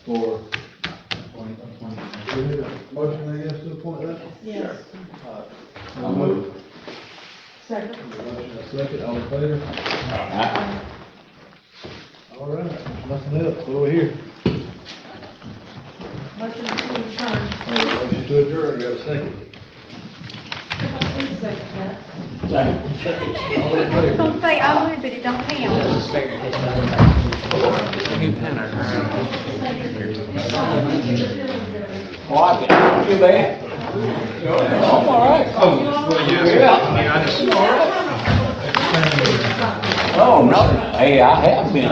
For, we need a motion, I guess, to appoint that? Yes. I'll move. Second. Motion, a second, all in favor? All right, nothing else, over here. Motion to adjourn. Motion to adjourn, got a second? Second that. All in I was favor? gonna say I would, but it don't count. Oh, I can't, too bad. I'm all right. Oh, no, hey, I have been.